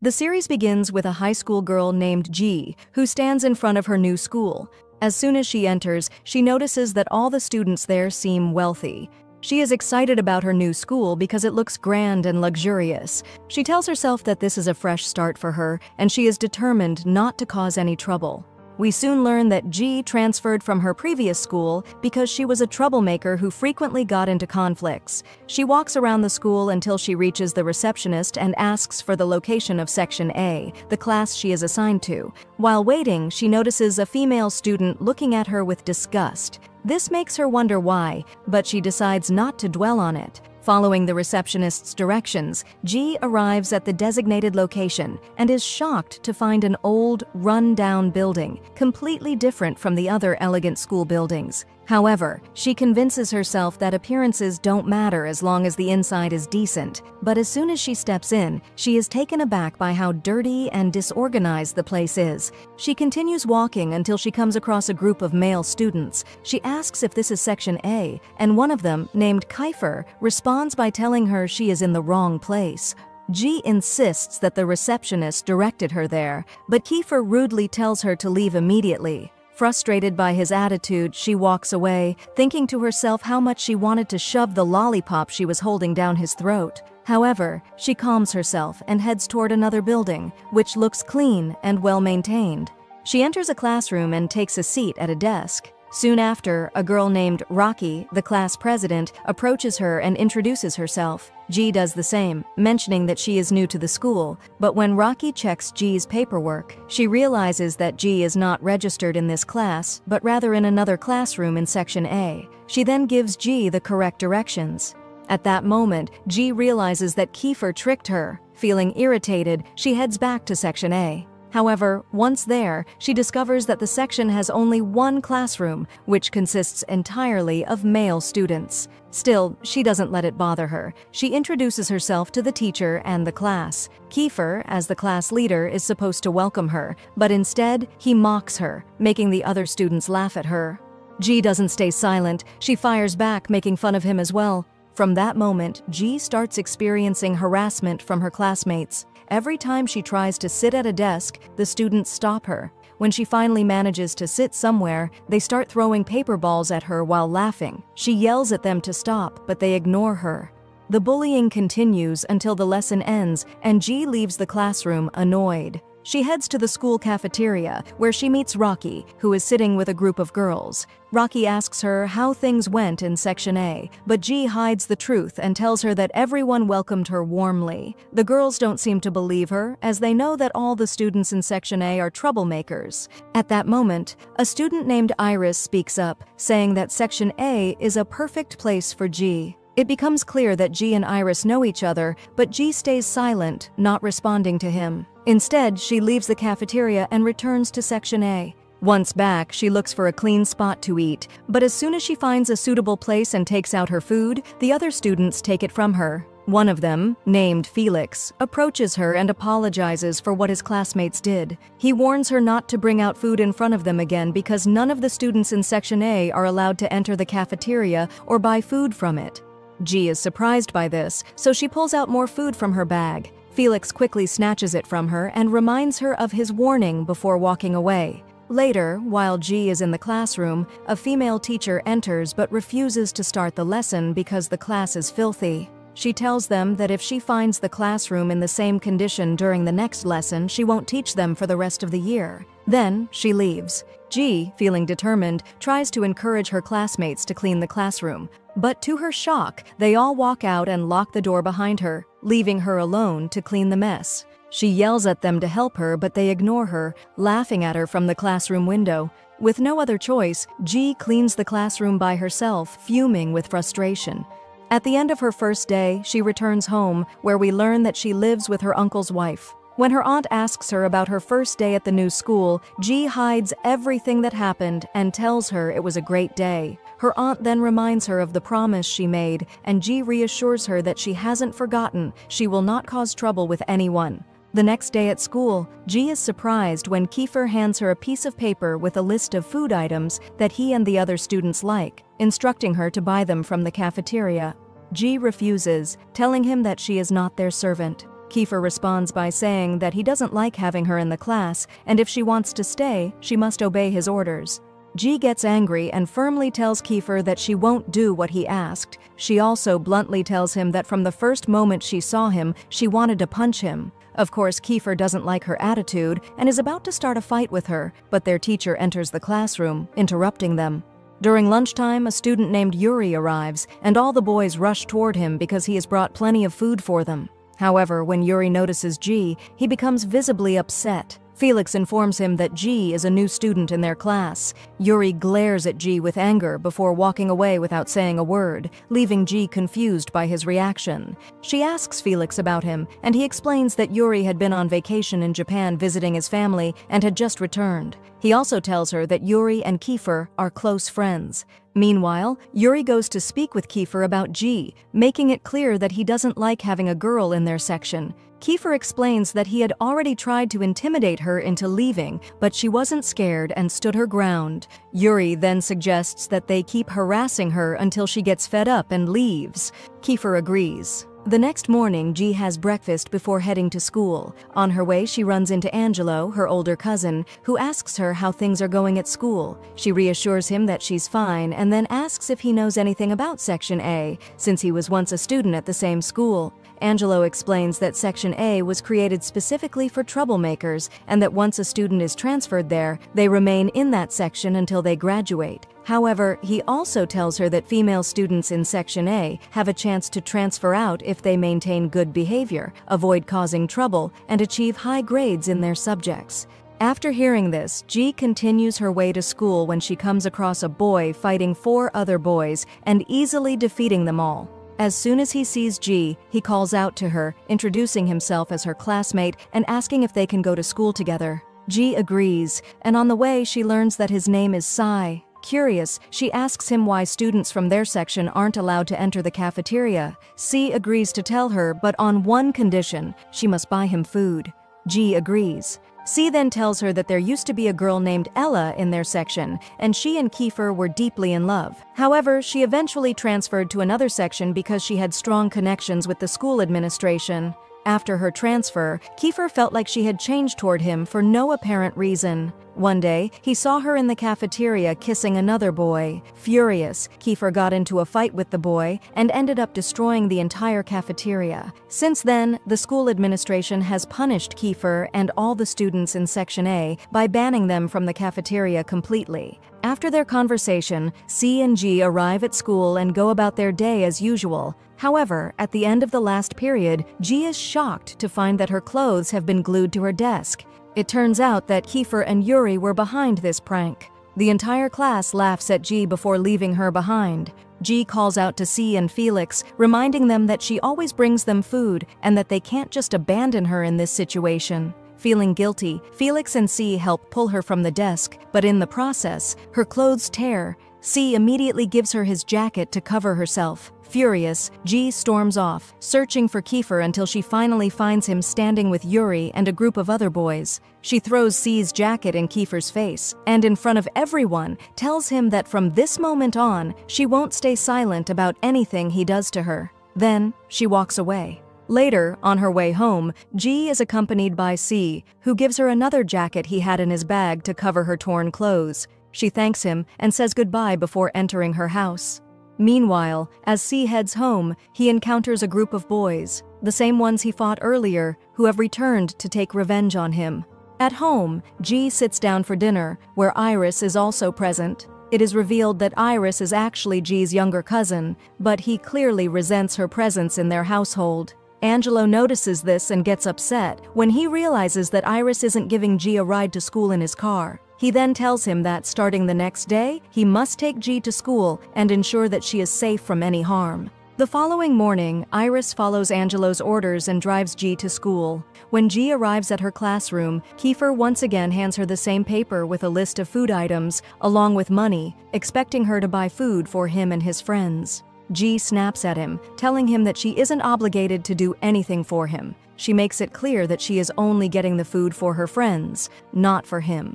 The series begins with a high school girl named Ji, who stands in front of her new school. As soon as she enters, she notices that all the students there seem wealthy. She is excited about her new school because it looks grand and luxurious. She tells herself that this is a fresh start for her, and she is determined not to cause any trouble. We soon learn that Ji transferred from her previous school because she was a troublemaker who frequently got into conflicts. She walks around the school until she reaches the receptionist and asks for the location of Section A, the class she is assigned to. While waiting, she notices a female student looking at her with disgust. This makes her wonder why, but she decides not to dwell on it. Following the receptionist's directions, Ji arrives at the designated location and is shocked to find an old, run-down building, completely different from the other elegant school buildings. However, she convinces herself that appearances don't matter as long as the inside is decent. But as soon as she steps in, she is taken aback by how dirty and disorganized the place is. She continues walking until she comes across a group of male students. She asks if this is Section A, and one of them, named Kiefer, responds by telling her she is in the wrong place. Ji insists that the receptionist directed her there, but Kiefer rudely tells her to leave immediately. Frustrated by his attitude, she walks away, thinking to herself how much she wanted to shove the lollipop she was holding down his throat. However, she calms herself and heads toward another building, which looks clean and well-maintained. She enters a classroom and takes a seat at a desk. Soon after, a girl named Rocky, the class president, approaches her and introduces herself. Ji does the same, mentioning that she is new to the school, but when Rocky checks Ji's paperwork, she realizes that Ji is not registered in this class, but rather in another classroom in Section A. She then gives Ji the correct directions. At that moment, Ji realizes that Kiefer tricked her. Feeling irritated, she heads back to Section A. However, once there, she discovers that the section has only one classroom, which consists entirely of male students. Still, she doesn't let it bother her. She introduces herself to the teacher and the class. Kiefer, as the class leader, is supposed to welcome her, but instead, he mocks her, making the other students laugh at her. Ji doesn't stay silent. She fires back, making fun of him as well. From that moment, Ji starts experiencing harassment from her classmates. Every time she tries to sit at a desk, the students stop her. When she finally manages to sit somewhere, they start throwing paper balls at her while laughing. She yells at them to stop, but they ignore her. The bullying continues until the lesson ends, and Ji leaves the classroom annoyed. She heads to the school cafeteria, where she meets Rocky, who is sitting with a group of girls. Rocky asks her how things went in Section A, but Ji hides the truth and tells her that everyone welcomed her warmly. The girls don't seem to believe her, as they know that all the students in Section A are troublemakers. At that moment, a student named Iris speaks up, saying that Section A is a perfect place for Ji. It becomes clear that Ji and Iris know each other, but Ji stays silent, not responding to him. Instead, she leaves the cafeteria and returns to Section A. Once back, she looks for a clean spot to eat, but as soon as she finds a suitable place and takes out her food, the other students take it from her. One of them, named Felix, approaches her and apologizes for what his classmates did. He warns her not to bring out food in front of them again because none of the students in Section A are allowed to enter the cafeteria or buy food from it. Ji is surprised by this, so she pulls out more food from her bag. Felix quickly snatches it from her and reminds her of his warning before walking away. Later, while Ji is in the classroom, a female teacher enters but refuses to start the lesson because the class is filthy. She tells them that if she finds the classroom in the same condition during the next lesson, she won't teach them for the rest of the year. Then, she leaves. Ji, feeling determined, tries to encourage her classmates to clean the classroom. But to her shock, they all walk out and lock the door behind her, leaving her alone to clean the mess. She yells at them to help her, but they ignore her, laughing at her from the classroom window. With no other choice, Ji cleans the classroom by herself, fuming with frustration. At the end of her first day, she returns home, where we learn that she lives with her uncle's wife. When her aunt asks her about her first day at the new school, Ji hides everything that happened and tells her it was a great day. Her aunt then reminds her of the promise she made, and Ji reassures her that she hasn't forgotten. She will not cause trouble with anyone. The next day at school, Ji is surprised when Kiefer hands her a piece of paper with a list of food items that he and the other students like, instructing her to buy them from the cafeteria. Ji refuses, telling him that she is not their servant. Kiefer responds by saying that he doesn't like having her in the class, and if she wants to stay, she must obey his orders. G gets angry and firmly tells Kiefer that she won't do what he asked. She also bluntly tells him that from the first moment she saw him, she wanted to punch him. Of course, Kiefer doesn't like her attitude and is about to start a fight with her, but their teacher enters the classroom, interrupting them. During lunchtime, a student named Yuri arrives, and all the boys rush toward him because he has brought plenty of food for them. However, when Yuri notices G, he becomes visibly upset. Felix informs him that G is a new student in their class. Yuri glares at G with anger before walking away without saying a word, leaving G confused by his reaction. She asks Felix about him, and he explains that Yuri had been on vacation in Japan visiting his family and had just returned. He also tells her that Yuri and Kiefer are close friends. Meanwhile, Yuri goes to speak with Kiefer about G, making it clear that he doesn't like having a girl in their section. Kiefer explains that he had already tried to intimidate her into leaving, but she wasn't scared and stood her ground. Yuri then suggests that they keep harassing her until she gets fed up and leaves. Kiefer agrees. The next morning, G has breakfast before heading to school. On her way, she runs into Angelo, her older cousin, who asks her how things are going at school. She reassures him that she's fine and then asks if he knows anything about Section A, since he was once a student at the same school. Angelo explains that Section A was created specifically for troublemakers and that once a student is transferred there, they remain in that section until they graduate. However, he also tells her that female students in Section A have a chance to transfer out if they maintain good behavior, avoid causing trouble, and achieve high grades in their subjects. After hearing this, G continues her way to school when she comes across a boy fighting 4 other boys and easily defeating them all. As soon as he sees G, he calls out to her, introducing himself as her classmate and asking if they can go to school together. G agrees, and on the way she learns that his name is Sai. Curious, she asks him why students from their section aren't allowed to enter the cafeteria. C agrees to tell her, but on one condition: she must buy him food. G agrees. C then tells her that there used to be a girl named Ella in their section, and she and Kiefer were deeply in love. However, she eventually transferred to another section because she had strong connections with the school administration. After her transfer, Kiefer felt like she had changed toward him for no apparent reason. One day, he saw her in the cafeteria kissing another boy. Furious, Kiefer got into a fight with the boy and ended up destroying the entire cafeteria. Since then, the school administration has punished Kiefer and all the students in Section A by banning them from the cafeteria completely. After their conversation, C and G arrive at school and go about their day as usual. However, at the end of the last period, G is shocked to find that her clothes have been glued to her desk. It turns out that Kiefer and Yuri were behind this prank. The entire class laughs at G before leaving her behind. G calls out to C and Felix, reminding them that she always brings them food and that they can't just abandon her in this situation. Feeling guilty, Felix and C help pull her from the desk, but in the process, her clothes tear. C immediately gives her his jacket to cover herself. Furious, G storms off, searching for Kiefer until she finally finds him standing with Yuri and a group of other boys. She throws C's jacket in Kiefer's face, and in front of everyone, tells him that from this moment on, she won't stay silent about anything he does to her. Then, she walks away. Later, on her way home, G is accompanied by C, who gives her another jacket he had in his bag to cover her torn clothes. She thanks him and says goodbye before entering her house. Meanwhile, as C heads home, he encounters a group of boys, the same ones he fought earlier, who have returned to take revenge on him. At home, G sits down for dinner, where Iris is also present. It is revealed that Iris is actually G's younger cousin, but he clearly resents her presence in their household. Angelo notices this and gets upset when he realizes that Iris isn't giving G a ride to school in his car. He then tells him that starting the next day, he must take G to school and ensure that she is safe from any harm. The following morning, Iris follows Angelo's orders and drives G to school. When G arrives at her classroom, Kiefer once again hands her the same paper with a list of food items, along with money, expecting her to buy food for him and his friends. G snaps at him, telling him that she isn't obligated to do anything for him. She makes it clear that she is only getting the food for her friends, not for him.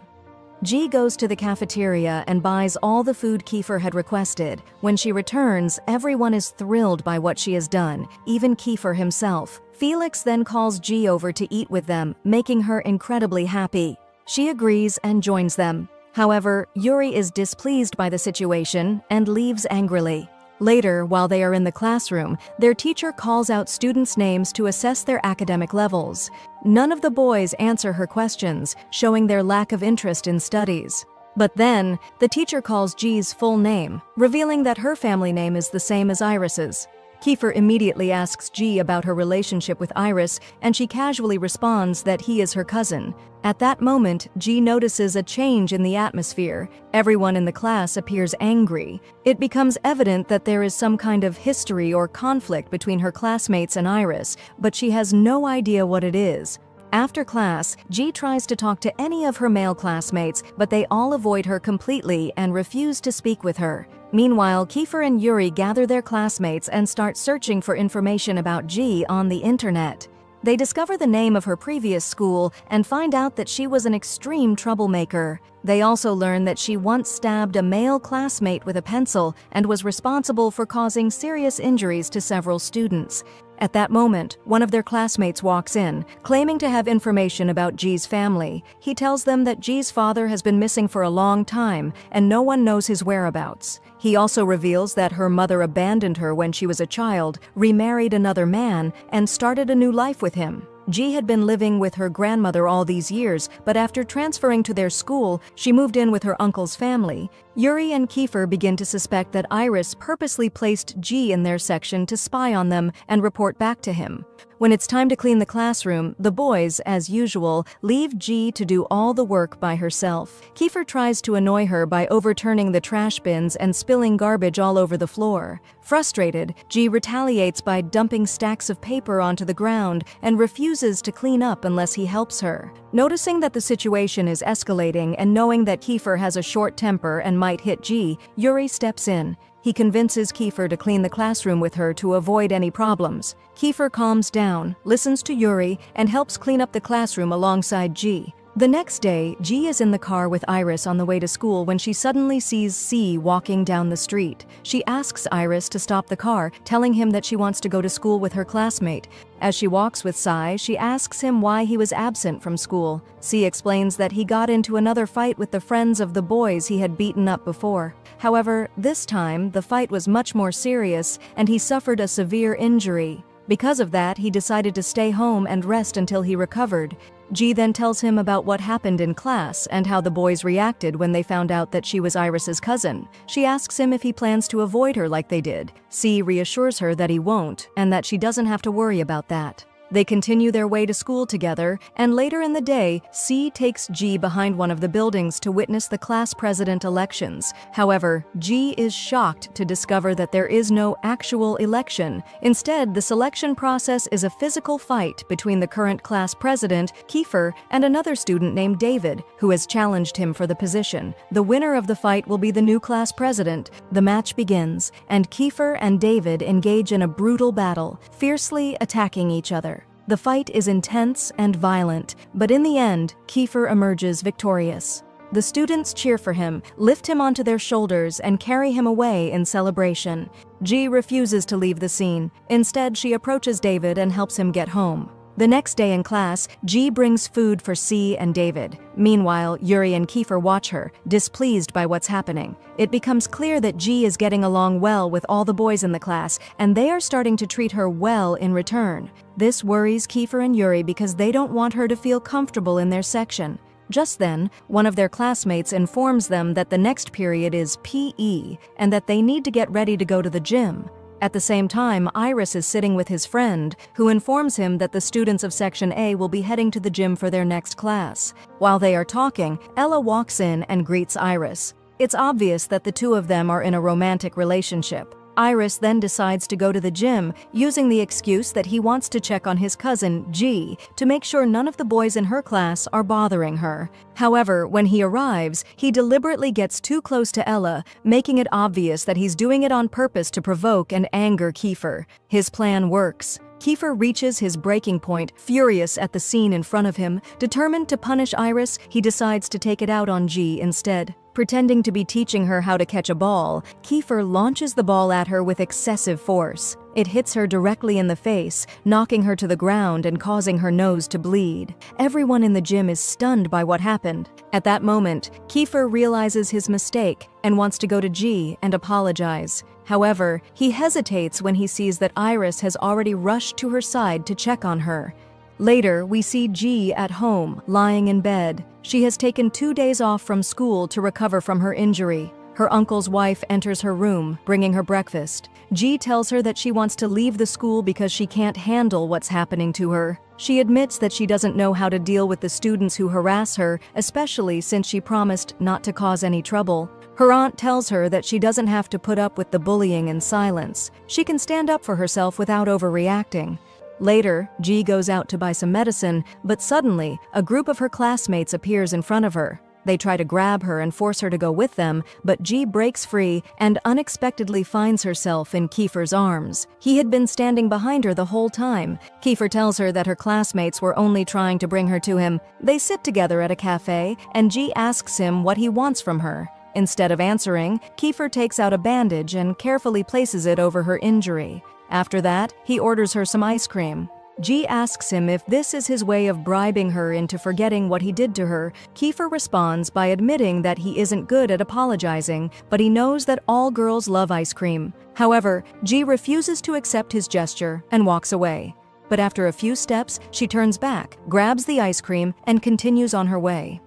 G goes to the cafeteria and buys all the food Kiefer had requested. When she returns, everyone is thrilled by what she has done, even Kiefer himself. Felix then calls G over to eat with them, making her incredibly happy. She agrees and joins them. However, Yuri is displeased by the situation and leaves angrily. Later, while they are in the classroom, their teacher calls out students' names to assess their academic levels. None of the boys answer her questions, showing their lack of interest in studies. But then, the teacher calls G's full name, revealing that her family name is the same as Iris's. Kiefer immediately asks G about her relationship with Iris, and she casually responds that he is her cousin. At that moment, G notices a change in the atmosphere. Everyone in the class appears angry. It becomes evident that there is some kind of history or conflict between her classmates and Iris, but she has no idea what it is. After class, G tries to talk to any of her male classmates, but they all avoid her completely and refuse to speak with her. Meanwhile, Kiefer and Yuri gather their classmates and start searching for information about G on the internet. They discover the name of her previous school and find out that she was an extreme troublemaker. They also learn that she once stabbed a male classmate with a pencil and was responsible for causing serious injuries to several students. At that moment, one of their classmates walks in, claiming to have information about G's family. He tells them that G's father has been missing for a long time and no one knows his whereabouts. He also reveals that her mother abandoned her when she was a child, remarried another man, and started a new life with him. G had been living with her grandmother all these years, but after transferring to their school, she moved in with her uncle's family. Yuri and Kiefer begin to suspect that Iris purposely placed G in their section to spy on them and report back to him. When it's time to clean the classroom, the boys, as usual, leave G to do all the work by herself. Kiefer tries to annoy her by overturning the trash bins and spilling garbage all over the floor. Frustrated, G retaliates by dumping stacks of paper onto the ground and refuses to clean up unless he helps her. Noticing that the situation is escalating and knowing that Kiefer has a short temper and might hit G, Yuri steps in. He convinces Kiefer to clean the classroom with her to avoid any problems. Kiefer calms down, listens to Yuri, and helps clean up the classroom alongside G. The next day, G is in the car with Iris on the way to school when she suddenly sees C walking down the street. She asks Iris to stop the car, telling him that she wants to go to school with her classmate. As she walks with Sai, she asks him why he was absent from school. C explains that he got into another fight with the friends of the boys he had beaten up before. However, this time, the fight was much more serious, and he suffered a severe injury. Because of that, he decided to stay home and rest until he recovered. G then tells him about what happened in class and how the boys reacted when they found out that she was Iris's cousin. She asks him if he plans to avoid her like they did. C reassures her that he won't and that she doesn't have to worry about that. They continue their way to school together, and later in the day, C takes G behind one of the buildings to witness the class president elections. However, G is shocked to discover that there is no actual election. Instead, the selection process is a physical fight between the current class president, Kiefer, and another student named David, who has challenged him for the position. The winner of the fight will be the new class president. The match begins, and Kiefer and David engage in a brutal battle, fiercely attacking each other. The fight is intense and violent, but in the end, Kiefer emerges victorious. The students cheer for him, lift him onto their shoulders, and carry him away in celebration. G refuses to leave the scene. Instead, she approaches David and helps him get home. The next day in class, G brings food for C and David. Meanwhile, Yuri and Kiefer watch her, displeased by what's happening. It becomes clear that G is getting along well with all the boys in the class, and they are starting to treat her well in return. This worries Kiefer and Yuri because they don't want her to feel comfortable in their section. Just then, one of their classmates informs them that the next period is PE and that they need to get ready to go to the gym. At the same time, Iris is sitting with his friend, who informs him that the students of Section A will be heading to the gym for their next class. While they are talking, Ella walks in and greets Iris. It's obvious that the two of them are in a romantic relationship. Iris then decides to go to the gym, using the excuse that he wants to check on his cousin, G, to make sure none of the boys in her class are bothering her. However, when he arrives, he deliberately gets too close to Ella, making it obvious that he's doing it on purpose to provoke and anger Kiefer. His plan works. Kiefer reaches his breaking point, furious at the scene in front of him. Determined to punish Iris, he decides to take it out on G instead. Pretending to be teaching her how to catch a ball, Kiefer launches the ball at her with excessive force. It hits her directly in the face, knocking her to the ground and causing her nose to bleed. Everyone in the gym is stunned by what happened. At that moment, Kiefer realizes his mistake and wants to go to G and apologize. However, he hesitates when he sees that Iris has already rushed to her side to check on her. Later, we see G at home, lying in bed. She has taken 2 days off from school to recover from her injury. Her uncle's wife enters her room, bringing her breakfast. G tells her that she wants to leave the school because she can't handle what's happening to her. She admits that she doesn't know how to deal with the students who harass her, especially since she promised not to cause any trouble. Her aunt tells her that she doesn't have to put up with the bullying in silence. She can stand up for herself without overreacting. Later, G goes out to buy some medicine, but suddenly, a group of her classmates appears in front of her. They try to grab her and force her to go with them, but G breaks free and unexpectedly finds herself in Kiefer's arms. He had been standing behind her the whole time. Kiefer tells her that her classmates were only trying to bring her to him. They sit together at a cafe, and G asks him what he wants from her. Instead of answering, Kiefer takes out a bandage and carefully places it over her injury. After that, he orders her some ice cream. G asks him if this is his way of bribing her into forgetting what he did to her. Kiefer responds by admitting that he isn't good at apologizing, but he knows that all girls love ice cream. However, G refuses to accept his gesture and walks away. But after a few steps, she turns back, grabs the ice cream, and continues on her way.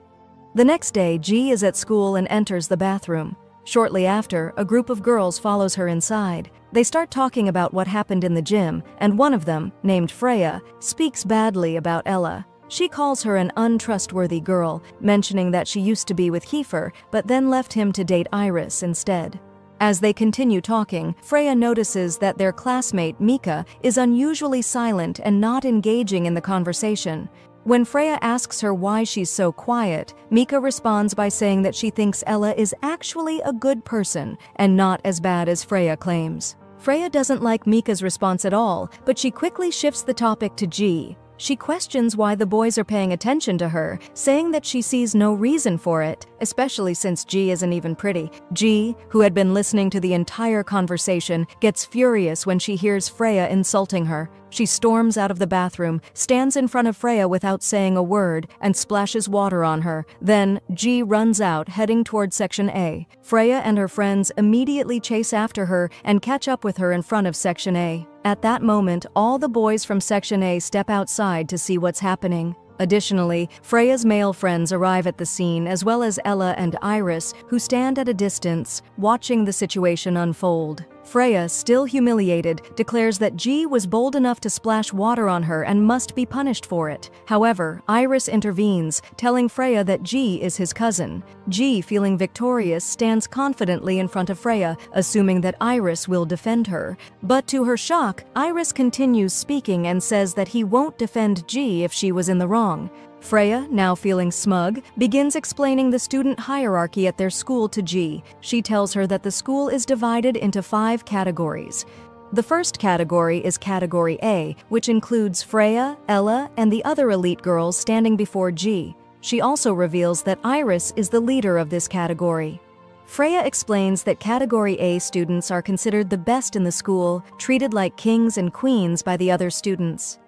The next day, G is at school and enters the bathroom. Shortly after, a group of girls follows her inside. They start talking about what happened in the gym, and one of them, named Freya, speaks badly about Ella. She calls her an untrustworthy girl, mentioning that she used to be with Kiefer, but then left him to date Iris instead. As they continue talking, Freya notices that their classmate, Mika, is unusually silent and not engaging in the conversation. When Freya asks her why she's so quiet, Mika responds by saying that she thinks Ella is actually a good person and not as bad as Freya claims. Freya doesn't like Mika's response at all, but she quickly shifts the topic to G. She questions why the boys are paying attention to her, saying that she sees no reason for it, especially since G isn't even pretty. G, who had been listening to the entire conversation, gets furious when she hears Freya insulting her. She storms out of the bathroom, stands in front of Freya without saying a word, and splashes water on her. Then, G runs out, heading towards Section A. Freya and her friends immediately chase after her and catch up with her in front of Section A. At that moment, all the boys from Section A step outside to see what's happening. Additionally, Freya's male friends arrive at the scene, as well as Ella and Iris, who stand at a distance, watching the situation unfold. Freya, still humiliated, declares that G was bold enough to splash water on her and must be punished for it. However, Iris intervenes, telling Freya that G is his cousin. G, feeling victorious, stands confidently in front of Freya, assuming that Iris will defend her. But to her shock, Iris continues speaking and says that he won't defend G if she was in the wrong. Freya, now feeling smug, begins explaining the student hierarchy at their school to G. She tells her that the school is divided into 5 categories. The first category is Category A, which includes Freya, Ella, and the other elite girls standing before G. She also reveals that Iris is the leader of this category. Freya explains that Category A students are considered the best in the school, treated like kings and queens by the other students.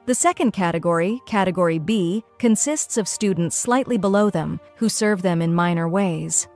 The second category, Category B, consists of students slightly below them, who serve them in minor ways.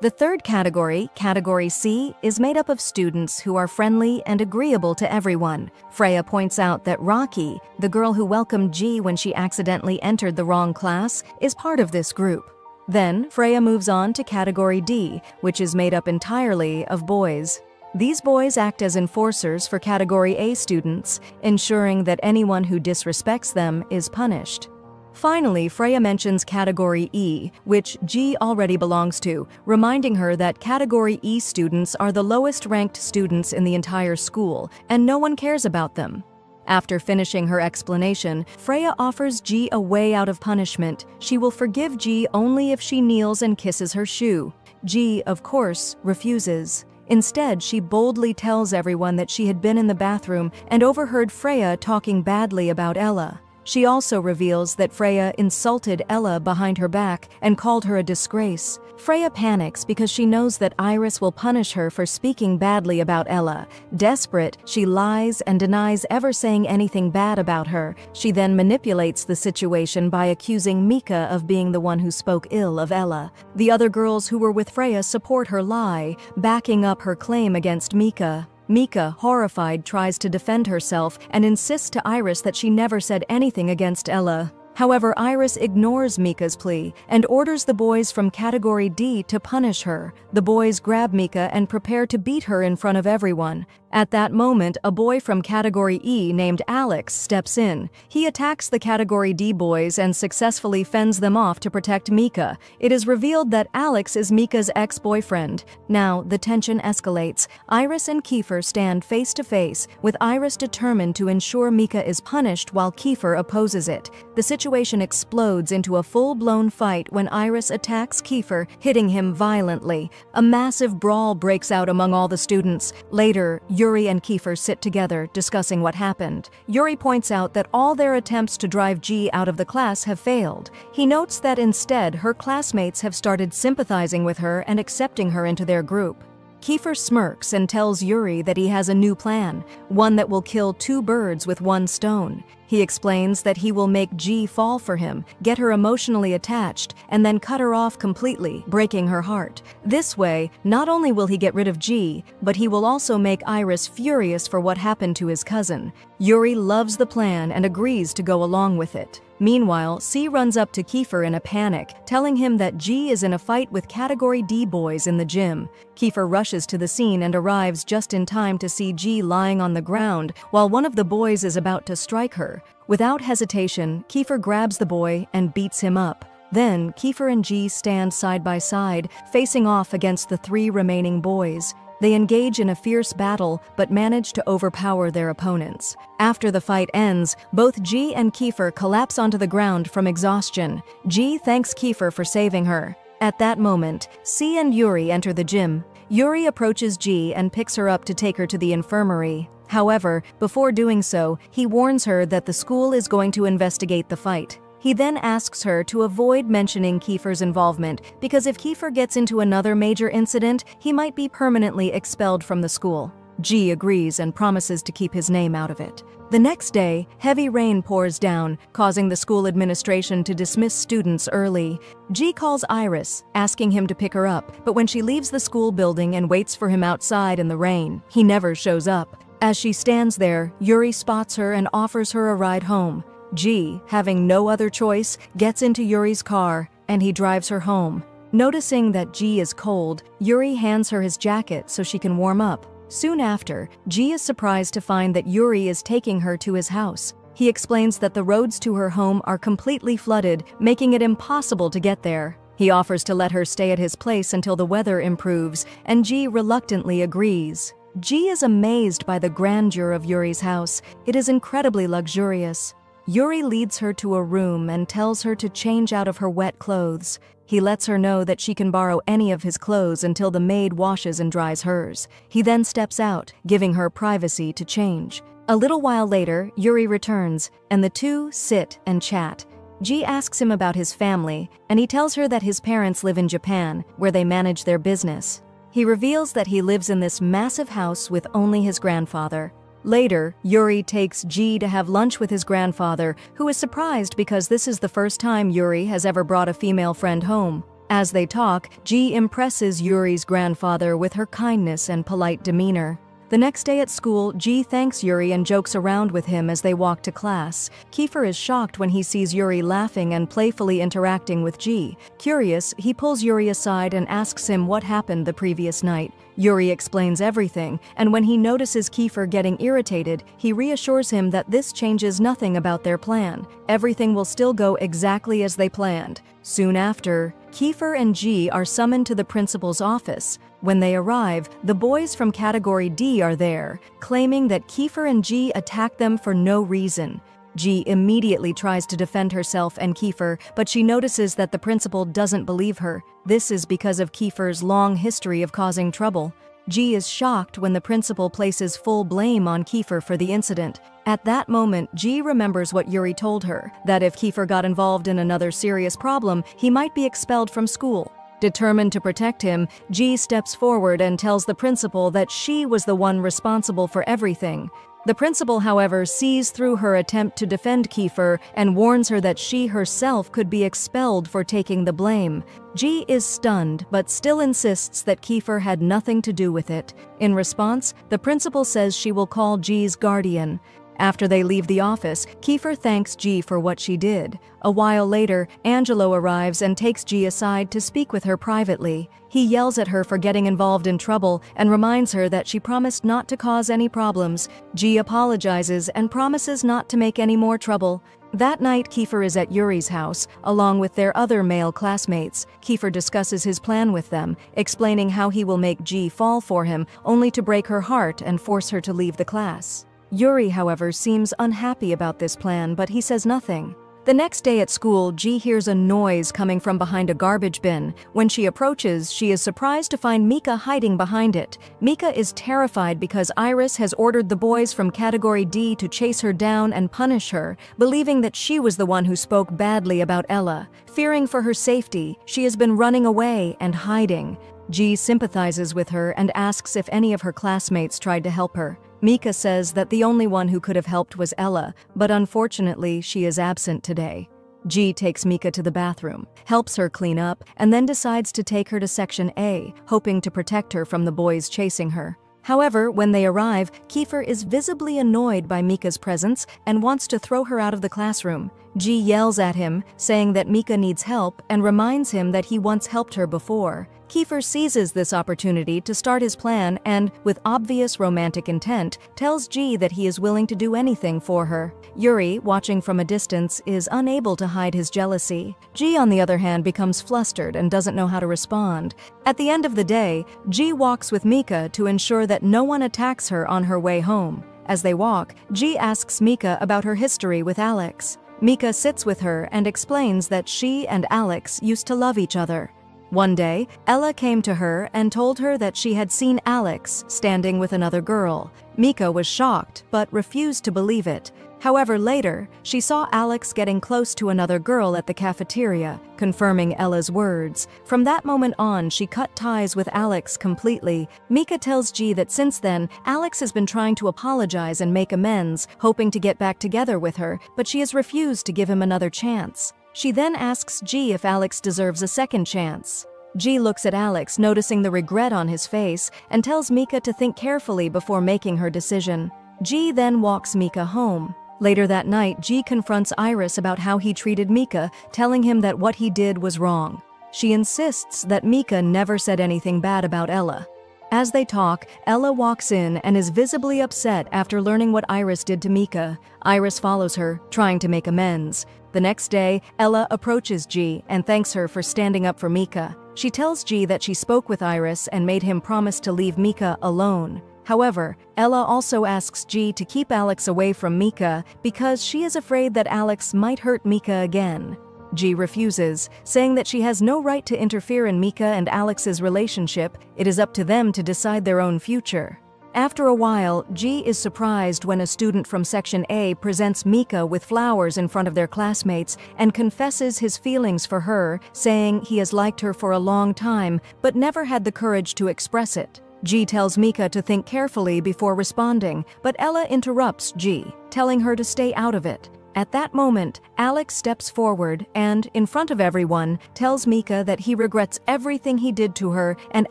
The third category, Category C, is made up of students who are friendly and agreeable to everyone. Freya points out that Rocky, the girl who welcomed G when she accidentally entered the wrong class, is part of this group. Then, Freya moves on to Category D, which is made up entirely of boys. These boys act as enforcers for Category A students, ensuring that anyone who disrespects them is punished. Finally, Freya mentions Category E, which G already belongs to, reminding her that Category E students are the lowest-ranked students in the entire school, and no one cares about them. After finishing her explanation, Freya offers G a way out of punishment. She will forgive G only if she kneels and kisses her shoe. G, of course, refuses. Instead, she boldly tells everyone that she had been in the bathroom and overheard Freya talking badly about Ella. She also reveals that Freya insulted Ella behind her back and called her a disgrace. Freya panics because she knows that Iris will punish her for speaking badly about Ella. Desperate, she lies and denies ever saying anything bad about her. She then manipulates the situation by accusing Mika of being the one who spoke ill of Ella. The other girls who were with Freya support her lie, backing up her claim against Mika. Mika, horrified, tries to defend herself and insists to Iris that she never said anything against Ella. However, Iris ignores Mika's plea and orders the boys from Category D to punish her. The boys grab Mika and prepare to beat her in front of everyone. At that moment, a boy from Category E named Alex steps in. He attacks the Category D boys and successfully fends them off to protect Mika. It is revealed that Alex is Mika's ex-boyfriend. Now, the tension escalates. Iris and Kiefer stand face to face, with Iris determined to ensure Mika is punished while Kiefer opposes it. The situation explodes into a full-blown fight when Iris attacks Kiefer, hitting him violently. A massive brawl breaks out among all the students. Later, Yuri and Kiefer sit together, discussing what happened. Yuri points out that all their attempts to drive G out of the class have failed. He notes that instead, her classmates have started sympathizing with her and accepting her into their group. Kiefer smirks and tells Yuri that he has a new plan, one that will kill two birds with one stone. He explains that he will make G fall for him, get her emotionally attached, and then cut her off completely, breaking her heart. This way, not only will he get rid of G, but he will also make Iris furious for what happened to his cousin. Yuri loves the plan and agrees to go along with it. Meanwhile, C runs up to Kiefer in a panic, telling him that G is in a fight with Category D boys in the gym. Kiefer rushes to the scene and arrives just in time to see G lying on the ground while one of the boys is about to strike her. Without hesitation, Kiefer grabs the boy and beats him up. Then, Kiefer and G stand side by side, facing off against the three remaining boys. They engage in a fierce battle, but manage to overpower their opponents. After the fight ends, both G and Kiefer collapse onto the ground from exhaustion. G thanks Kiefer for saving her. At that moment, C and Yuri enter the gym. Yuri approaches G and picks her up to take her to the infirmary. However, before doing so, he warns her that the school is going to investigate the fight. He then asks her to avoid mentioning Kiefer's involvement because if Kiefer gets into another major incident, he might be permanently expelled from the school. G agrees and promises to keep his name out of it. The next day, heavy rain pours down, causing the school administration to dismiss students early. G calls Iris, asking him to pick her up, but when she leaves the school building and waits for him outside in the rain, he never shows up. As she stands there, Yuri spots her and offers her a ride home. G, having no other choice, gets into Yuri's car, and he drives her home. Noticing that G is cold, Yuri hands her his jacket so she can warm up. Soon after, G is surprised to find that Yuri is taking her to his house. He explains that the roads to her home are completely flooded, making it impossible to get there. He offers to let her stay at his place until the weather improves, and G reluctantly agrees. G is amazed by the grandeur of Yuri's house. It is incredibly luxurious. Yuri leads her to a room and tells her to change out of her wet clothes. He lets her know that she can borrow any of his clothes until the maid washes and dries hers. He then steps out, giving her privacy to change. A little while later, Yuri returns, and the two sit and chat. G asks him about his family, and he tells her that his parents live in Japan, where they manage their business. He reveals that he lives in this massive house with only his grandfather. Later, Yuri takes G to have lunch with his grandfather, who is surprised because this is the first time Yuri has ever brought a female friend home. As they talk, G impresses Yuri's grandfather with her kindness and polite demeanor. The next day at school, G thanks Yuri and jokes around with him as they walk to class. Kiefer is shocked when he sees Yuri laughing and playfully interacting with G. Curious, he pulls Yuri aside and asks him what happened the previous night. Yuri explains everything, and when he notices Kiefer getting irritated, he reassures him that this changes nothing about their plan. Everything will still go exactly as they planned. Soon after, Kiefer and G are summoned to the principal's office. When they arrive, the boys from Category D are there, claiming that Kiefer and G attacked them for no reason. G immediately tries to defend herself and Kiefer, but she notices that the principal doesn't believe her. This is because of Kiefer's long history of causing trouble. Ji is shocked when the principal places full blame on Kiefer for the incident. At that moment, Ji remembers what Yuri told her, that if Kiefer got involved in another serious problem, he might be expelled from school. Determined to protect him, Ji steps forward and tells the principal that she was the one responsible for everything. The principal, however, sees through her attempt to defend Kiefer and warns her that she herself could be expelled for taking the blame. Ji is stunned, but still insists that Kiefer had nothing to do with it. In response, the principal says she will call Ji's guardian. After they leave the office, Kiefer thanks Ji for what she did. A while later, Angelo arrives and takes Ji aside to speak with her privately. He yells at her for getting involved in trouble and reminds her that she promised not to cause any problems. Ji apologizes and promises not to make any more trouble. That night, Kiefer is at Yuri's house, along with their other male classmates. Kiefer discusses his plan with them, explaining how he will make Ji fall for him, only to break her heart and force her to leave the class. Yuri, however, seems unhappy about this plan, but he says nothing. The next day at school, Ji hears a noise coming from behind a garbage bin. When she approaches, she is surprised to find Mika hiding behind it. Mika is terrified because Iris has ordered the boys from Category D to chase her down and punish her, believing that she was the one who spoke badly about Ella. Fearing for her safety, she has been running away and hiding. Ji sympathizes with her and asks if any of her classmates tried to help her. Mika says that the only one who could have helped was Ella, but unfortunately she is absent today. Ji takes Mika to the bathroom, helps her clean up, and then decides to take her to Section A, hoping to protect her from the boys chasing her. However, when they arrive, Kiefer is visibly annoyed by Mika's presence and wants to throw her out of the classroom. Ji yells at him, saying that Mika needs help and reminds him that he once helped her before. Kiefer seizes this opportunity to start his plan and, with obvious romantic intent, tells Ji that he is willing to do anything for her. Yuri, watching from a distance, is unable to hide his jealousy. Ji, on the other hand, becomes flustered and doesn't know how to respond. At the end of the day, Ji walks with Mika to ensure that no one attacks her on her way home. As they walk, Ji asks Mika about her history with Alex. Mika sits with her and explains that she and Alex used to love each other. One day, Ella came to her and told her that she had seen Alex standing with another girl. Mika was shocked, but refused to believe it. However, later, she saw Alex getting close to another girl at the cafeteria, confirming Ella's words. From that moment on, she cut ties with Alex completely. Mika tells Ji that since then, Alex has been trying to apologize and make amends, hoping to get back together with her, but she has refused to give him another chance. She then asks Ji if Alex deserves a second chance. Ji looks at Alex, noticing the regret on his face, and tells Mika to think carefully before making her decision. Ji then walks Mika home. Later that night, Ji confronts Iris about how he treated Mika, telling him that what he did was wrong. She insists that Mika never said anything bad about Ella. As they talk, Ella walks in and is visibly upset after learning what Iris did to Mika. Iris follows her, trying to make amends. The next day, Ella approaches Ji and thanks her for standing up for Mika. She tells Ji that she spoke with Iris and made him promise to leave Mika alone. However, Ella also asks Ji to keep Alex away from Mika because she is afraid that Alex might hurt Mika again. Ji refuses, saying that she has no right to interfere in Mika and Alex's relationship. It is up to them to decide their own future. After a while, Ji is surprised when a student from Section A presents Mika with flowers in front of their classmates and confesses his feelings for her, saying he has liked her for a long time but never had the courage to express it. Ji tells Mika to think carefully before responding, but Ella interrupts Ji, telling her to stay out of it. At that moment, Alex steps forward and, in front of everyone, tells Mika that he regrets everything he did to her and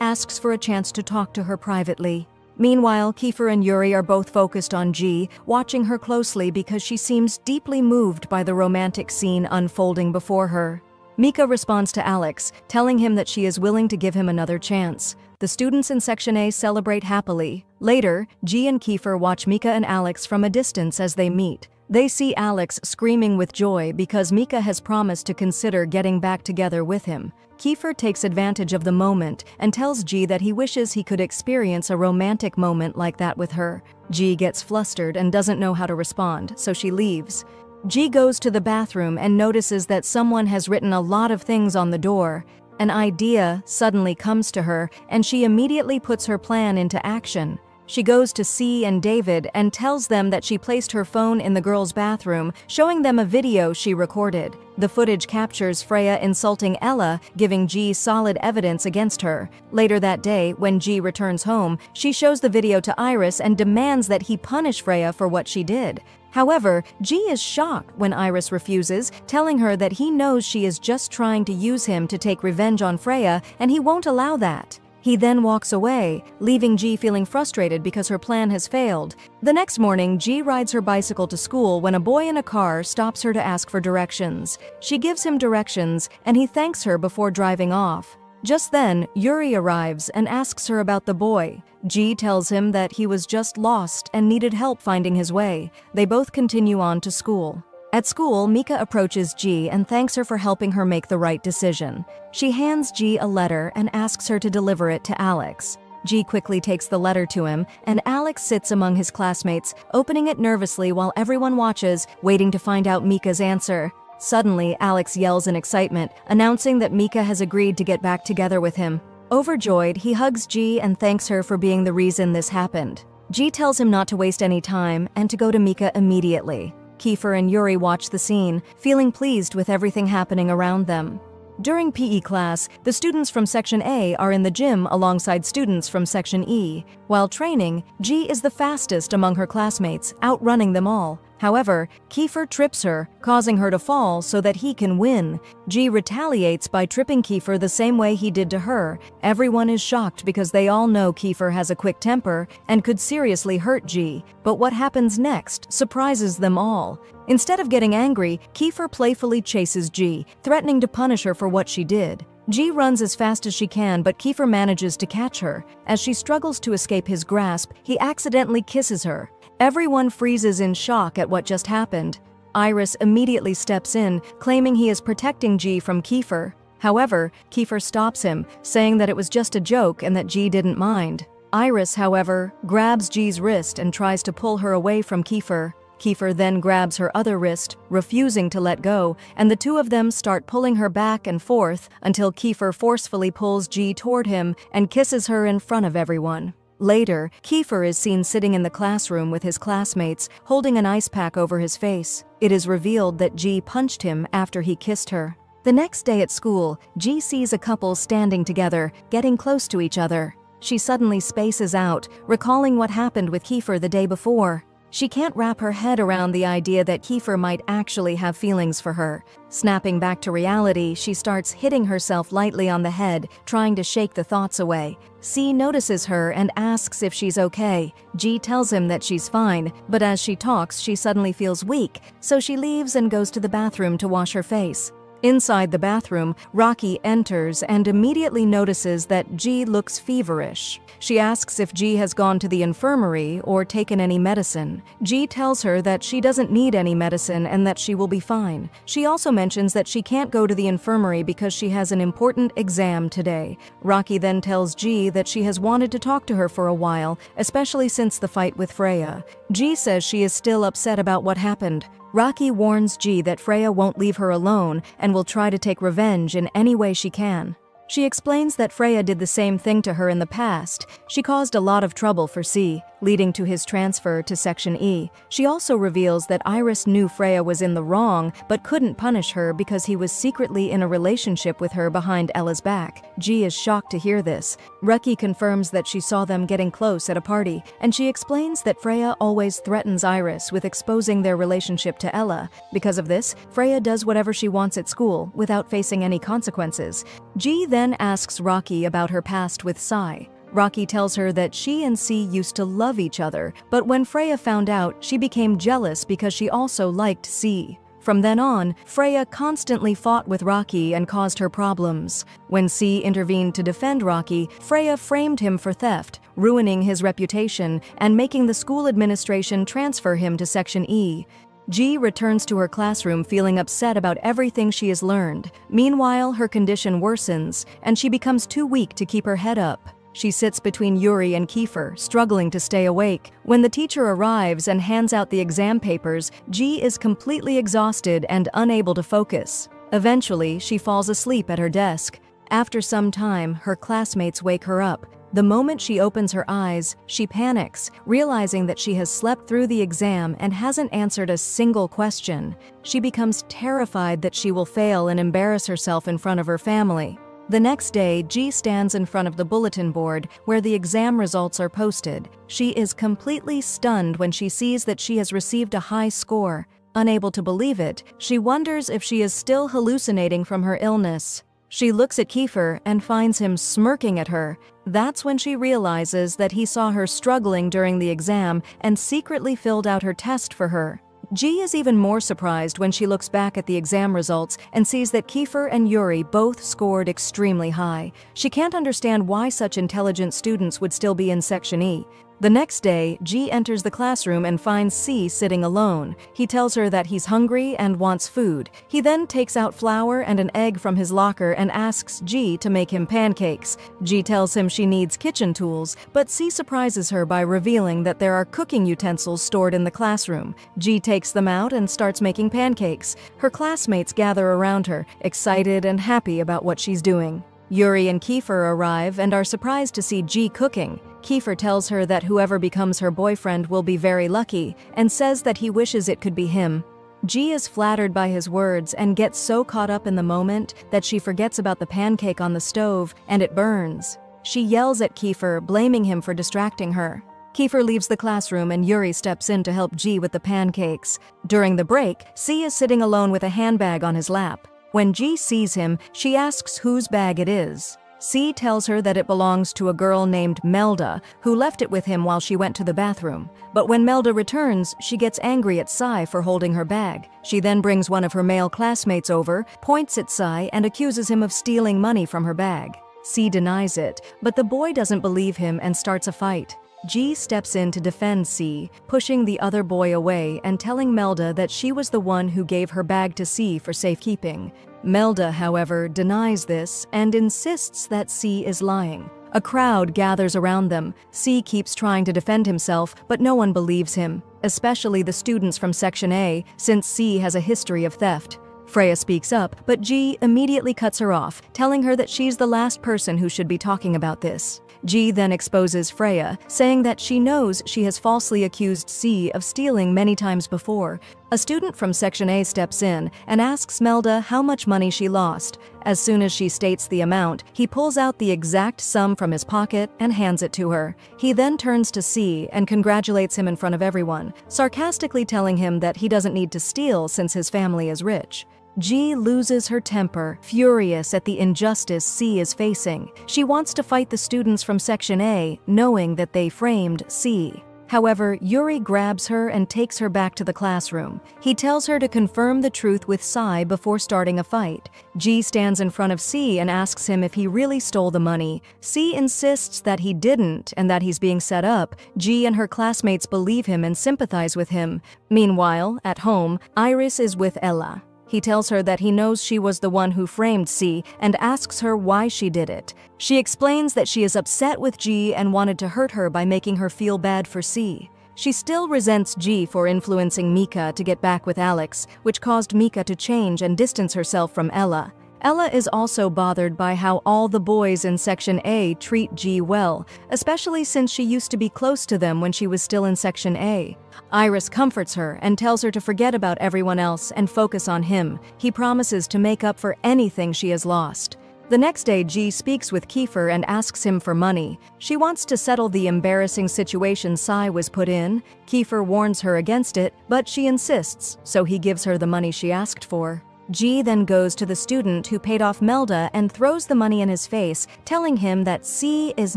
asks for a chance to talk to her privately. Meanwhile, Kiefer and Yuri are both focused on Ji, watching her closely because she seems deeply moved by the romantic scene unfolding before her. Mika responds to Alex, telling him that she is willing to give him another chance. The students in Section A celebrate happily. Later, Ji and Kiefer watch Mika and Alex from a distance as they meet. They see Alex screaming with joy because Mika has promised to consider getting back together with him. Kiefer takes advantage of the moment and tells Ji that he wishes he could experience a romantic moment like that with her. Ji gets flustered and doesn't know how to respond, so she leaves. Ji goes to the bathroom and notices that someone has written a lot of things on the door. An idea suddenly comes to her, and she immediately puts her plan into action. She goes to C and David and tells them that she placed her phone in the girls' bathroom, showing them a video she recorded. The footage captures Freya insulting Ella, giving G solid evidence against her. Later that day, when G returns home, she shows the video to Iris and demands that he punish Freya for what she did. However, G is shocked when Iris refuses, telling her that he knows she is just trying to use him to take revenge on Freya, and he won't allow that. He then walks away, leaving G feeling frustrated because her plan has failed. The next morning, G rides her bicycle to school when a boy in a car stops her to ask for directions. She gives him directions, and he thanks her before driving off. Just then, Yuri arrives and asks her about the boy. G tells him that he was just lost and needed help finding his way. They both continue on to school. At school, Mika approaches G and thanks her for helping her make the right decision. She hands G a letter and asks her to deliver it to Alex. G quickly takes the letter to him, and Alex sits among his classmates, opening it nervously while everyone watches, waiting to find out Mika's answer. Suddenly, Alex yells in excitement, announcing that Mika has agreed to get back together with him. Overjoyed, he hugs G and thanks her for being the reason this happened. G tells him not to waste any time and to go to Mika immediately. Kiefer and Yuri watch the scene, feeling pleased with everything happening around them. During PE class, the students from Section A are in the gym alongside students from Section E. While training, G is the fastest among her classmates, outrunning them all. However, Kiefer trips her, causing her to fall so that he can win. G retaliates by tripping Kiefer the same way he did to her. Everyone is shocked because they all know Kiefer has a quick temper and could seriously hurt G. But what happens next surprises them all. Instead of getting angry, Kiefer playfully chases G, threatening to punish her for what she did. G runs as fast as she can, but Kiefer manages to catch her. As she struggles to escape his grasp, he accidentally kisses her. Everyone freezes in shock at what just happened. Iris immediately steps in, claiming he is protecting G from Kiefer. However, Kiefer stops him, saying that it was just a joke and that G didn't mind. Iris, however, grabs G's wrist and tries to pull her away from Kiefer. Kiefer then grabs her other wrist, refusing to let go, and the two of them start pulling her back and forth until Kiefer forcefully pulls G toward him and kisses her in front of everyone. Later, Kiefer is seen sitting in the classroom with his classmates, holding an ice pack over his face. It is revealed that G punched him after he kissed her. The next day at school, G sees a couple standing together, getting close to each other. She suddenly spaces out, recalling what happened with Kiefer the day before. She can't wrap her head around the idea that Kiefer might actually have feelings for her. Snapping back to reality, she starts hitting herself lightly on the head, trying to shake the thoughts away. C notices her and asks if she's okay. G tells him that she's fine, but as she talks, she suddenly feels weak, so she leaves and goes to the bathroom to wash her face. Inside the bathroom, Rocky enters and immediately notices that G looks feverish. She asks if G has gone to the infirmary or taken any medicine. G tells her that she doesn't need any medicine and that she will be fine. She also mentions that she can't go to the infirmary because she has an important exam today. Rocky then tells G that she has wanted to talk to her for a while, especially since the fight with Freya. G says she is still upset about what happened. Rocky warns G that Freya won't leave her alone and will try to take revenge in any way she can. She explains that Freya did the same thing to her in the past. She caused a lot of trouble for C, leading to his transfer to Section E. She also reveals that Iris knew Freya was in the wrong but couldn't punish her because he was secretly in a relationship with her behind Ella's back. G is shocked to hear this. Rocky confirms that she saw them getting close at a party, and she explains that Freya always threatens Iris with exposing their relationship to Ella. Because of this, Freya does whatever she wants at school without facing any consequences. G then asks Rocky about her past with Sai. Rocky tells her that she and C used to love each other, but when Freya found out, she became jealous because she also liked C. From then on, Freya constantly fought with Rocky and caused her problems. When C intervened to defend Rocky, Freya framed him for theft, ruining his reputation and making the school administration transfer him to Section E. G returns to her classroom feeling upset about everything she has learned. Meanwhile, her condition worsens, and she becomes too weak to keep her head up. She sits between Yuri and Kiefer, struggling to stay awake. When the teacher arrives and hands out the exam papers, G is completely exhausted and unable to focus. Eventually, she falls asleep at her desk. After some time, her classmates wake her up. The moment she opens her eyes, she panics, realizing that she has slept through the exam and hasn't answered a single question. She becomes terrified that she will fail and embarrass herself in front of her family. The next day, G stands in front of the bulletin board where the exam results are posted. She is completely stunned when she sees that she has received a high score. Unable to believe it, she wonders if she is still hallucinating from her illness. She looks at Kiefer and finds him smirking at her. That's when she realizes that he saw her struggling during the exam and secretly filled out her test for her. G is even more surprised when she looks back at the exam results and sees that Kiefer and Yuri both scored extremely high. She can't understand why such intelligent students would still be in Section E. The next day, G enters the classroom and finds C sitting alone. He tells her that he's hungry and wants food. He then takes out flour and an egg from his locker and asks G to make him pancakes. G tells him she needs kitchen tools, but C surprises her by revealing that there are cooking utensils stored in the classroom. G takes them out and starts making pancakes. Her classmates gather around her, excited and happy about what she's doing. Yuri and Kiefer arrive and are surprised to see G cooking. Kiefer tells her that whoever becomes her boyfriend will be very lucky and says that he wishes it could be him. G is flattered by his words and gets so caught up in the moment that she forgets about the pancake on the stove and it burns. She yells at Kiefer, blaming him for distracting her. Kiefer leaves the classroom and Yuri steps in to help G with the pancakes. During the break, C is sitting alone with a handbag on his lap. When G sees him, she asks whose bag it is. C tells her that it belongs to a girl named Melda, who left it with him while she went to the bathroom. But when Melda returns, she gets angry at Sai for holding her bag. She then brings one of her male classmates over, points at Sai, and accuses him of stealing money from her bag. C denies it, but the boy doesn't believe him and starts a fight. G steps in to defend C, pushing the other boy away and telling Melda that she was the one who gave her bag to C for safekeeping. Melda, however, denies this and insists that C is lying. A crowd gathers around them. C keeps trying to defend himself, but no one believes him, especially the students from Section A, since C has a history of theft. Freya speaks up, but G immediately cuts her off, telling her that she's the last person who should be talking about this. G then exposes Freya, saying that she knows she has falsely accused C of stealing many times before. A student from Section A steps in and asks Melda how much money she lost. As soon as she states the amount, he pulls out the exact sum from his pocket and hands it to her. He then turns to C and congratulates him in front of everyone, sarcastically telling him that he doesn't need to steal since his family is rich. G loses her temper, furious at the injustice C is facing. She wants to fight the students from Section A, knowing that they framed C. However, Yuri grabs her and takes her back to the classroom. He tells her to confirm the truth with Sai before starting a fight. G stands in front of C and asks him if he really stole the money. C insists that he didn't and that he's being set up. G and her classmates believe him and sympathize with him. Meanwhile, at home, Iris is with Ella. He tells her that he knows she was the one who framed C and asks her why she did it. She explains that she is upset with G and wanted to hurt her by making her feel bad for C. She still resents G for influencing Mika to get back with Alex, which caused Mika to change and distance herself from Ella. Ella is also bothered by how all the boys in Section A treat G well, especially since she used to be close to them when she was still in Section A. Iris comforts her and tells her to forget about everyone else and focus on him. He promises to make up for anything she has lost. The next day, G speaks with Kiefer and asks him for money. She wants to settle the embarrassing situation Sai was put in. Kiefer warns her against it, but she insists, so he gives her the money she asked for. G then goes to the student who paid off Melda and throws the money in his face, telling him that C is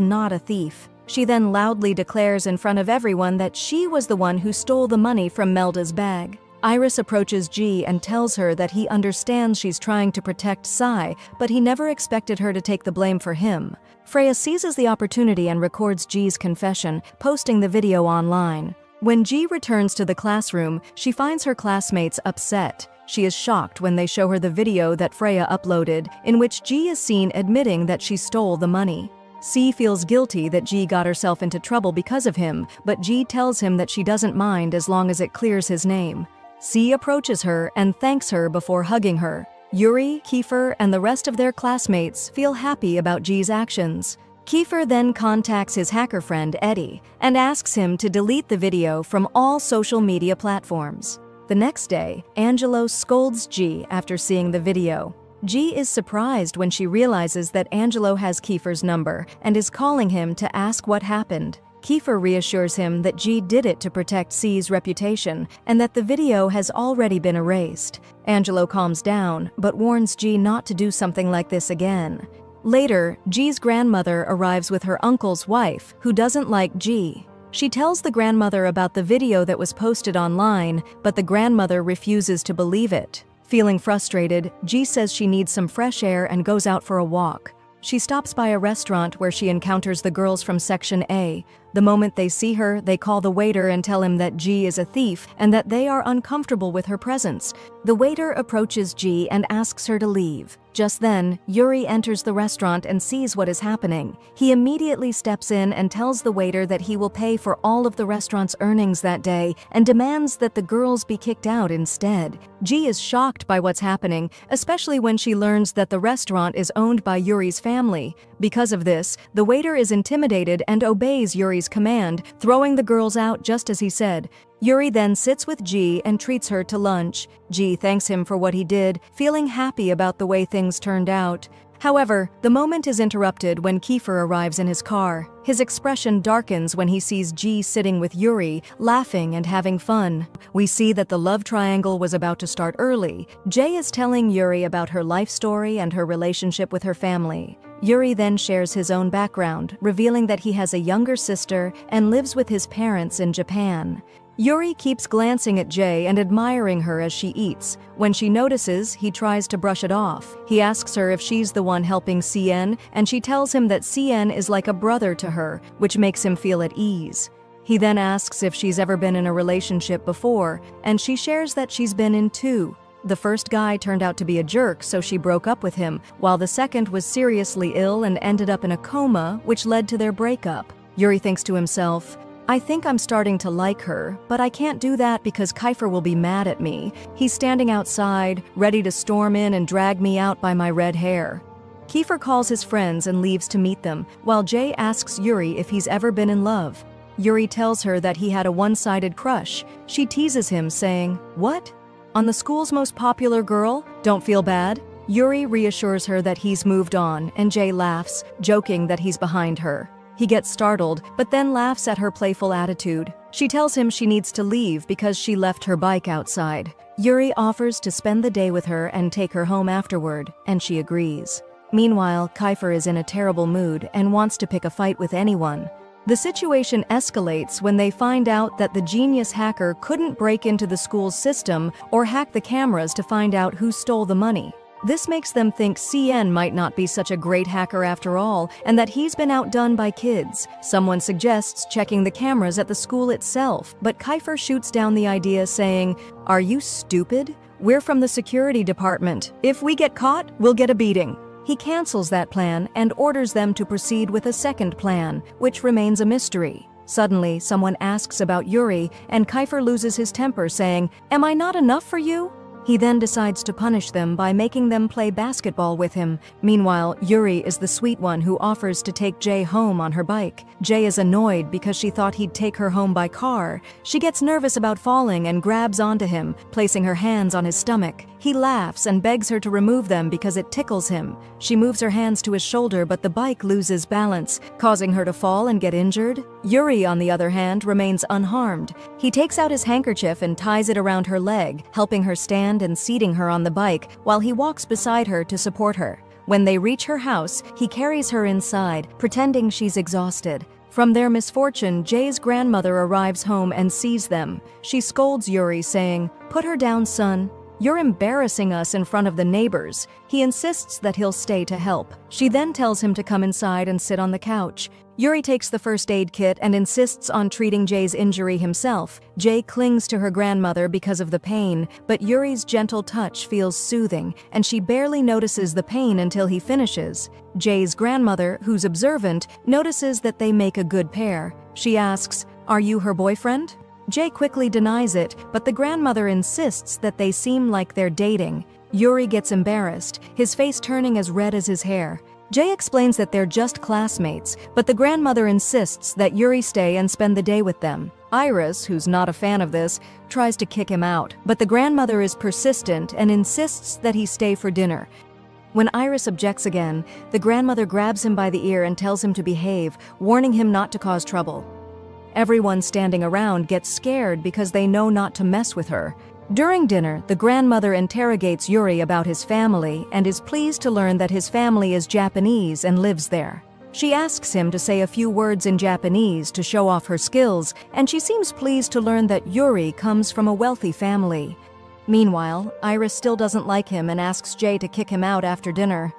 not a thief. She then loudly declares in front of everyone that she was the one who stole the money from Melda's bag. Iris approaches G and tells her that he understands she's trying to protect Sai, but he never expected her to take the blame for him. Freya seizes the opportunity and records G's confession, posting the video online. When G returns to the classroom, she finds her classmates upset. She is shocked when they show her the video that Freya uploaded, in which G is seen admitting that she stole the money. C feels guilty that G got herself into trouble because of him, but G tells him that she doesn't mind as long as it clears his name. C approaches her and thanks her before hugging her. Yuri, Kiefer, and the rest of their classmates feel happy about G's actions. Kiefer then contacts his hacker friend Eddie and asks him to delete the video from all social media platforms. The next day, Angelo scolds G after seeing the video. G is surprised when she realizes that Angelo has Kiefer's number and is calling him to ask what happened. Kiefer reassures him that G did it to protect C's reputation and that the video has already been erased. Angelo calms down, but warns G not to do something like this again. Later, G's grandmother arrives with her uncle's wife, who doesn't like G. She tells the grandmother about the video that was posted online, but the grandmother refuses to believe it. Feeling frustrated, G says she needs some fresh air and goes out for a walk. She stops by a restaurant where she encounters the girls from Section A. The moment they see her, they call the waiter and tell him that G is a thief and that they are uncomfortable with her presence. The waiter approaches G and asks her to leave. Just then, Yuri enters the restaurant and sees what is happening. He immediately steps in and tells the waiter that he will pay for all of the restaurant's earnings that day and demands that the girls be kicked out instead. G is shocked by what's happening, especially when she learns that the restaurant is owned by Yuri's family. Because of this, the waiter is intimidated and obeys Yuri's command, throwing the girls out just as he said. Yuri then sits with G and treats her to lunch. G thanks him for what he did, feeling happy about the way things turned out. However, the moment is interrupted when Kiefer arrives in his car. His expression darkens when he sees G sitting with Yuri, laughing and having fun. We see that the love triangle was about to start early. Jay is telling Yuri about her life story and her relationship with her family. Yuri then shares his own background, revealing that he has a younger sister and lives with his parents in Japan. Yuri keeps glancing at Jay and admiring her as she eats. When she notices, he tries to brush it off. He asks her if she's the one helping CN, and she tells him that CN is like a brother to her, which makes him feel at ease. He then asks if she's ever been in a relationship before, and she shares that she's been in 2. The first guy turned out to be a jerk, so she broke up with him, while the second was seriously ill and ended up in a coma, which led to their breakup. Yuri thinks to himself, I think I'm starting to like her, but I can't do that because Kiefer will be mad at me. He's standing outside, ready to storm in and drag me out by my red hair. Kiefer calls his friends and leaves to meet them, while Jay asks Yuri if he's ever been in love. Yuri tells her that he had a one-sided crush. She teases him, saying, "What? On the school's most popular girl? Don't feel bad?" Yuri reassures her that he's moved on, and Jay laughs, joking that he's behind her. He gets startled, but then laughs at her playful attitude. She tells him she needs to leave because she left her bike outside. Yuri offers to spend the day with her and take her home afterward, and she agrees. Meanwhile, Kiefer is in a terrible mood and wants to pick a fight with anyone. The situation escalates when they find out that the genius hacker couldn't break into the school's system or hack the cameras to find out who stole the money. This makes them think CN might not be such a great hacker after all, and that he's been outdone by kids. Someone suggests checking the cameras at the school itself, but Kiefer shoots down the idea, saying, "Are you stupid? We're from the security department. If we get caught, we'll get a beating." He cancels that plan and orders them to proceed with a second plan, which remains a mystery. Suddenly, someone asks about Yuri, and Kiefer loses his temper, saying, "Am I not enough for you?" He then decides to punish them by making them play basketball with him. Meanwhile, Yuri is the sweet one who offers to take Jay home on her bike. Jay is annoyed because she thought he'd take her home by car. She gets nervous about falling and grabs onto him, placing her hands on his stomach. He laughs and begs her to remove them because it tickles him. She moves her hands to his shoulder, but the bike loses balance, causing her to fall and get injured. Yuri, on the other hand, remains unharmed. He takes out his handkerchief and ties it around her leg, helping her stand and seating her on the bike while he walks beside her to support her. When they reach her house, he carries her inside, pretending she's exhausted. From their misfortune, Jay's grandmother arrives home and sees them. She scolds Yuri, saying, "Put her down, son. You're embarrassing us in front of the neighbors." He insists that he'll stay to help. She then tells him to come inside and sit on the couch. Yuri takes the first aid kit and insists on treating Jay's injury himself. Jay clings to her grandmother because of the pain, but Yuri's gentle touch feels soothing, and she barely notices the pain until he finishes. Jay's grandmother, who's observant, notices that they make a good pair. She asks, "Are you her boyfriend?" Jay quickly denies it, but the grandmother insists that they seem like they're dating. Yuri gets embarrassed, his face turning as red as his hair. Jay explains that they're just classmates, but the grandmother insists that Yuri stay and spend the day with them. Iris, who's not a fan of this, tries to kick him out, but the grandmother is persistent and insists that he stay for dinner. When Iris objects again, the grandmother grabs him by the ear and tells him to behave, warning him not to cause trouble. Everyone standing around gets scared because they know not to mess with her. During dinner, the grandmother interrogates Yuri about his family and is pleased to learn that his family is Japanese and lives there. She asks him to say a few words in Japanese to show off her skills, and she seems pleased to learn that Yuri comes from a wealthy family. Meanwhile, Iris still doesn't like him and asks Jay to kick him out after dinner.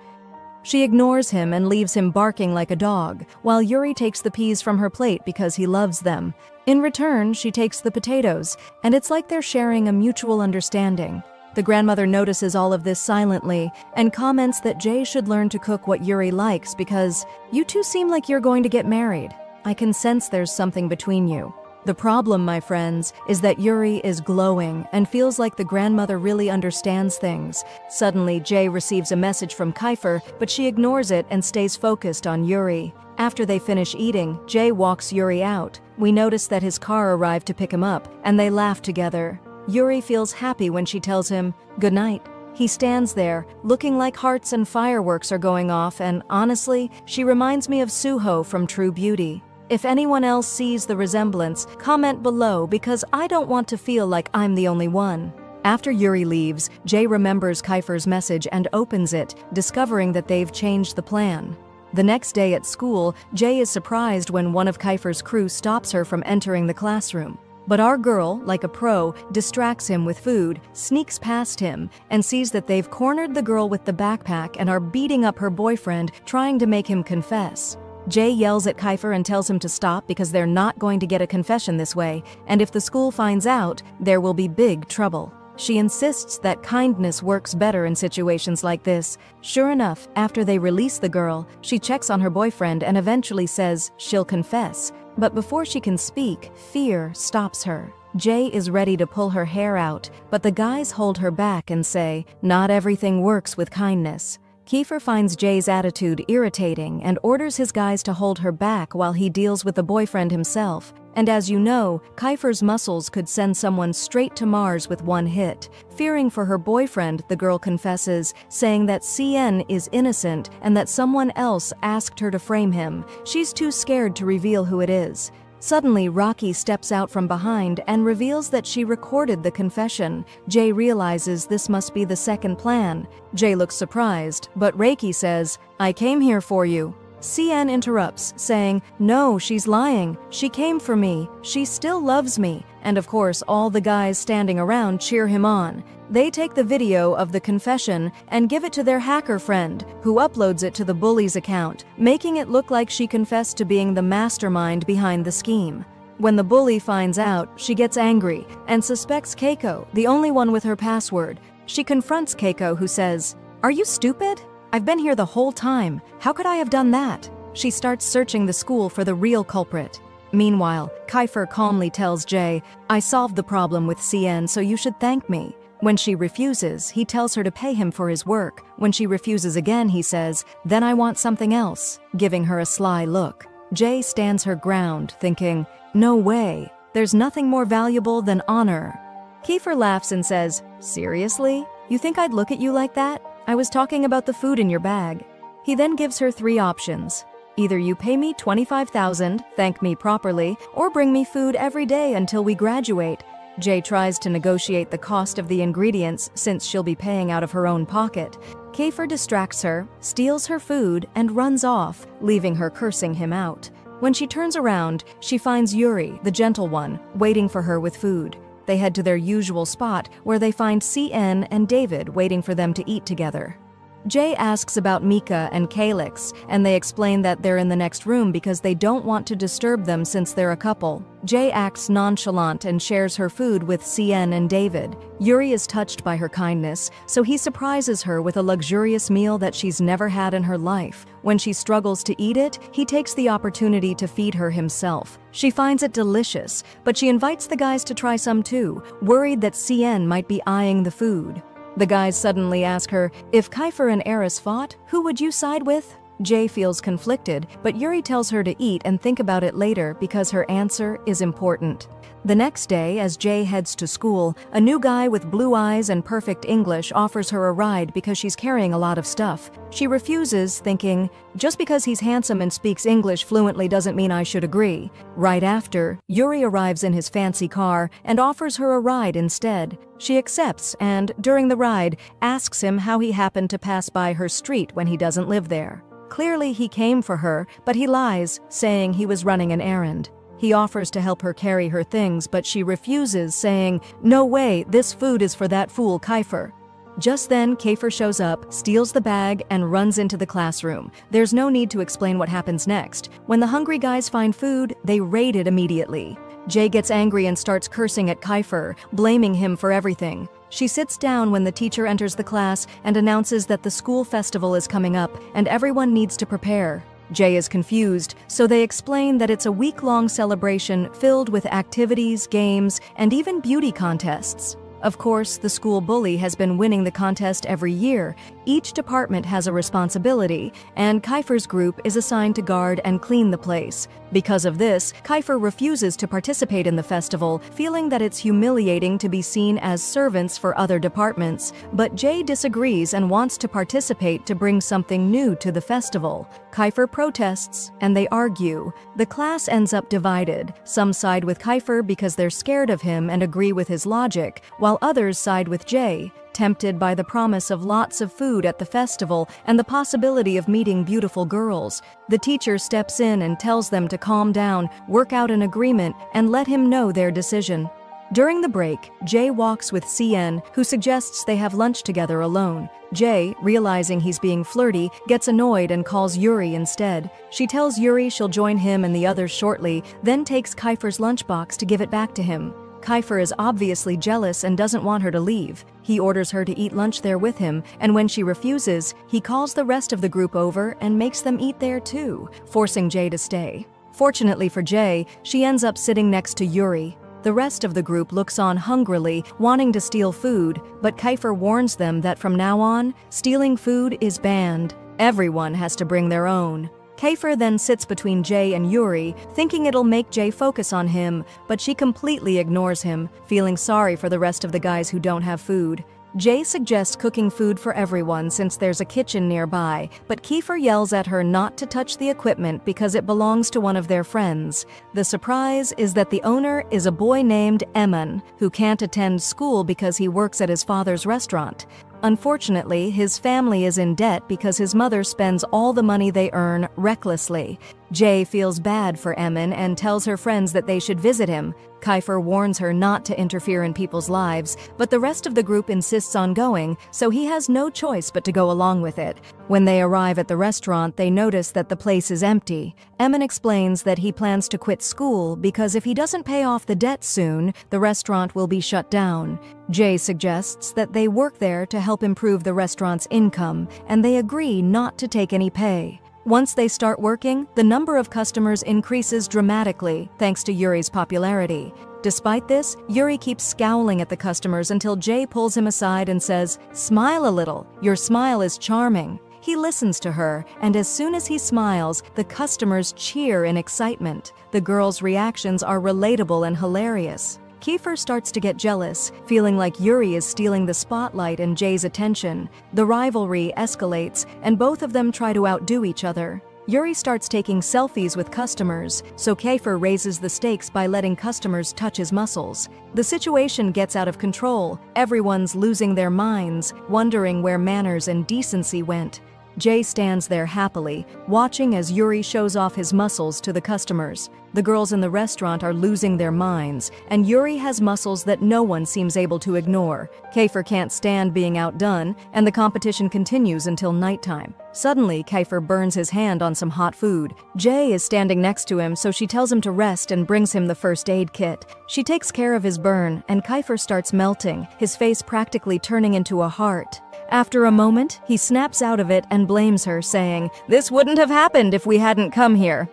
She ignores him and leaves him barking like a dog, while Yuri takes the peas from her plate because he loves them. In return, she takes the potatoes, and it's like they're sharing a mutual understanding. The grandmother notices all of this silently and comments that Jay should learn to cook what Yuri likes because you two seem like you're going to get married. I can sense there's something between you. The problem, my friends, is that Yuri is glowing and feels like the grandmother really understands things. Suddenly, Jay receives a message from Kiefer, but she ignores it and stays focused on Yuri. After they finish eating, Jay walks Yuri out. We notice that his car arrived to pick him up, and they laugh together. Yuri feels happy when she tells him, "Good night." He stands there, looking like hearts and fireworks are going off, and honestly, she reminds me of Suho from True Beauty. If anyone else sees the resemblance, comment below because I don't want to feel like I'm the only one. After Yuri leaves, Jay remembers Kiefer's message and opens it, discovering that they've changed the plan. The next day at school, Jay is surprised when one of Kiefer's crew stops her from entering the classroom. But our girl, like a pro, distracts him with food, sneaks past him, and sees that they've cornered the girl with the backpack and are beating up her boyfriend, trying to make him confess. Jay yells at Kiefer and tells him to stop because they're not going to get a confession this way, and if the school finds out, there will be big trouble. She insists that kindness works better in situations like this. Sure enough, after they release the girl, she checks on her boyfriend and eventually says she'll confess. But before she can speak, fear stops her. Jay is ready to pull her hair out, but the guys hold her back and say, "Not everything works with kindness." Kiefer finds Jay's attitude irritating and orders his guys to hold her back while he deals with the boyfriend himself. And as you know, Kiefer's muscles could send someone straight to Mars with one hit. Fearing for her boyfriend, the girl confesses, saying that CN is innocent and that someone else asked her to frame him. She's too scared to reveal who it is. Suddenly, Rocky steps out from behind and reveals that she recorded the confession. Jay realizes this must be the second plan. Jay looks surprised, but Reiki says, "I came here for you." CN interrupts, saying, "No, she's lying. She came for me. She still loves me." And of course, all the guys standing around cheer him on. They take the video of the confession and give it to their hacker friend, who uploads it to the bully's account, making it look like she confessed to being the mastermind behind the scheme. When the bully finds out, she gets angry and suspects Keiko, the only one with her password. She confronts Keiko, who says, "Are you stupid? I've been here the whole time. How could I have done that?" She starts searching the school for the real culprit. Meanwhile, Kiefer calmly tells Jay, "I solved the problem with CN, so you should thank me." When she refuses, he tells her to pay him for his work. When she refuses again, he says, "Then I want something else," giving her a sly look. Jay stands her ground, thinking, "No way. There's nothing more valuable than honor." Kiefer laughs and says, "Seriously? You think I'd look at you like that? I was talking about the food in your bag." He then gives her 3 options. Either you pay me $25,000, thank me properly, or bring me food every day until we graduate. Jay tries to negotiate the cost of the ingredients since she'll be paying out of her own pocket. Kiefer distracts her, steals her food, and runs off, leaving her cursing him out. When she turns around, she finds Yuri, the gentle one, waiting for her with food. They head to their usual spot, where they find CN and David waiting for them to eat together. Jay asks about Mika and Calyx, and they explain that they're in the next room because they don't want to disturb them since they're a couple. Jay acts nonchalant and shares her food with CN and David. Yuri is touched by her kindness, so he surprises her with a luxurious meal that she's never had in her life. When she struggles to eat it, he takes the opportunity to feed her himself. She finds it delicious, but she invites the guys to try some too, worried that CN might be eyeing the food. The guys suddenly ask her, if Kiefer and Eris fought, who would you side with? Jay feels conflicted, but Yuri tells her to eat and think about it later because her answer is important. The next day, as Jay heads to school, a new guy with blue eyes and perfect English offers her a ride because she's carrying a lot of stuff. She refuses, thinking, just because he's handsome and speaks English fluently doesn't mean I should agree. Right after, Yuri arrives in his fancy car and offers her a ride instead. She accepts and, during the ride, asks him how he happened to pass by her street when he doesn't live there. Clearly he came for her, but he lies, saying he was running an errand. He offers to help her carry her things, but she refuses, saying, no way, this food is for that fool Kiefer. Just then, Kiefer shows up, steals the bag, and runs into the classroom. There's no need to explain what happens next. When the hungry guys find food, they raid it immediately. Jay gets angry and starts cursing at Kiefer, blaming him for everything. She sits down when the teacher enters the class and announces that the school festival is coming up and everyone needs to prepare. Jay is confused, so they explain that it's a week-long celebration filled with activities, games, and even beauty contests. Of course, the school bully has been winning the contest every year. Each department has a responsibility, and Kiefer's group is assigned to guard and clean the place. Because of this, Kiefer refuses to participate in the festival, feeling that it's humiliating to be seen as servants for other departments. But Jay disagrees and wants to participate to bring something new to the festival. Kiefer protests, and they argue. The class ends up divided. Some side with Kiefer because they're scared of him and agree with his logic, while others side with Jay, tempted by the promise of lots of food at the festival and the possibility of meeting beautiful girls. The teacher steps in and tells them to calm down, work out an agreement, and let him know their decision. During the break, Jay walks with CN, who suggests they have lunch together alone. Jay, realizing he's being flirty, gets annoyed and calls Yuri instead. She tells Yuri she'll join him and the others shortly, then takes Kiefer's lunchbox to give it back to him. Kiefer is obviously jealous and doesn't want her to leave. He orders her to eat lunch there with him, and when she refuses, he calls the rest of the group over and makes them eat there too, forcing Jay to stay. Fortunately for Jay, she ends up sitting next to Yuri. The rest of the group looks on hungrily, wanting to steal food, but Kiefer warns them that from now on, stealing food is banned. Everyone has to bring their own. Kiefer then sits between Jay and Yuri, thinking it'll make Jay focus on him, but she completely ignores him, feeling sorry for the rest of the guys who don't have food. Jay suggests cooking food for everyone since there's a kitchen nearby, but Kiefer yells at her not to touch the equipment because it belongs to one of their friends. The surprise is that the owner is a boy named Eamon, who can't attend school because he works at his father's restaurant. Unfortunately, his family is in debt because his mother spends all the money they earn recklessly. Jay feels bad for Eamon and tells her friends that they should visit him. Kiefer warns her not to interfere in people's lives, but the rest of the group insists on going, so he has no choice but to go along with it. When they arrive at the restaurant, they notice that the place is empty. Eamon explains that he plans to quit school because if he doesn't pay off the debt soon, the restaurant will be shut down. Jay suggests that they work there to help improve the restaurant's income, and they agree not to take any pay. Once they start working, the number of customers increases dramatically thanks to Yuri's popularity. Despite this, Yuri keeps scowling at the customers until Jay pulls him aside and says, "Smile a little, your smile is charming." He listens to her, and as soon as he smiles, the customers cheer in excitement. The girls' reactions are relatable and hilarious. Kiefer starts to get jealous, feeling like Yuri is stealing the spotlight and Jay's attention. The rivalry escalates, and both of them try to outdo each other. Yuri starts taking selfies with customers, so Kiefer raises the stakes by letting customers touch his muscles. The situation gets out of control. Everyone's losing their minds, wondering where manners and decency went. Jay stands there happily, watching as Yuri shows off his muscles to the customers. The girls in the restaurant are losing their minds, and Yuri has muscles that no one seems able to ignore. Kiefer can't stand being outdone, and the competition continues until nighttime. Suddenly, Kiefer burns his hand on some hot food. Jay is standing next to him, so she tells him to rest and brings him the first aid kit. She takes care of his burn, and Kiefer starts melting, his face practically turning into a heart. After a moment, he snaps out of it and blames her, saying, "This wouldn't have happened if we hadn't come here."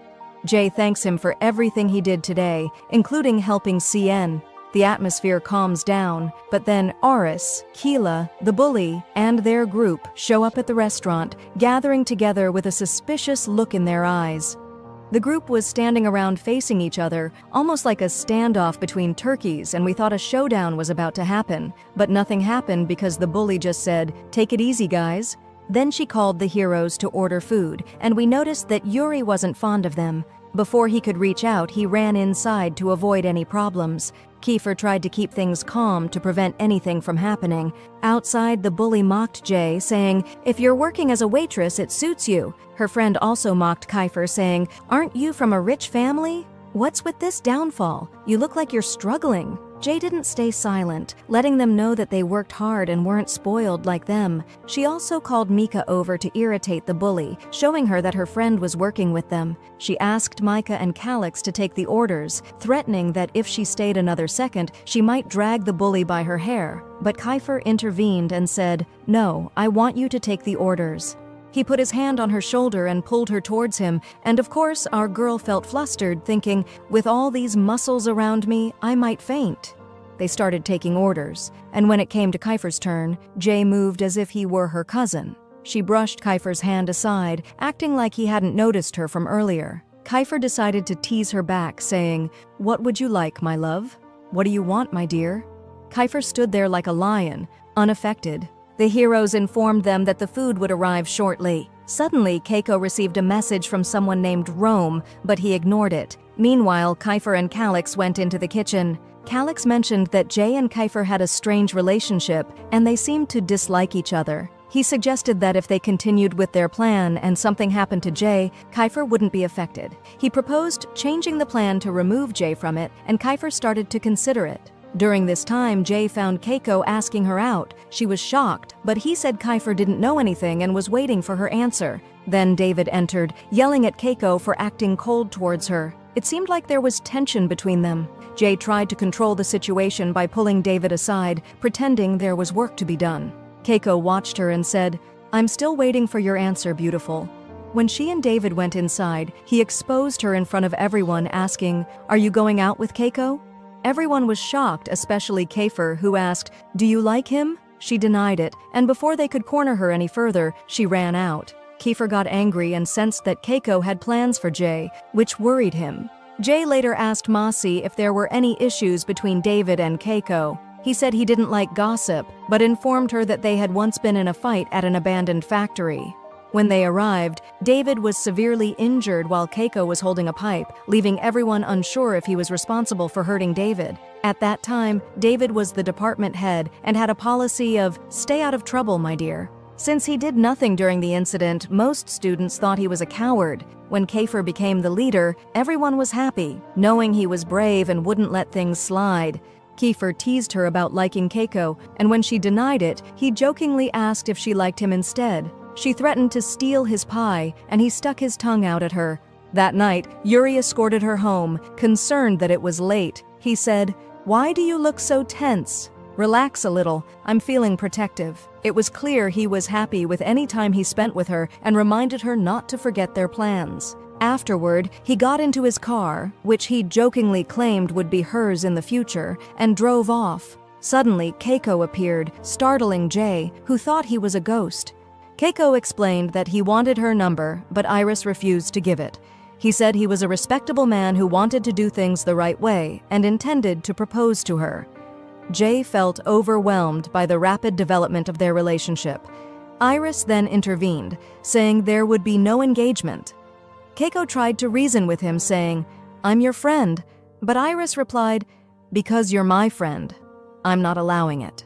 Jay thanks him for everything he did today, including helping CN. The atmosphere calms down, but then Aris, Keela, the bully, and their group show up at the restaurant, gathering together with a suspicious look in their eyes. The group was standing around facing each other, almost like a standoff between turkeys, and we thought a showdown was about to happen. But nothing happened because the bully just said, "Take it easy, guys." Then she called the heroes to order food, and we noticed that Yuri wasn't fond of them. Before he could reach out, he ran inside to avoid any problems. Kiefer tried to keep things calm to prevent anything from happening. Outside, the bully mocked Jay, saying, "If you're working as a waitress, it suits you." Her friend also mocked Kiefer, saying, "Aren't you from a rich family? What's with this downfall? You look like you're struggling." Jay didn't stay silent, letting them know that they worked hard and weren't spoiled like them. She also called Mika over to irritate the bully, showing her that her friend was working with them. She asked Micah and Calix to take the orders, threatening that if she stayed another second, she might drag the bully by her hair. But Kiefer intervened and said, "No, I want you to take the orders." He put his hand on her shoulder and pulled her towards him, and of course our girl felt flustered, thinking, with all these muscles around me, I might faint. They started taking orders, and when it came to Kiefer's turn, Jay moved as if he were her cousin. She brushed Kiefer's hand aside, acting like he hadn't noticed her from earlier. Kiefer decided to tease her back, saying, "What would you like, my love? What do you want, my dear?" Kiefer stood there like a lion, unaffected. The heroes informed them that the food would arrive shortly. Suddenly, Keiko received a message from someone named Rome, but he ignored it. Meanwhile, Kiefer and Calix went into the kitchen. Calix mentioned that Jay and Kiefer had a strange relationship, and they seemed to dislike each other. He suggested that if they continued with their plan and something happened to Jay, Kiefer wouldn't be affected. He proposed changing the plan to remove Jay from it, and Kiefer started to consider it. During this time, Jay found Keiko asking her out. She was shocked, but he said Kiefer didn't know anything and was waiting for her answer. Then David entered, yelling at Keiko for acting cold towards her. It seemed like there was tension between them. Jay tried to control the situation by pulling David aside, pretending there was work to be done. Keiko watched her and said, "I'm still waiting for your answer, beautiful." When she and David went inside, he exposed her in front of everyone, asking, "Are you going out with Keiko?" Everyone was shocked, especially Kiefer, who asked, "Do you like him?" She denied it, and before they could corner her any further, she ran out. Kiefer got angry and sensed that Keiko had plans for Jay, which worried him. Jay later asked Masi if there were any issues between David and Keiko. He said he didn't like gossip, but informed her that they had once been in a fight at an abandoned factory. When they arrived, David was severely injured while Keiko was holding a pipe, leaving everyone unsure if he was responsible for hurting David. At that time, David was the department head and had a policy of, "Stay out of trouble, my dear." Since he did nothing during the incident, most students thought he was a coward. When Kiefer became the leader, everyone was happy, knowing he was brave and wouldn't let things slide. Kiefer teased her about liking Keiko, and when she denied it, he jokingly asked if she liked him instead. She threatened to steal his pie, and he stuck his tongue out at her. That night, Yuri escorted her home, concerned that it was late. He said, "Why do you look so tense? Relax a little, I'm feeling protective." It was clear he was happy with any time he spent with her and reminded her not to forget their plans. Afterward, he got into his car, which he jokingly claimed would be hers in the future, and drove off. Suddenly, Keiko appeared, startling Jay, who thought he was a ghost. Keiko explained that he wanted her number, but Iris refused to give it. He said he was a respectable man who wanted to do things the right way and intended to propose to her. Jay felt overwhelmed by the rapid development of their relationship. Iris then intervened, saying there would be no engagement. Keiko tried to reason with him, saying, "I'm your friend," but Iris replied, "Because you're my friend, I'm not allowing it."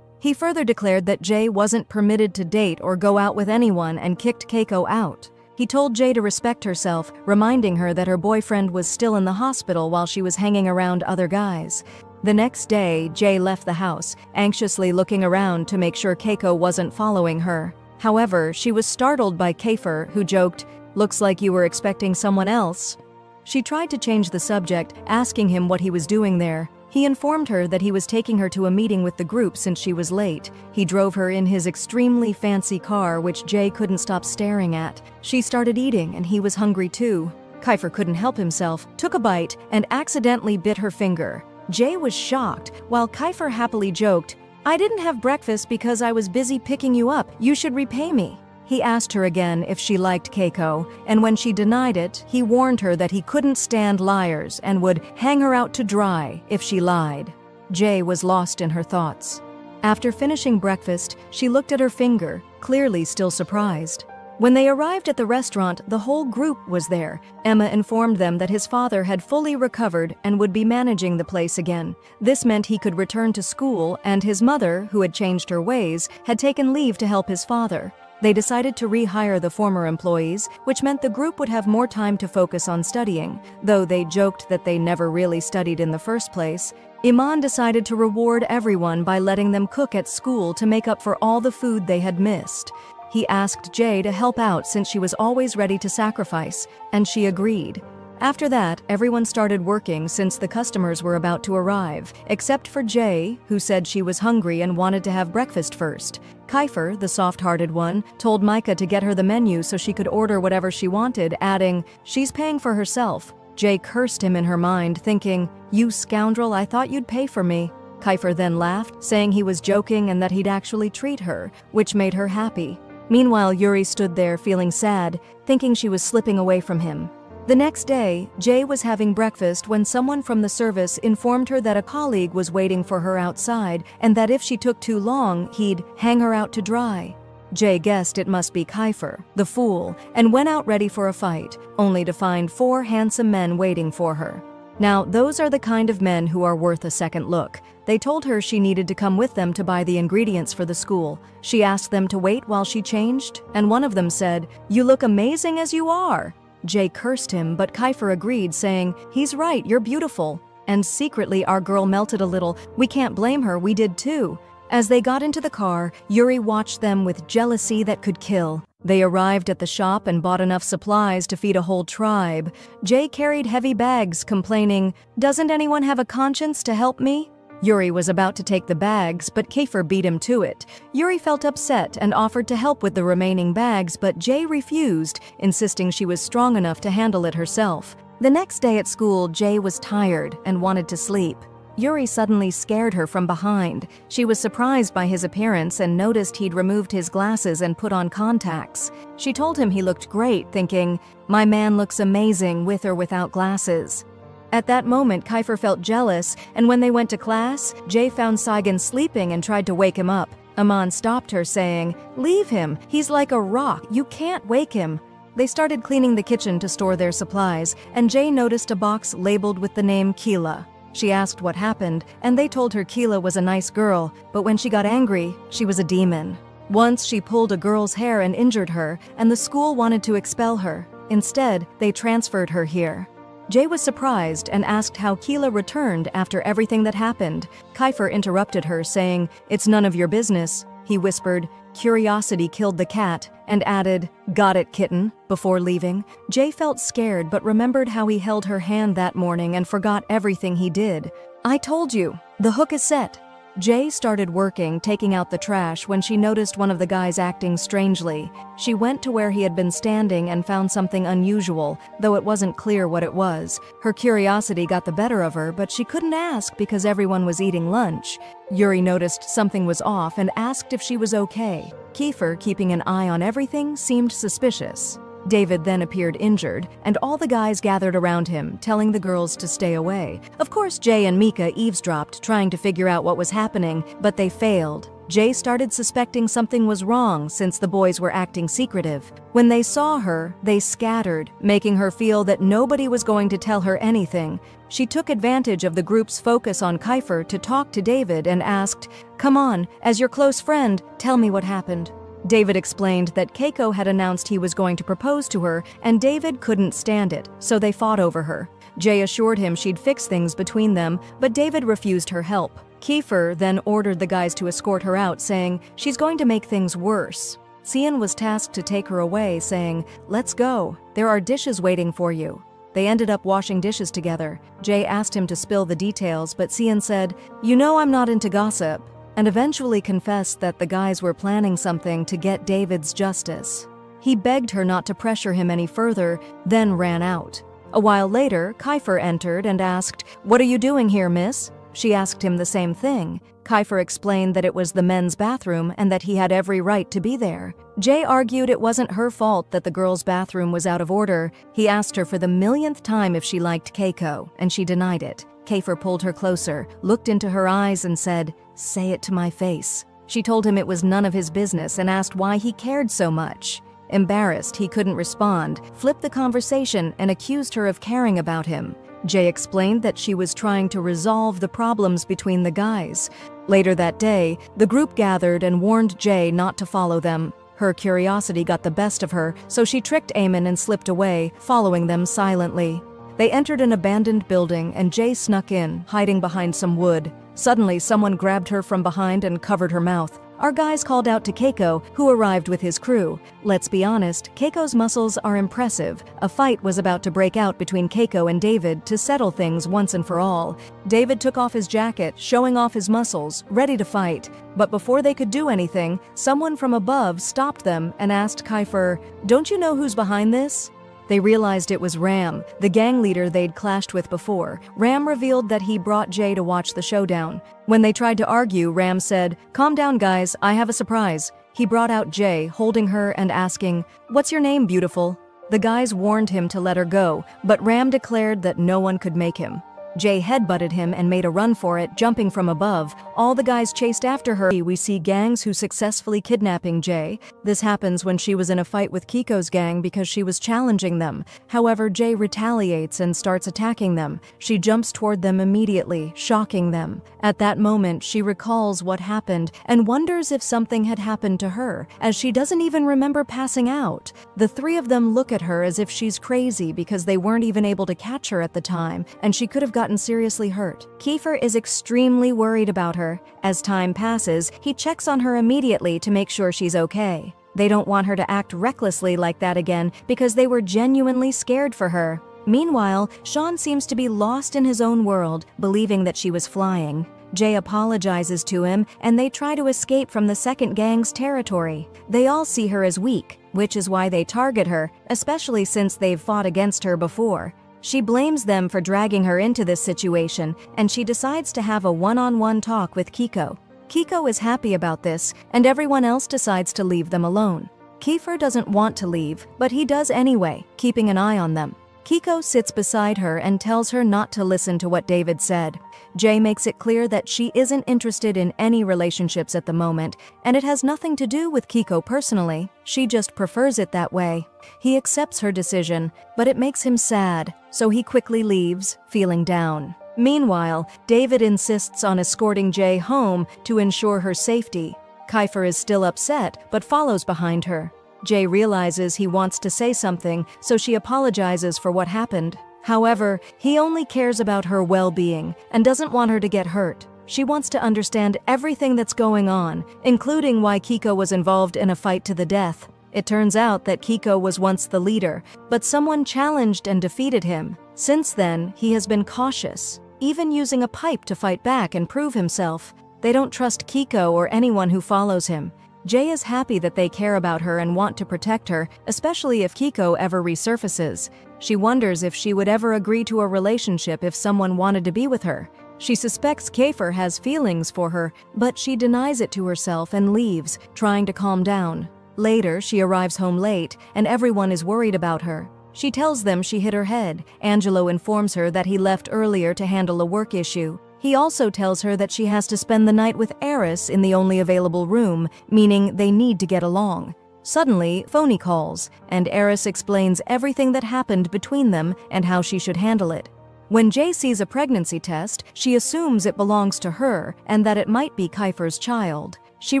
He further declared that Jay wasn't permitted to date or go out with anyone and kicked Keiko out. He told Jay to respect herself, reminding her that her boyfriend was still in the hospital while she was hanging around other guys. The next day, Jay left the house, anxiously looking around to make sure Keiko wasn't following her. However, she was startled by Kiefer, who joked, "Looks like you were expecting someone else." She tried to change the subject, asking him what he was doing there. He informed her that he was taking her to a meeting with the group since she was late. He drove her in his extremely fancy car, which Jay couldn't stop staring at. She started eating, and he was hungry too. Kiefer couldn't help himself, took a bite, and accidentally bit her finger. Jay was shocked, while Kiefer happily joked, "I didn't have breakfast because I was busy picking you up. You should repay me." He asked her again if she liked Keiko, and when she denied it, he warned her that he couldn't stand liars and would hang her out to dry if she lied. Jay was lost in her thoughts. After finishing breakfast, she looked at her finger, clearly still surprised. When they arrived at the restaurant, the whole group was there. Emma informed them that his father had fully recovered and would be managing the place again. This meant he could return to school, and his mother, who had changed her ways, had taken leave to help his father. They decided to rehire the former employees, which meant the group would have more time to focus on studying, though they joked that they never really studied in the first place. Iman decided to reward everyone by letting them cook at school to make up for all the food they had missed. He asked Jay to help out since she was always ready to sacrifice, and she agreed. After that, everyone started working since the customers were about to arrive, except for Jay, who said she was hungry and wanted to have breakfast first. Kiefer, the soft-hearted one, told Micah to get her the menu so she could order whatever she wanted, adding, "She's paying for herself." Jay cursed him in her mind, thinking, "You scoundrel, I thought you'd pay for me." Kiefer then laughed, saying he was joking and that he'd actually treat her, which made her happy. Meanwhile, Yuri stood there feeling sad, thinking she was slipping away from him. The next day, Jay was having breakfast when someone from the service informed her that a colleague was waiting for her outside and that if she took too long, he'd hang her out to dry. Jay guessed it must be Kiefer, the fool, and went out ready for a fight, only to find 4 handsome men waiting for her. Now, those are the kind of men who are worth a second look. They told her she needed to come with them to buy the ingredients for the school. She asked them to wait while she changed, and one of them said, "You look amazing as you are." Jay cursed him, but Kiefer agreed, saying, "He's right, you're beautiful." And secretly, our girl melted a little. We can't blame her, we did too. As they got into the car, Yuri watched them with jealousy that could kill. They arrived at the shop and bought enough supplies to feed a whole tribe. Jay carried heavy bags, complaining, "Doesn't anyone have a conscience to help me?" Yuri was about to take the bags, but Kiefer beat him to it. Yuri felt upset and offered to help with the remaining bags, but Jay refused, insisting she was strong enough to handle it herself. The next day at school, Jay was tired and wanted to sleep. Yuri suddenly scared her from behind. She was surprised by his appearance and noticed he'd removed his glasses and put on contacts. She told him he looked great, thinking, "My man looks amazing with or without glasses." At that moment, Kiefer felt jealous, and when they went to class, Jay found Saigon sleeping and tried to wake him up. Aman stopped her, saying, "Leave him, he's like a rock, you can't wake him." They started cleaning the kitchen to store their supplies, and Jay noticed a box labeled with the name Keela. She asked what happened, and they told her Keela was a nice girl, but when she got angry, she was a demon. Once she pulled a girl's hair and injured her, and the school wanted to expel her. Instead, they transferred her here. Jay was surprised and asked how Keela returned after everything that happened. Kiefer interrupted her, saying, "It's none of your business." He whispered, "Curiosity killed the cat," and added, "Got it, kitten," before leaving. Jay felt scared but remembered how he held her hand that morning and forgot everything he did. "I told you, the hook is set." Jay started working, taking out the trash, when she noticed one of the guys acting strangely. She went to where he had been standing and found something unusual, though it wasn't clear what it was. Her curiosity got the better of her, but she couldn't ask because everyone was eating lunch. Yuri noticed something was off and asked if she was okay. Kiefer, keeping an eye on everything, seemed suspicious. David then appeared injured, and all the guys gathered around him, telling the girls to stay away. Of course, Jay and Mika eavesdropped, trying to figure out what was happening, but they failed. Jay started suspecting something was wrong since the boys were acting secretive. When they saw her, they scattered, making her feel that nobody was going to tell her anything. She took advantage of the group's focus on Kiefer to talk to David and asked, "Come on, as your close friend, tell me what happened." David explained that Keiko had announced he was going to propose to her, and David couldn't stand it, so they fought over her. Jay assured him she'd fix things between them, but David refused her help. Kiefer then ordered the guys to escort her out, saying, "She's going to make things worse." Cian was tasked to take her away, saying, "Let's go. There are dishes waiting for you." They ended up washing dishes together. Jay asked him to spill the details, but Cian said, "You know I'm not into gossip," and eventually confessed that the guys were planning something to get David's justice. He begged her not to pressure him any further, then ran out. A while later, Kiefer entered and asked, "What are you doing here, miss?" She asked him the same thing. Kiefer explained that it was the men's bathroom and that he had every right to be there. Jay argued it wasn't her fault that the girls' bathroom was out of order. He asked her for the millionth time if she liked Keiko, and she denied it. Kiefer pulled her closer, looked into her eyes and said, "Say it to my face." She told him it was none of his business and asked why he cared so much. Embarrassed, he couldn't respond, flipped the conversation and accused her of caring about him. Jay explained that she was trying to resolve the problems between the guys. Later that day, the group gathered and warned Jay not to follow them. Her curiosity got the best of her, so she tricked Eamon and slipped away, following them silently. They entered an abandoned building and Jay snuck in, hiding behind some wood. Suddenly, someone grabbed her from behind and covered her mouth. Our guys called out to Keiko, who arrived with his crew. Let's be honest, Keiko's muscles are impressive. A fight was about to break out between Keiko and David to settle things once and for all. David took off his jacket, showing off his muscles, ready to fight. But before they could do anything, someone from above stopped them and asked Kiefer, "Don't you know who's behind this?" They realized it was Ram, the gang leader they'd clashed with before. Ram revealed that he brought Jay to watch the showdown. When they tried to argue, Ram said, "Calm down, guys, I have a surprise." He brought out Jay, holding her and asking, "What's your name, beautiful?" The guys warned him to let her go, but Ram declared that no one could make him. Jay headbutted him and made a run for it, jumping from above. All the guys chased after her. We see gangs who successfully kidnapping Jay. This happens when she was in a fight with Kiko's gang because she was challenging them. However, Jay retaliates and starts attacking them. She jumps toward them immediately, shocking them. At that moment, she recalls what happened and wonders if something had happened to her, as she doesn't even remember passing out. The three of them look at her as if she's crazy because they weren't even able to catch her at the time, and she could have gotten seriously hurt. Kiefer is extremely worried about her. As time passes, he checks on her immediately to make sure she's okay. They don't want her to act recklessly like that again because they were genuinely scared for her. Meanwhile, Sean seems to be lost in his own world, believing that she was flying. Jay apologizes to him, and they try to escape from the second gang's territory. They all see her as weak, which is why they target her, especially since they've fought against her before. She blames them for dragging her into this situation, and she decides to have a one-on-one talk with Keiko. Keiko is happy about this, and everyone else decides to leave them alone. Kiefer doesn't want to leave, but he does anyway, keeping an eye on them. Keiko sits beside her and tells her not to listen to what David said. Jay makes it clear that she isn't interested in any relationships at the moment, and it has nothing to do with Keiko personally. She just prefers it that way. He accepts her decision, but it makes him sad, so he quickly leaves, feeling down. Meanwhile, David insists on escorting Jay home to ensure her safety. Kiefer is still upset, but follows behind her. Jay realizes he wants to say something, so she apologizes for what happened. However, he only cares about her well-being and doesn't want her to get hurt. She wants to understand everything that's going on, including why Keiko was involved in a fight to the death. It turns out that Keiko was once the leader, but someone challenged and defeated him. Since then, he has been cautious, even using a pipe to fight back and prove himself. They don't trust Keiko or anyone who follows him. Jay is happy that they care about her and want to protect her, especially if Keiko ever resurfaces. She wonders if she would ever agree to a relationship if someone wanted to be with her. She suspects Kiefer has feelings for her, but she denies it to herself and leaves, trying to calm down. Later, she arrives home late, and everyone is worried about her. She tells them she hit her head. Angelo informs her that he left earlier to handle a work issue. He also tells her that she has to spend the night with Eris in the only available room, meaning they need to get along. Suddenly, Phony calls, and Eris explains everything that happened between them and how she should handle it. When Jay sees a pregnancy test, she assumes it belongs to her and that it might be Kiefer's child. She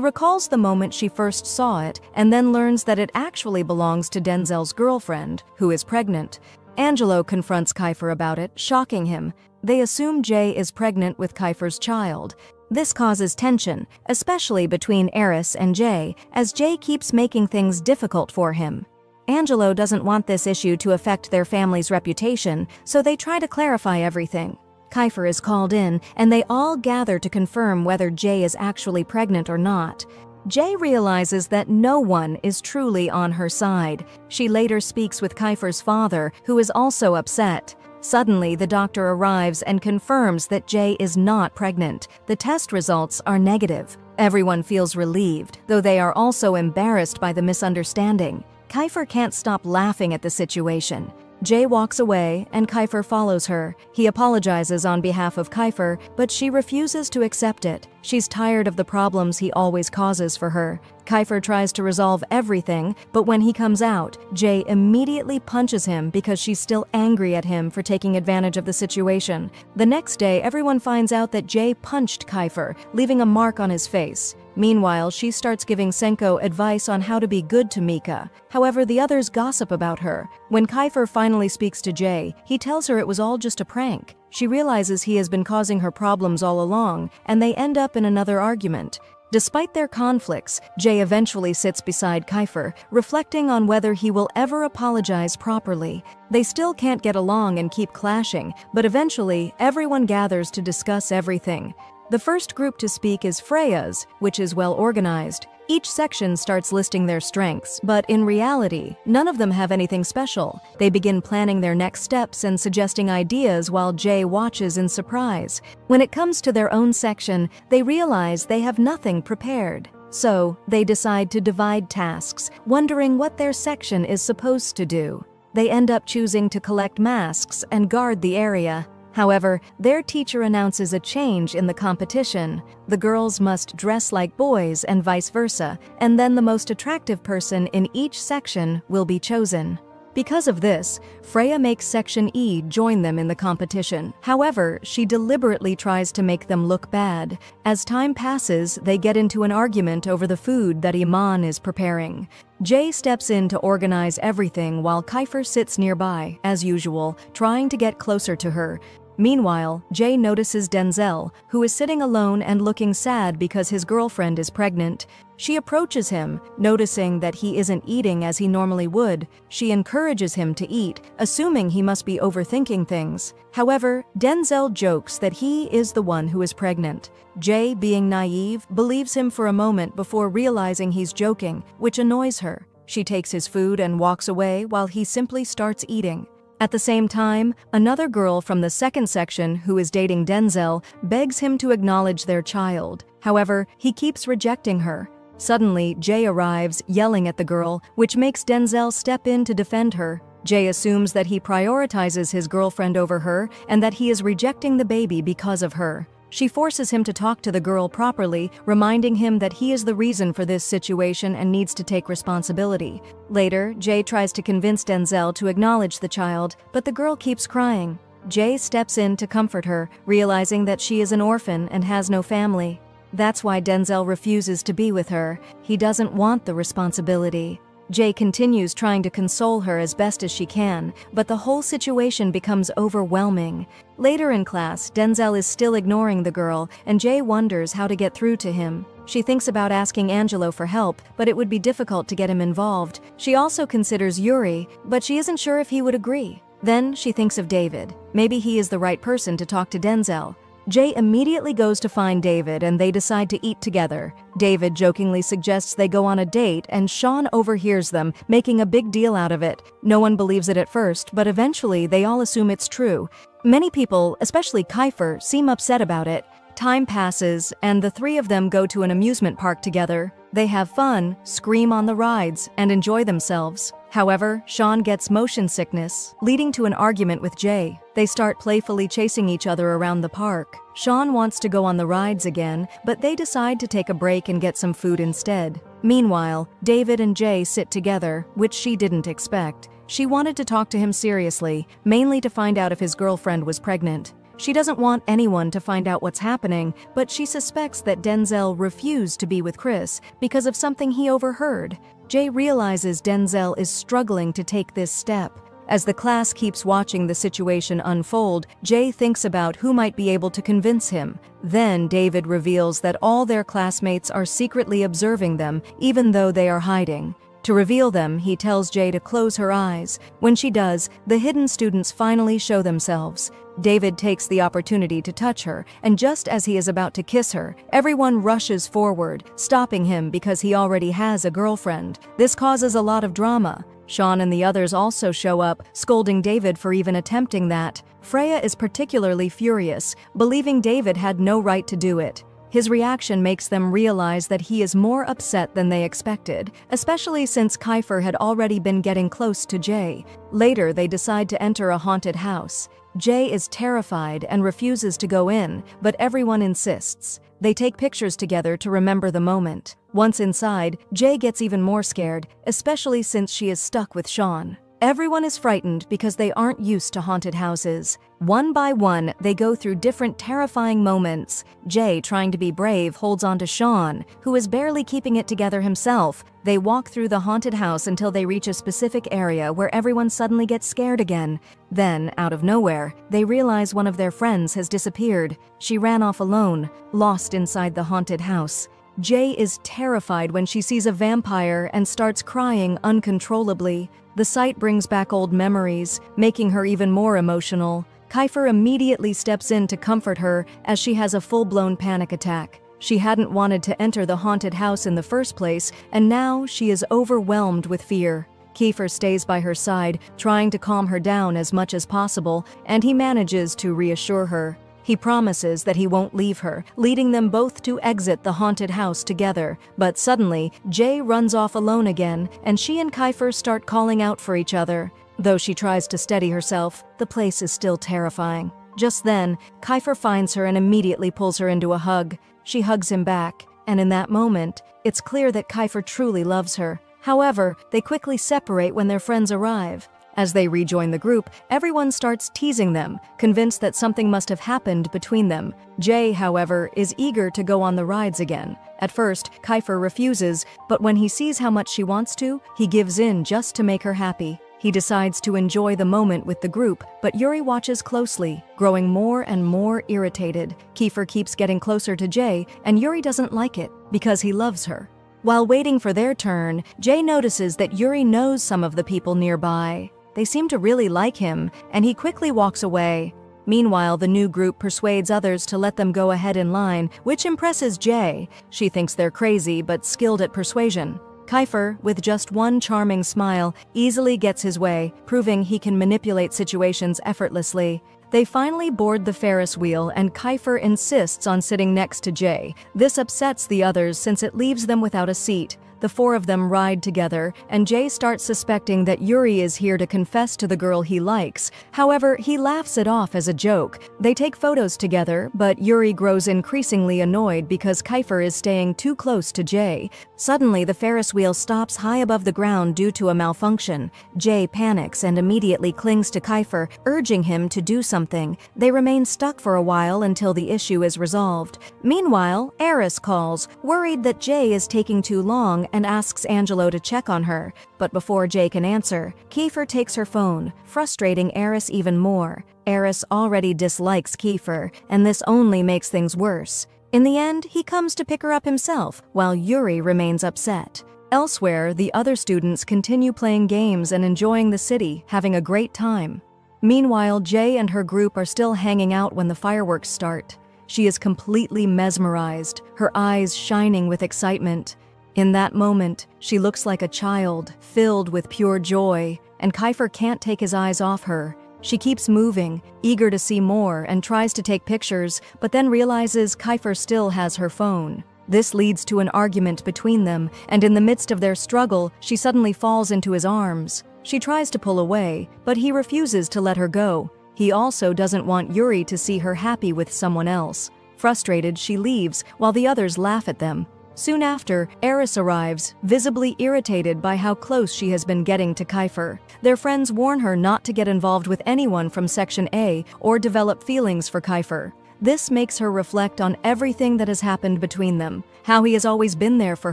recalls the moment she first saw it and then learns that it actually belongs to Denzel's girlfriend, who is pregnant. Angelo confronts Kiefer about it, shocking him. They assume Jay is pregnant with Kiefer's child. This causes tension, especially between Eris and Jay, as Jay keeps making things difficult for him. Angelo doesn't want this issue to affect their family's reputation, so they try to clarify everything. Kiefer is called in, and they all gather to confirm whether Jay is actually pregnant or not. Jay realizes that no one is truly on her side. She later speaks with Kiefer's father, who is also upset. Suddenly, the doctor arrives and confirms that Jay is not pregnant. The test results are negative. Everyone feels relieved, though they are also embarrassed by the misunderstanding. Kiefer can't stop laughing at the situation. Jay walks away, and Kiefer follows her. He apologizes on behalf of Kiefer, but she refuses to accept it. She's tired of the problems he always causes for her. Kiefer tries to resolve everything, but when he comes out, Jay immediately punches him because she's still angry at him for taking advantage of the situation. The next day, everyone finds out that Jay punched Kiefer, leaving a mark on his face. Meanwhile, she starts giving Senko advice on how to be good to Mika. However, the others gossip about her. When Kiefer finally speaks to Jay, he tells her it was all just a prank. She realizes he has been causing her problems all along, and they end up in another argument. Despite their conflicts, Jay eventually sits beside Kiefer, reflecting on whether he will ever apologize properly. They still can't get along and keep clashing, but eventually, everyone gathers to discuss everything. The first group to speak is Freya's, which is well organized. Each section starts listing their strengths, but in reality, none of them have anything special. They begin planning their next steps and suggesting ideas while Jay watches in surprise. When it comes to their own section, they realize they have nothing prepared. So, they decide to divide tasks, wondering what their section is supposed to do. They end up choosing to collect masks and guard the area. However, their teacher announces a change in the competition. The girls must dress like boys and vice versa, and then the most attractive person in each section will be chosen. Because of this, Freya makes Section E join them in the competition. However, she deliberately tries to make them look bad. As time passes, they get into an argument over the food that Iman is preparing. Jay steps in to organize everything while Kiefer sits nearby, as usual, trying to get closer to her. Meanwhile, Jay notices Denzel, who is sitting alone and looking sad because his girlfriend is pregnant. She approaches him, noticing that he isn't eating as he normally would. She encourages him to eat, assuming he must be overthinking things. However, Denzel jokes that he is the one who is pregnant. Jay, being naive, believes him for a moment before realizing he's joking, which annoys her. She takes his food and walks away while he simply starts eating. At the same time, another girl from the second section who is dating Denzel begs him to acknowledge their child. However, he keeps rejecting her. Suddenly, Jay arrives, yelling at the girl, which makes Denzel step in to defend her. Jay assumes that he prioritizes his girlfriend over her and that he is rejecting the baby because of her. She forces him to talk to the girl properly, reminding him that he is the reason for this situation and needs to take responsibility. Later, Jay tries to convince Denzel to acknowledge the child, but the girl keeps crying. Jay steps in to comfort her, realizing that she is an orphan and has no family. That's why Denzel refuses to be with her. He doesn't want the responsibility. Jay continues trying to console her as best as she can, but the whole situation becomes overwhelming. Later in class, Denzel is still ignoring the girl, and Jay wonders how to get through to him. She thinks about asking Angelo for help, but it would be difficult to get him involved. She also considers Yuri, but she isn't sure if he would agree. Then she thinks of David. Maybe he is the right person to talk to Denzel. Jay immediately goes to find David and they decide to eat together. David jokingly suggests they go on a date and Sean overhears them, making a big deal out of it. No one believes it at first, but eventually they all assume it's true. Many people, especially Kiefer, seem upset about it. Time passes and the three of them go to an amusement park together. They have fun, scream on the rides, and enjoy themselves. However, Sean gets motion sickness, leading to an argument with Jay. They start playfully chasing each other around the park. Sean wants to go on the rides again, but they decide to take a break and get some food instead. Meanwhile, David and Jay sit together, which she didn't expect. She wanted to talk to him seriously, mainly to find out if his girlfriend was pregnant. She doesn't want anyone to find out what's happening, but she suspects that Denzel refused to be with Chris because of something he overheard. Jay realizes Denzel is struggling to take this step. As the class keeps watching the situation unfold, Jay thinks about who might be able to convince him. Then David reveals that all their classmates are secretly observing them, even though they are hiding. To reveal them, he tells Jay to close her eyes. When she does, the hidden students finally show themselves. David takes the opportunity to touch her, and just as he is about to kiss her, everyone rushes forward, stopping him because he already has a girlfriend. This causes a lot of drama. Sean and the others also show up, scolding David for even attempting that. Freya is particularly furious, believing David had no right to do it. His reaction makes them realize that he is more upset than they expected, especially since Kiefer had already been getting close to Jay. Later, they decide to enter a haunted house. Jay is terrified and refuses to go in, but everyone insists. They take pictures together to remember the moment. Once inside, Jay gets even more scared, especially since she is stuck with Sean. Everyone is frightened because they aren't used to haunted houses. One by one, they go through different terrifying moments. Jay, trying to be brave, holds on to Sean, who is barely keeping it together himself. They walk through the haunted house until they reach a specific area where everyone suddenly gets scared again. Then, out of nowhere, they realize one of their friends has disappeared. She ran off alone, lost inside the haunted house. Jay is terrified when she sees a vampire and starts crying uncontrollably. The sight brings back old memories, making her even more emotional. Kiefer immediately steps in to comfort her as she has a full-blown panic attack. She hadn't wanted to enter the haunted house in the first place, and now she is overwhelmed with fear. Kiefer stays by her side, trying to calm her down as much as possible, and he manages to reassure her. He promises that he won't leave her, leading them both to exit the haunted house together. But suddenly, Jay runs off alone again, and she and Kiefer start calling out for each other. Though she tries to steady herself, the place is still terrifying. Just then, Kiefer finds her and immediately pulls her into a hug. She hugs him back, and in that moment, it's clear that Kiefer truly loves her. However, they quickly separate when their friends arrive. As they rejoin the group, everyone starts teasing them, convinced that something must have happened between them. Jay, however, is eager to go on the rides again. At first, Kiefer refuses, but when he sees how much she wants to, he gives in just to make her happy. He decides to enjoy the moment with the group, but Yuri watches closely, growing more and more irritated. Kiefer keeps getting closer to Jay, and Yuri doesn't like it, because he loves her. While waiting for their turn, Jay notices that Yuri knows some of the people nearby. They seem to really like him, and he quickly walks away. Meanwhile, the new group persuades others to let them go ahead in line, which impresses Jay. She thinks they're crazy but skilled at persuasion. Kiefer, with just one charming smile, easily gets his way, proving he can manipulate situations effortlessly. They finally board the Ferris wheel, and Kiefer insists on sitting next to Jay. This upsets the others since it leaves them without a seat. The four of them ride together, and Jay starts suspecting that Yuri is here to confess to the girl he likes. However, he laughs it off as a joke. They take photos together, but Yuri grows increasingly annoyed because Kiefer is staying too close to Jay. Suddenly, the Ferris wheel stops high above the ground due to a malfunction. Jay panics and immediately clings to Kiefer, urging him to do something. They remain stuck for a while until the issue is resolved. Meanwhile, Eris calls, worried that Jay is taking too long, and asks Angelo to check on her. But before Jay can answer, Kiefer takes her phone, frustrating Eris even more. Eris already dislikes Kiefer, and this only makes things worse. In the end, he comes to pick her up himself, while Yuri remains upset. Elsewhere, the other students continue playing games and enjoying the city, having a great time. Meanwhile, Jay and her group are still hanging out when the fireworks start. She is completely mesmerized, her eyes shining with excitement. In that moment, she looks like a child, filled with pure joy, and Kiefer can't take his eyes off her. She keeps moving, eager to see more, and tries to take pictures, but then realizes Kiefer still has her phone. This leads to an argument between them, and in the midst of their struggle, she suddenly falls into his arms. She tries to pull away, but he refuses to let her go. He also doesn't want Yuri to see her happy with someone else. Frustrated, she leaves, while the others laugh at them. Soon after, Eris arrives, visibly irritated by how close she has been getting to Kiefer. Their friends warn her not to get involved with anyone from Section A or develop feelings for Kiefer. This makes her reflect on everything that has happened between them, how he has always been there for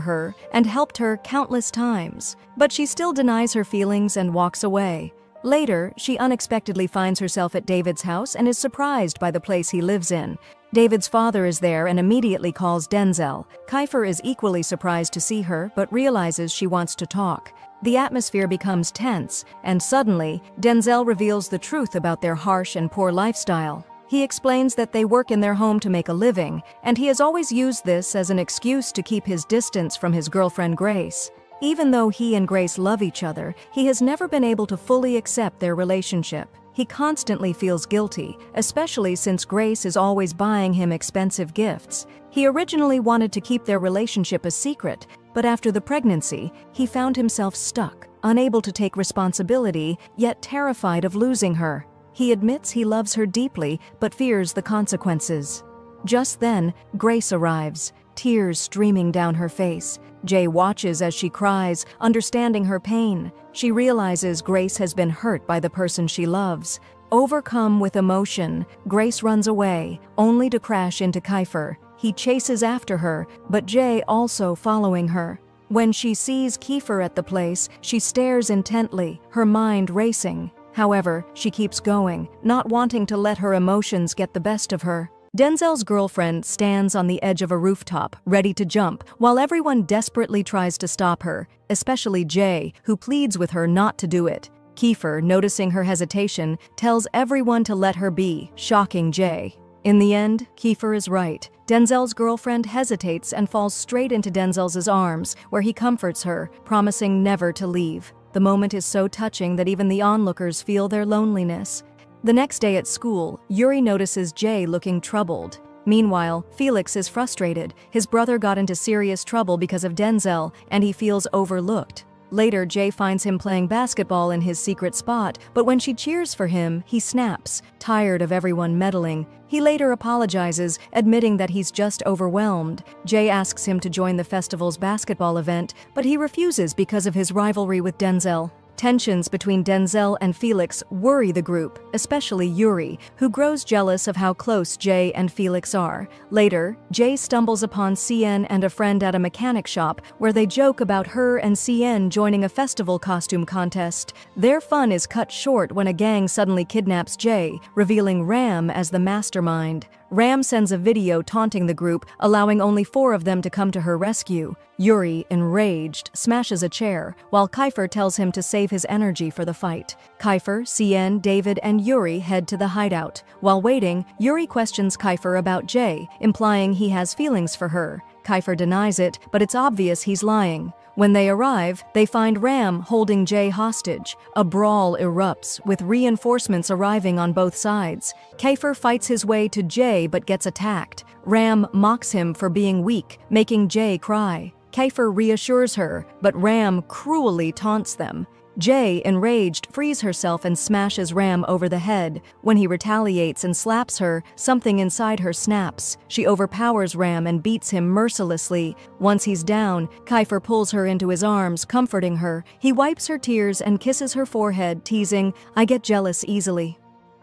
her and helped her countless times. But she still denies her feelings and walks away. Later, she unexpectedly finds herself at David's house and is surprised by the place he lives in. David's father is there and immediately calls Denzel. Kiefer is equally surprised to see her, but realizes she wants to talk. The atmosphere becomes tense, and suddenly, Denzel reveals the truth about their harsh and poor lifestyle. He explains that they work in their home to make a living, and he has always used this as an excuse to keep his distance from his girlfriend Grace. Even though he and Grace love each other, he has never been able to fully accept their relationship. He constantly feels guilty, especially since Grace is always buying him expensive gifts. He originally wanted to keep their relationship a secret, but after the pregnancy, he found himself stuck, unable to take responsibility, yet terrified of losing her. He admits he loves her deeply, but fears the consequences. Just then, Grace arrives, tears streaming down her face. Jay watches as she cries, understanding her pain. She realizes Grace has been hurt by the person she loves. Overcome with emotion, Grace runs away, only to crash into Kiefer. He chases after her, but Jay also following her. When she sees Kiefer at the place, she stares intently, her mind racing. However, she keeps going, not wanting to let her emotions get the best of her. Denzel's girlfriend stands on the edge of a rooftop, ready to jump, while everyone desperately tries to stop her, especially Jay, who pleads with her not to do it. Kiefer, noticing her hesitation, tells everyone to let her be, shocking Jay. In the end, Kiefer is right. Denzel's girlfriend hesitates and falls straight into Denzel's arms, where he comforts her, promising never to leave. The moment is so touching that even the onlookers feel their loneliness. The next day at school, Yuri notices Jay looking troubled. Meanwhile, Felix is frustrated. His brother got into serious trouble because of Denzel, and he feels overlooked. Later, Jay finds him playing basketball in his secret spot, but when she cheers for him, he snaps, tired of everyone meddling. He later apologizes, admitting that he's just overwhelmed. Jay asks him to join the festival's basketball event, but he refuses because of his rivalry with Denzel. Tensions between Denzel and Felix worry the group, especially Yuri, who grows jealous of how close Jay and Felix are. Later, Jay stumbles upon CN and a friend at a mechanic shop where they joke about her and CN joining a festival costume contest. Their fun is cut short when a gang suddenly kidnaps Jay, revealing Ram as the mastermind. Ram sends a video taunting the group, allowing only 4 of them to come to her rescue. Yuri, enraged, smashes a chair, while Kiefer tells him to save his energy for the fight. Kiefer, CN, David, and Yuri head to the hideout. While waiting, Yuri questions Kiefer about Jay, implying he has feelings for her. Kiefer denies it, but it's obvious he's lying. When they arrive, they find Ram holding Jay hostage. A brawl erupts, with reinforcements arriving on both sides. Kiefer fights his way to Jay but gets attacked. Ram mocks him for being weak, making Jay cry. Kiefer reassures her, but Ram cruelly taunts them. Jay, enraged, frees herself and smashes Ram over the head. When he retaliates and slaps her, something inside her snaps. She overpowers Ram and beats him mercilessly. Once he's down, Kiefer pulls her into his arms, comforting her. He wipes her tears and kisses her forehead, teasing, "I get jealous easily."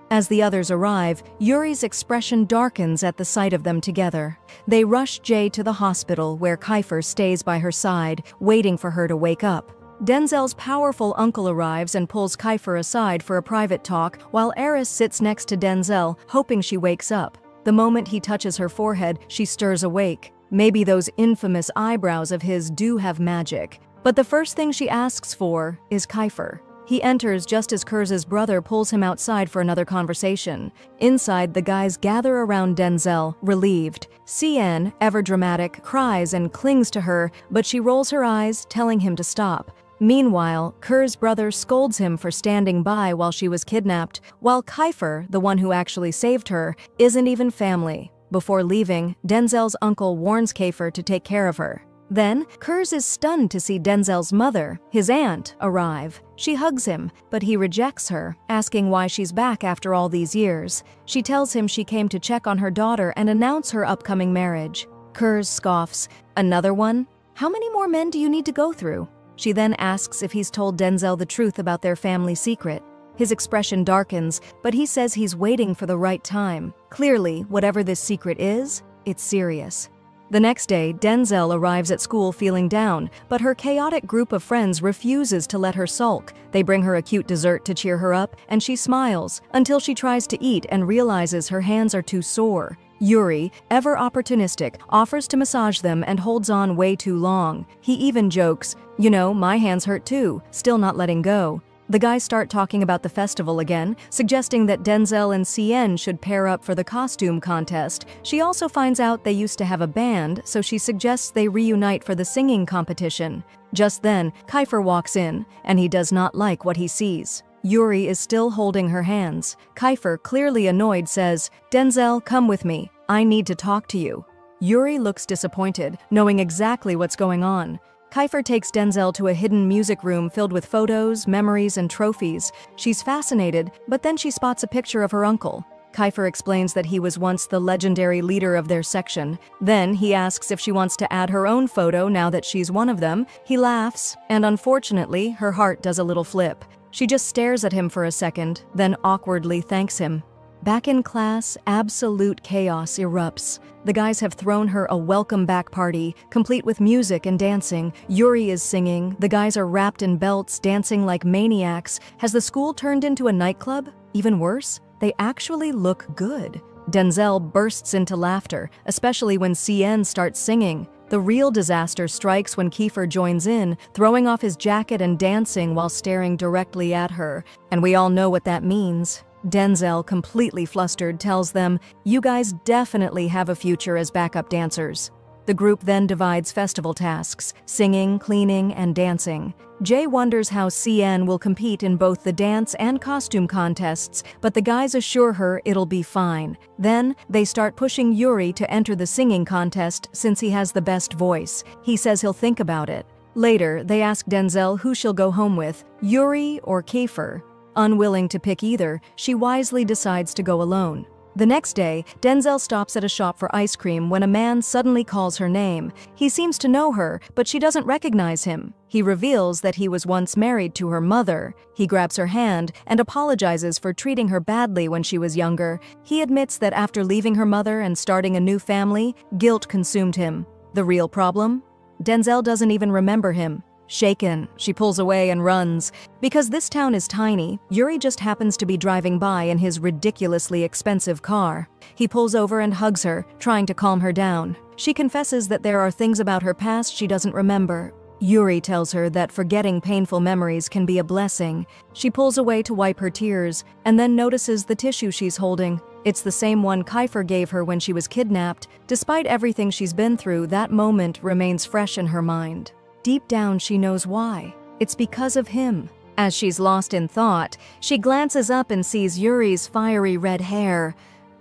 As the others arrive, Yuri's expression darkens at the sight of them together. They rush Jay to the hospital, where Kiefer stays by her side, waiting for her to wake up. Denzel's powerful uncle arrives and pulls Kiefer aside for a private talk, while Eris sits next to Denzel, hoping she wakes up. The moment he touches her forehead, she stirs awake. Maybe those infamous eyebrows of his do have magic. But the first thing she asks for is Kiefer. He enters just as Kurz's brother pulls him outside for another conversation. Inside, the guys gather around Denzel, relieved. CN, ever dramatic, cries and clings to her, but she rolls her eyes, telling him to stop. Meanwhile, Kurz's brother scolds him for standing by while she was kidnapped, while Kiefer, the one who actually saved her, isn't even family. Before leaving, Denzel's uncle warns Kiefer to take care of her. Then, Kurz is stunned to see Denzel's mother, his aunt, arrive. She hugs him, but he rejects her, asking why she's back after all these years. She tells him she came to check on her daughter and announce her upcoming marriage. Kurz scoffs, "Another one? How many more men do you need to go through?" She then asks if he's told Denzel the truth about their family secret. His expression darkens, but he says he's waiting for the right time. Clearly, whatever this secret is, it's serious. The next day, Denzel arrives at school feeling down, but her chaotic group of friends refuses to let her sulk. They bring her a cute dessert to cheer her up, and she smiles, until she tries to eat and realizes her hands are too sore. Yuri, ever opportunistic, offers to massage them and holds on way too long. He even jokes, "You know, my hands hurt too," still not letting go. The guys start talking about the festival again, suggesting that Denzel and CN should pair up for the costume contest. She also finds out they used to have a band, so she suggests they reunite for the singing competition. Just then, Kiefer walks in, and he does not like what he sees. Yuri is still holding her hands. Kiefer, clearly annoyed, says, "Denzel, come with me. I need to talk to you." Yuri looks disappointed, knowing exactly what's going on. Kiefer takes Denzel to a hidden music room filled with photos, memories, and trophies. She's fascinated, but then she spots a picture of her uncle. Kiefer explains that he was once the legendary leader of their section. Then he asks if she wants to add her own photo now that she's one of them. He laughs, and unfortunately, her heart does a little flip. She just stares at him for a second, then awkwardly thanks him. Back in class, absolute chaos erupts. The guys have thrown her a welcome back party, complete with music and dancing. Yuri is singing, the guys are wrapped in belts, dancing like maniacs. Has the school turned into a nightclub? Even worse, they actually look good. Denzel bursts into laughter, especially when CN starts singing. The real disaster strikes when Kiefer joins in, throwing off his jacket and dancing while staring directly at her. And we all know what that means. Denzel, completely flustered, tells them, "You guys definitely have a future as backup dancers." The group then divides festival tasks, singing, cleaning, and dancing. Jay wonders how CN will compete in both the dance and costume contests, but the guys assure her it'll be fine. Then, they start pushing Yuri to enter the singing contest since he has the best voice. He says he'll think about it. Later, they ask Denzel who she'll go home with, Yuri or Kiefer. Unwilling to pick either, she wisely decides to go alone. The next day, Denzel stops at a shop for ice cream when a man suddenly calls her name. He seems to know her, but she doesn't recognize him. He reveals that he was once married to her mother. He grabs her hand and apologizes for treating her badly when she was younger. He admits that after leaving her mother and starting a new family, guilt consumed him. The real problem? Denzel doesn't even remember him. Shaken, she pulls away and runs. Because this town is tiny, Yuri just happens to be driving by in his ridiculously expensive car. He pulls over and hugs her, trying to calm her down. She confesses that there are things about her past she doesn't remember. Yuri tells her that forgetting painful memories can be a blessing. She pulls away to wipe her tears, and then notices the tissue she's holding. It's the same one Kiefer gave her when she was kidnapped. Despite everything she's been through, that moment remains fresh in her mind. Deep down, she knows why. It's because of him. As she's lost in thought, she glances up and sees Yuri's fiery red hair.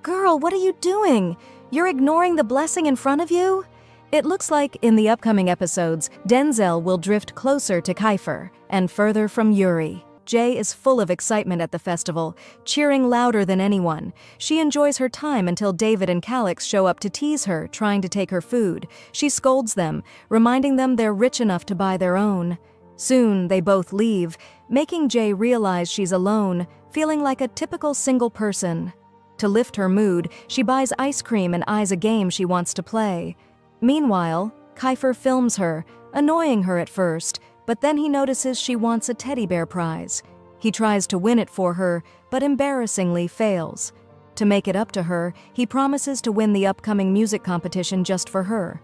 "Girl, what are you doing? You're ignoring the blessing in front of you?" It looks like in the upcoming episodes, Denzel will drift closer to Kiefer and further from Yuri. Jay is full of excitement at the festival, cheering louder than anyone. She enjoys her time until David and Calix show up to tease her, trying to take her food. She scolds them, reminding them they're rich enough to buy their own. Soon, they both leave, making Jay realize she's alone, feeling like a typical single person. To lift her mood, she buys ice cream and eyes a game she wants to play. Meanwhile, Kiefer films her, annoying her at first, but then he notices she wants a teddy bear prize. He tries to win it for her, but embarrassingly fails. To make it up to her, he promises to win the upcoming music competition just for her.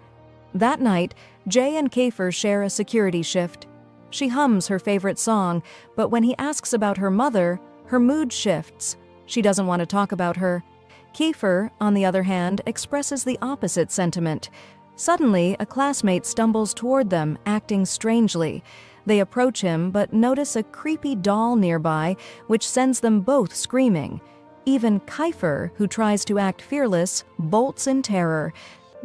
That night, Jay and Kiefer share a security shift. She hums her favorite song, but when he asks about her mother, her mood shifts. She doesn't want to talk about her. Kiefer, on the other hand, expresses the opposite sentiment. Suddenly, a classmate stumbles toward them, acting strangely. They approach him, but notice a creepy doll nearby, which sends them both screaming. Even Kiefer, who tries to act fearless, bolts in terror.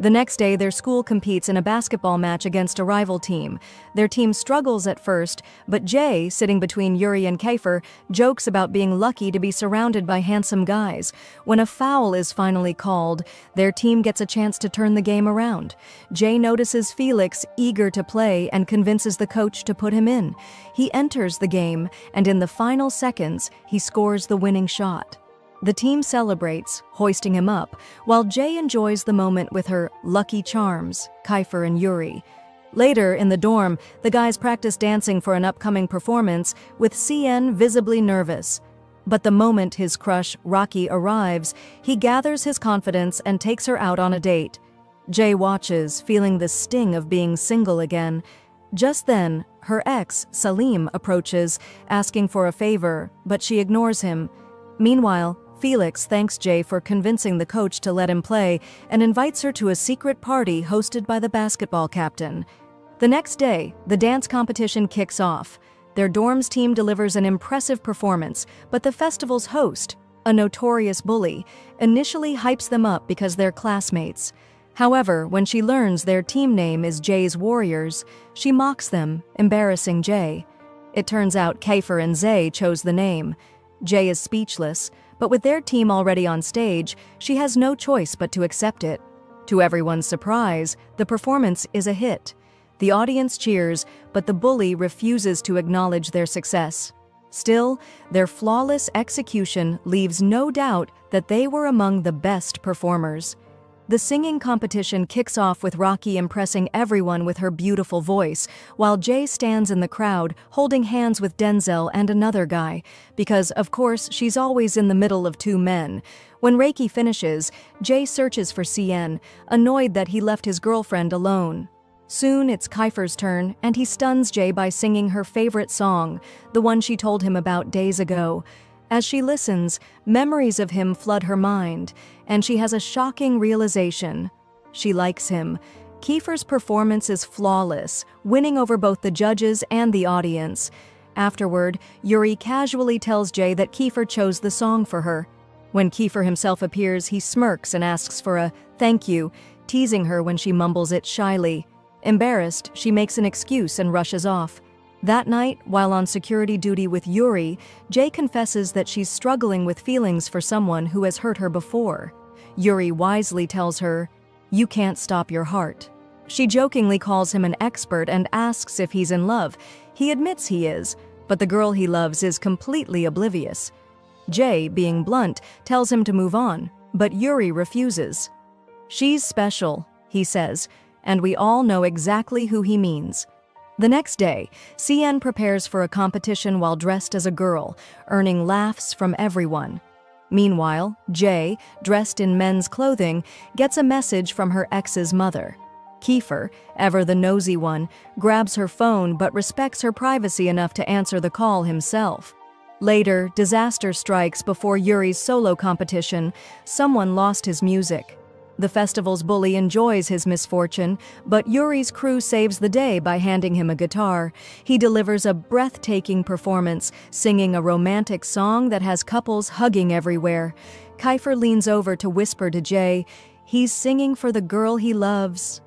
The next day, their school competes in a basketball match against a rival team. Their team struggles at first, but Jay, sitting between Yuri and Kiefer, jokes about being lucky to be surrounded by handsome guys. When a foul is finally called, their team gets a chance to turn the game around. Jay notices Felix, eager to play, and convinces the coach to put him in. He enters the game, and in the final seconds, he scores the winning shot. The team celebrates, hoisting him up, while Jay enjoys the moment with her lucky charms, Kiefer and Yuri. Later, in the dorm, the guys practice dancing for an upcoming performance, with CN visibly nervous. But the moment his crush, Rocky, arrives, he gathers his confidence and takes her out on a date. Jay watches, feeling the sting of being single again. Just then, her ex, Salim, approaches, asking for a favor, but she ignores him. Meanwhile, Felix thanks Jay for convincing the coach to let him play and invites her to a secret party hosted by the basketball captain. The next day, the dance competition kicks off. Their dorms team delivers an impressive performance, but the festival's host, a notorious bully, initially hypes them up because they're classmates. However, when she learns their team name is Jay's Warriors, she mocks them, embarrassing Jay. It turns out Kiefer and Zay chose the name. Jay is speechless, but with their team already on stage, she has no choice but to accept it. To everyone's surprise, the performance is a hit. The audience cheers, but the bully refuses to acknowledge their success. Still, their flawless execution leaves no doubt that they were among the best performers. The singing competition kicks off with Rocky impressing everyone with her beautiful voice, while Jay stands in the crowd holding hands with Denzel and another guy, because, of course, she's always in the middle of two men. When Reiki finishes, Jay searches for CN, annoyed that he left his girlfriend alone. Soon it's Kiefer's turn, and he stuns Jay by singing her favorite song, the one she told him about days ago. As she listens, memories of him flood her mind, and she has a shocking realization. She likes him. Kiefer's performance is flawless, winning over both the judges and the audience. Afterward, Yuri casually tells Jay that Kiefer chose the song for her. When Kiefer himself appears, he smirks and asks for a "thank you," teasing her when she mumbles it shyly. Embarrassed, she makes an excuse and rushes off. That night, while on security duty with Yuri, Jay confesses that she's struggling with feelings for someone who has hurt her before. Yuri wisely tells her, "You can't stop your heart." She jokingly calls him an expert and asks if he's in love. He admits he is, but the girl he loves is completely oblivious. Jay, being blunt, tells him to move on, but Yuri refuses. "She's special," he says, and we all know exactly who he means. The next day, CN prepares for a competition while dressed as a girl, earning laughs from everyone. Meanwhile, Jay, dressed in men's clothing, gets a message from her ex's mother. Kiefer, ever the nosy one, grabs her phone but respects her privacy enough to answer the call himself. Later, disaster strikes before Yuri's solo competition. Someone lost his music. The festival's bully enjoys his misfortune, but Yuri's crew saves the day by handing him a guitar. He delivers a breathtaking performance, singing a romantic song that has couples hugging everywhere. Kiefer leans over to whisper to Jay, "He's singing for the girl he loves."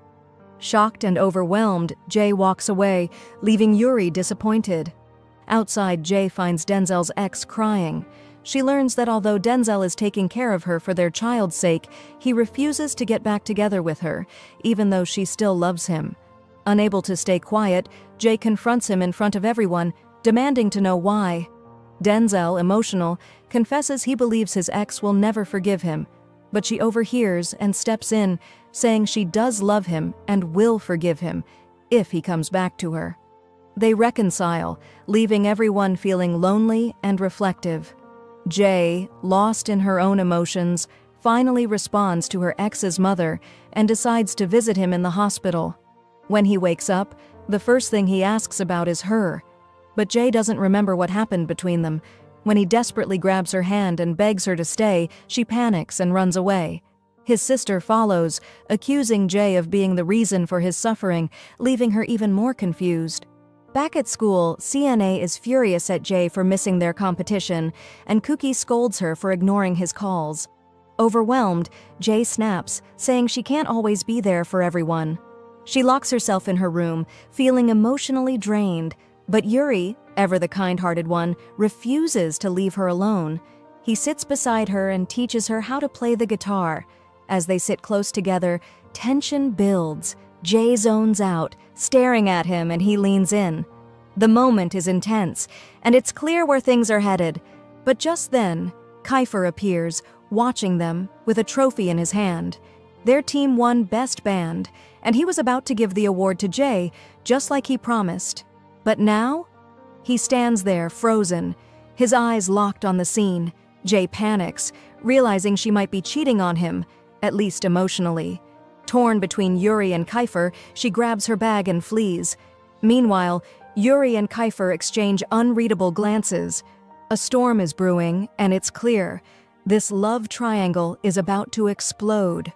Shocked and overwhelmed, Jay walks away, leaving Yuri disappointed. Outside, Jay finds Denzel's ex crying. She learns that although Denzel is taking care of her for their child's sake, he refuses to get back together with her, even though she still loves him. Unable to stay quiet, Jay confronts him in front of everyone, demanding to know why. Denzel, emotional, confesses he believes his ex will never forgive him, but she overhears and steps in, saying she does love him and will forgive him, if he comes back to her. They reconcile, leaving everyone feeling lonely and reflective. Jay, lost in her own emotions, finally responds to her ex's mother and decides to visit him in the hospital. When he wakes up, the first thing he asks about is her. But Jay doesn't remember what happened between them. When he desperately grabs her hand and begs her to stay, she panics and runs away. His sister follows, accusing Jay of being the reason for his suffering, leaving her even more confused. Back at school, CNA is furious at Jay for missing their competition, and Cookie scolds her for ignoring his calls. Overwhelmed, Jay snaps, saying she can't always be there for everyone. She locks herself in her room, feeling emotionally drained, but Yuri, ever the kind-hearted one, refuses to leave her alone. He sits beside her and teaches her how to play the guitar. As they sit close together, tension builds. Jay zones out, staring at him, and he leans in. The moment is intense, and it's clear where things are headed. But just then, Kiefer appears, watching them, with a trophy in his hand. Their team won Best Band, and he was about to give the award to Jay, just like he promised. But now? He stands there, frozen, his eyes locked on the scene. Jay panics, realizing she might be cheating on him, at least emotionally. Torn between Yuri and Kiefer, she grabs her bag and flees. Meanwhile, Yuri and Kiefer exchange unreadable glances. A storm is brewing, and it's clear. This love triangle is about to explode.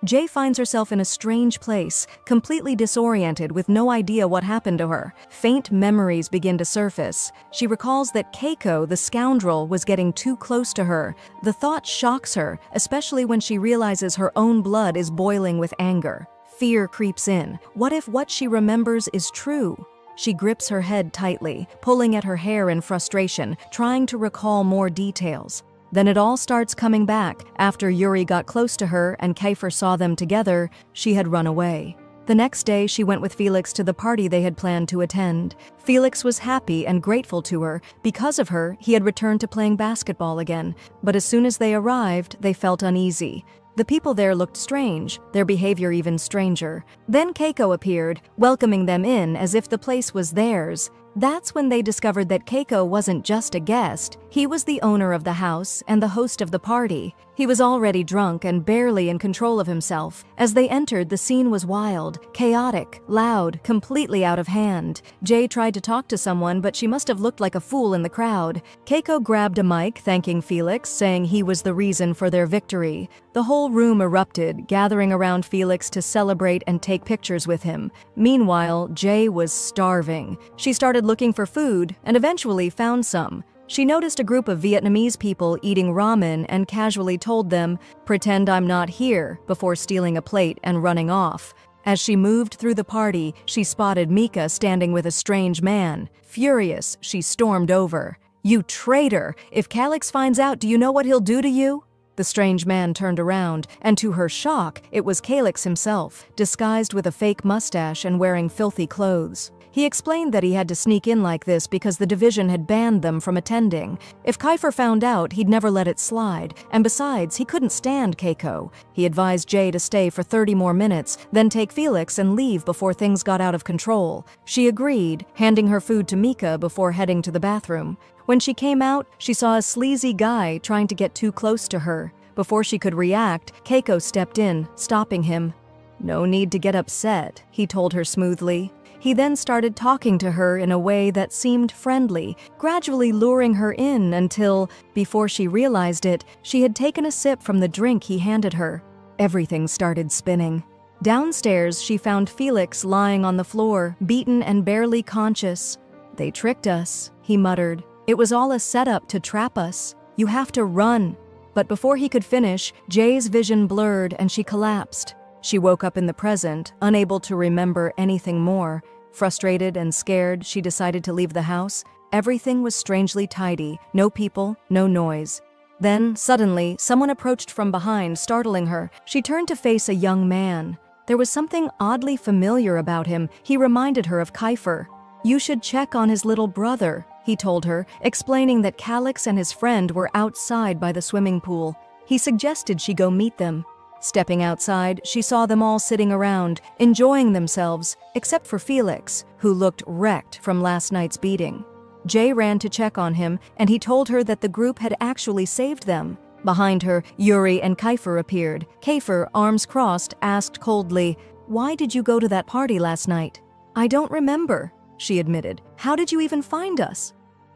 Jay finds herself in a strange place, completely disoriented with no idea what happened to her. Faint memories begin to surface. She recalls that Keiko, the scoundrel, was getting too close to her. The thought shocks her, especially when she realizes her own blood is boiling with anger. Fear creeps in. What if what she remembers is true? She grips her head tightly, pulling at her hair in frustration, trying to recall more details. Then it all starts coming back. After Yuri got close to her and Kiefer saw them together, she had run away. The next day, she went with Felix to the party they had planned to attend. Felix was happy and grateful to her. Because of her, he had returned to playing basketball again. But as soon as they arrived, they felt uneasy. The people there looked strange, their behavior even stranger. Then Keiko appeared, welcoming them in as if the place was theirs. That's when they discovered that Keiko wasn't just a guest. He was the owner of the house and the host of the party. He was already drunk and barely in control of himself. As they entered, the scene was wild, chaotic, loud, completely out of hand. Jay tried to talk to someone, but she must have looked like a fool in the crowd. Keiko grabbed a mic, thanking Felix, saying he was the reason for their victory. The whole room erupted, gathering around Felix to celebrate and take pictures with him. Meanwhile, Jay was starving. She started looking for food and eventually found some. She noticed a group of Vietnamese people eating ramen and casually told them, "Pretend I'm not here," before stealing a plate and running off. As she moved through the party, she spotted Mika standing with a strange man. Furious, she stormed over. "You traitor! If Calix finds out, do you know what he'll do to you?" The strange man turned around, and to her shock, it was Calix himself, disguised with a fake mustache and wearing filthy clothes. He explained that he had to sneak in like this because the division had banned them from attending. If Kiefer found out, he'd never let it slide, and besides, he couldn't stand Keiko. He advised Jay to stay for 30 more minutes, then take Felix and leave before things got out of control. She agreed, handing her food to Mika before heading to the bathroom. When she came out, she saw a sleazy guy trying to get too close to her. Before she could react, Keiko stepped in, stopping him. "No need to get upset," he told her smoothly. He then started talking to her in a way that seemed friendly, gradually luring her in until, before she realized it, she had taken a sip from the drink he handed her. Everything started spinning. Downstairs, she found Felix lying on the floor, beaten and barely conscious. "They tricked us," he muttered. "It was all a setup to trap us. You have to run." But before he could finish, Jay's vision blurred and she collapsed. She woke up in the present, unable to remember anything more. Frustrated and scared, she decided to leave the house. Everything was strangely tidy, no people, no noise. Then, suddenly, someone approached from behind, startling her. She turned to face a young man. There was something oddly familiar about him. He reminded her of Kiefer. "You should check on his little brother," he told her, explaining that Calix and his friend were outside by the swimming pool. He suggested she go meet them. Stepping outside, she saw them all sitting around, enjoying themselves, except for Felix, who looked wrecked from last night's beating. Jay ran to check on him, and he told her that the group had actually saved them. Behind her, Yuri and Kiefer appeared. Kiefer, arms crossed, asked coldly, "Why did you go to that party last night?" "I don't remember," she admitted. "How did you even find us?"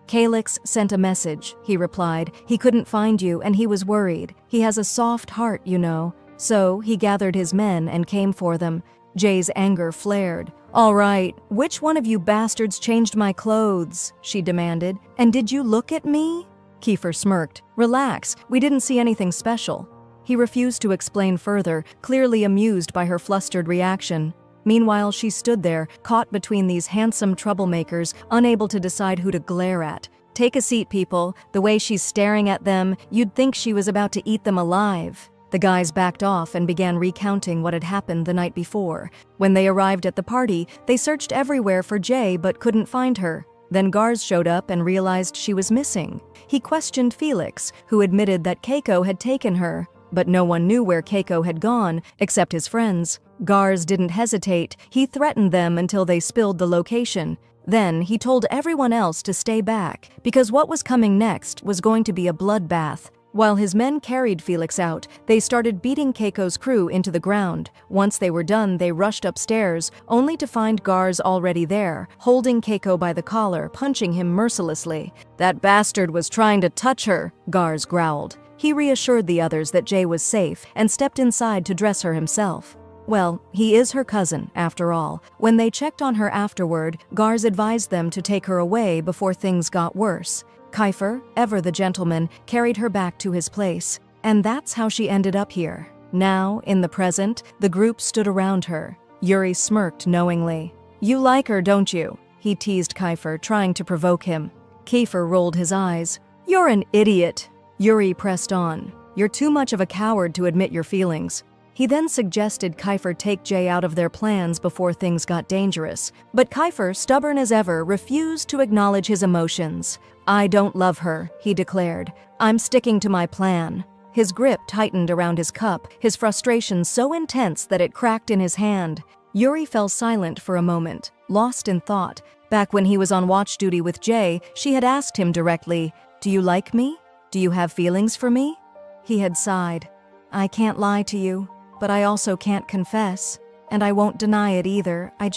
"Calix sent a message," he replied. "He couldn't find you, and he was worried. He has a soft heart, you know. So he gathered his men and came for them." Jay's anger flared. "All right, which one of you bastards changed my clothes?" she demanded. "And did you look at me?" Kiefer smirked. "Relax, we didn't see anything special." He refused to explain further, clearly amused by her flustered reaction. Meanwhile, she stood there, caught between these handsome troublemakers, unable to decide who to glare at. "Take a seat, people. The way she's staring at them, you'd think she was about to eat them alive." The guys backed off and began recounting what had happened the night before. When they arrived at the party, they searched everywhere for Jay but couldn't find her. Then Garz showed up and realized she was missing. He questioned Felix, who admitted that Keiko had taken her, but no one knew where Keiko had gone, except his friends. Garz didn't hesitate. He threatened them until they spilled the location. Then he told everyone else to stay back, because what was coming next was going to be a bloodbath. While his men carried Felix out, they started beating Keiko's crew into the ground. Once they were done, they rushed upstairs, only to find Garz already there, holding Keiko by the collar, punching him mercilessly. "That bastard was trying to touch her," Garz growled. He reassured the others that Jay was safe and stepped inside to dress her himself. Well, he is her cousin, after all. When they checked on her afterward, Gars advised them to take her away before things got worse. Kiefer, ever the gentleman, carried her back to his place. And that's how she ended up here. Now, in the present, the group stood around her. Yuri smirked knowingly. "You like her, don't you?" he teased Kiefer, trying to provoke him. Kiefer rolled his eyes. "You're an idiot." Yuri pressed on. "You're too much of a coward to admit your feelings." He then suggested Kiefer take Jay out of their plans before things got dangerous. But Kiefer, stubborn as ever, refused to acknowledge his emotions. "I don't love her," he declared. "I'm sticking to my plan." His grip tightened around his cup, his frustration so intense that it cracked in his hand. Yuri fell silent for a moment, lost in thought. Back when he was on watch duty with Jay, she had asked him directly, "Do you like me? Do you have feelings for me?" He had sighed. "I can't lie to you, but I also can't confess. And I won't deny it either. I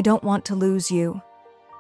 don't want to lose you."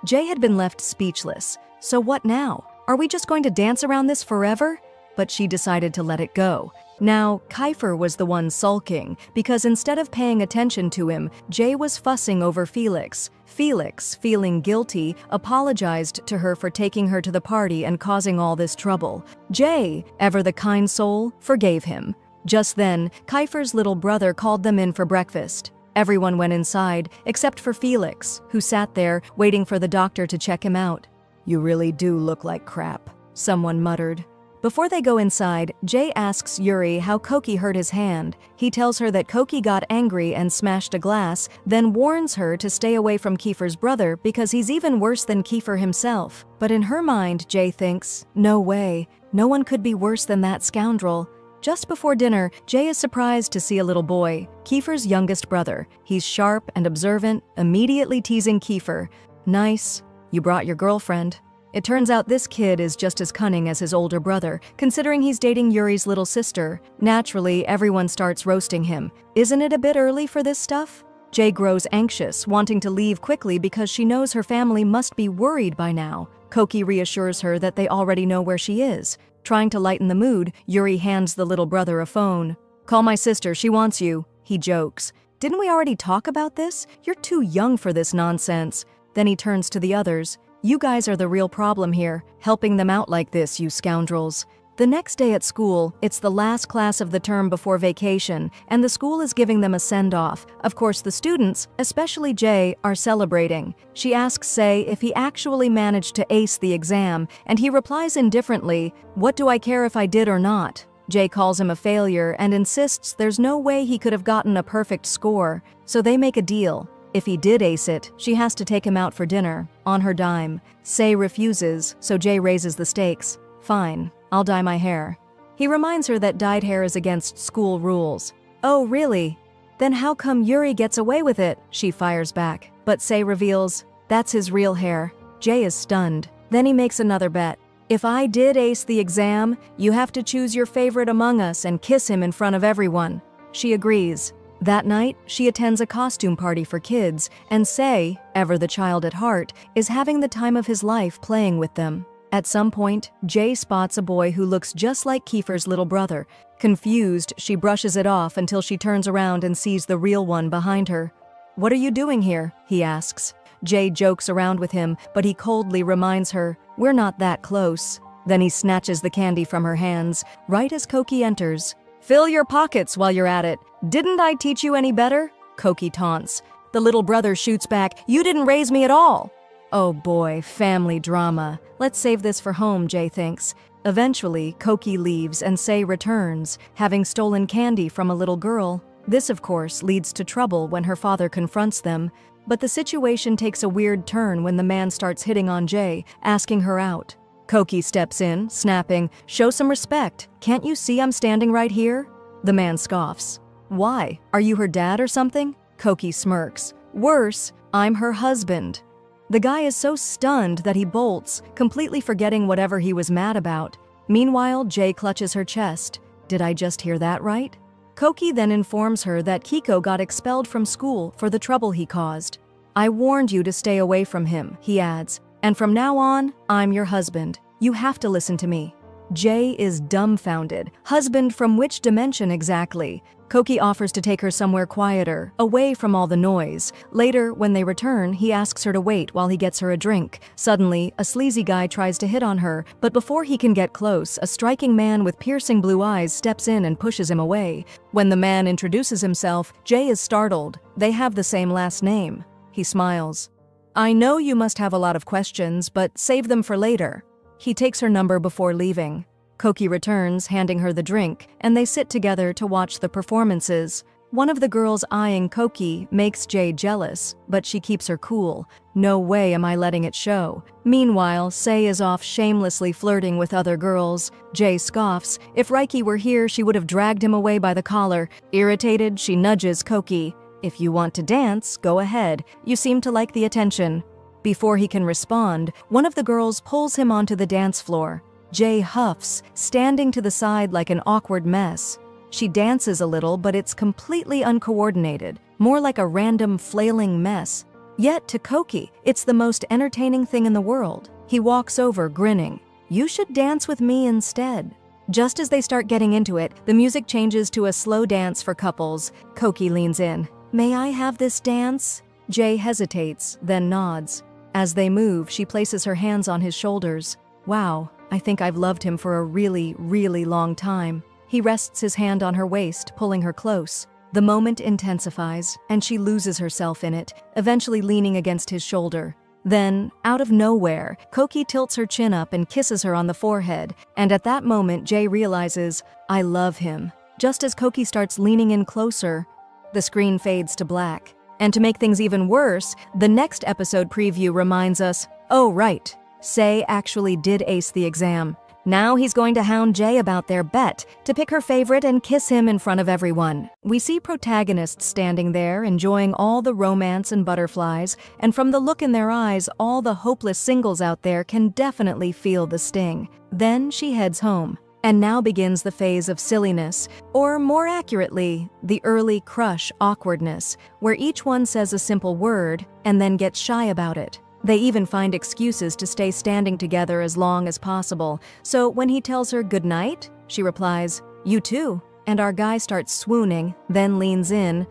Jay had been left speechless. So what now? Are we just going to dance around this forever? But she decided to let it go. Now, Kiefer was the one sulking, because instead of paying attention to him, Jay was fussing over Felix. Felix, feeling guilty, apologized to her for taking her to the party and causing all this trouble. Jay, ever the kind soul, forgave him. Just then, Kiefer's little brother called them in for breakfast. Everyone went inside, except for Felix, who sat there, waiting for the doctor to check him out. "You really do look like crap," someone muttered. Before they go inside, Jay asks Yuri how Koki hurt his hand. He tells her that Koki got angry and smashed a glass, then warns her to stay away from Kiefer's brother because he's even worse than Kiefer himself. But in her mind, Jay thinks, no way, no one could be worse than that scoundrel. Just before dinner, Jay is surprised to see a little boy, Kiefer's youngest brother. He's sharp and observant, immediately teasing Kiefer. "Nice. You brought your girlfriend." It turns out this kid is just as cunning as his older brother, considering he's dating Yuri's little sister. Naturally, everyone starts roasting him. Isn't it a bit early for this stuff? Jay grows anxious, wanting to leave quickly because she knows her family must be worried by now. Koki reassures her that they already know where she is. Trying to lighten the mood, Yuri hands the little brother a phone. "Call my sister, she wants you," he jokes. "Didn't we already talk about this? You're too young for this nonsense." Then he turns to the others. "You guys are the real problem here, helping them out like this, you scoundrels." The next day at school, it's the last class of the term before vacation, and the school is giving them a send-off. Of course, the students, especially Jay, are celebrating. She asks Say if he actually managed to ace the exam, and he replies indifferently, "What do I care if I did or not?" Jay calls him a failure and insists there's no way he could have gotten a perfect score, so they make a deal. If he did ace it, she has to take him out for dinner, on her dime. Say refuses, so Jay raises the stakes. "Fine, I'll dye my hair." He reminds her that dyed hair is against school rules. "Oh, really? Then how come Yuri gets away with it?" she fires back. But Say reveals, that's his real hair. Jay is stunned. Then he makes another bet. "If I did ace the exam, you have to choose your favorite among us and kiss him in front of everyone." She agrees. That night, she attends a costume party for kids, and Say, ever the child at heart, is having the time of his life playing with them. At some point, Jay spots a boy who looks just like Kiefer's little brother. Confused, she brushes it off until she turns around and sees the real one behind her. "What are you doing here?" he asks. Jay jokes around with him, but he coldly reminds her, "We're not that close." Then he snatches the candy from her hands, right as Koki enters. "Fill your pockets while you're at it. Didn't I teach you any better?" Koki taunts. The little brother shoots back, "You didn't raise me at all." Oh boy, family drama. Let's save this for home, Jay thinks. Eventually, Koki leaves and Say returns, having stolen candy from a little girl. This, of course, leads to trouble when her father confronts them. But the situation takes a weird turn when the man starts hitting on Jay, asking her out. Koki steps in, snapping, "Show some respect. Can't you see I'm standing right here?" The man scoffs. "Why? Are you her dad or something?" Koki smirks. "Worse, I'm her husband." The guy is so stunned that he bolts, completely forgetting whatever he was mad about. Meanwhile, Jay clutches her chest. "Did I just hear that right?" Koki then informs her that Kiko got expelled from school for the trouble he caused. "I warned you to stay away from him," he adds. "And from now on, I'm your husband. You have to listen to me." Jay is dumbfounded. Husband from which dimension exactly? Koki offers to take her somewhere quieter, away from all the noise. Later, when they return, he asks her to wait while he gets her a drink. Suddenly, a sleazy guy tries to hit on her, but before he can get close, a striking man with piercing blue eyes steps in and pushes him away. When the man introduces himself, Jay is startled. They have the same last name. He smiles. "I know you must have a lot of questions, but save them for later." He takes her number before leaving. Koki returns, handing her the drink, and they sit together to watch the performances. One of the girls eyeing Koki makes Jay jealous, but she keeps her cool. "No way am I letting it show." Meanwhile, Sei is off shamelessly flirting with other girls. Jay scoffs. If Reiki were here, she would have dragged him away by the collar. Irritated, she nudges Koki. "If you want to dance, go ahead. You seem to like the attention." Before he can respond, one of the girls pulls him onto the dance floor. Jay huffs, standing to the side like an awkward mess. She dances a little, but it's completely uncoordinated, more like a random flailing mess. Yet to Koki, it's the most entertaining thing in the world. He walks over, grinning. "You should dance with me instead." Just as they start getting into it, the music changes to a slow dance for couples. Koki leans in. "May I have this dance?" Jay hesitates, then nods. As they move, she places her hands on his shoulders. "Wow, I think I've loved him for a really, really long time." He rests his hand on her waist, pulling her close. The moment intensifies, and she loses herself in it, eventually leaning against his shoulder. Then, out of nowhere, Koki tilts her chin up and kisses her on the forehead, and at that moment Jay realizes, "I love him." Just as Koki starts leaning in closer, the screen fades to black. And to make things even worse, the next episode preview reminds us, oh right, Sei actually did ace the exam. Now he's going to hound Jay about their bet, to pick her favorite and kiss him in front of everyone. We see protagonists standing there, enjoying all the romance and butterflies, and from the look in their eyes, all the hopeless singles out there can definitely feel the sting. Then she heads home. And now begins the phase of silliness, or more accurately, the early crush awkwardness, where each one says a simple word and then gets shy about it. They even find excuses to stay standing together as long as possible. So when he tells her good night, she replies, "You too." And our guy starts swooning, then leans in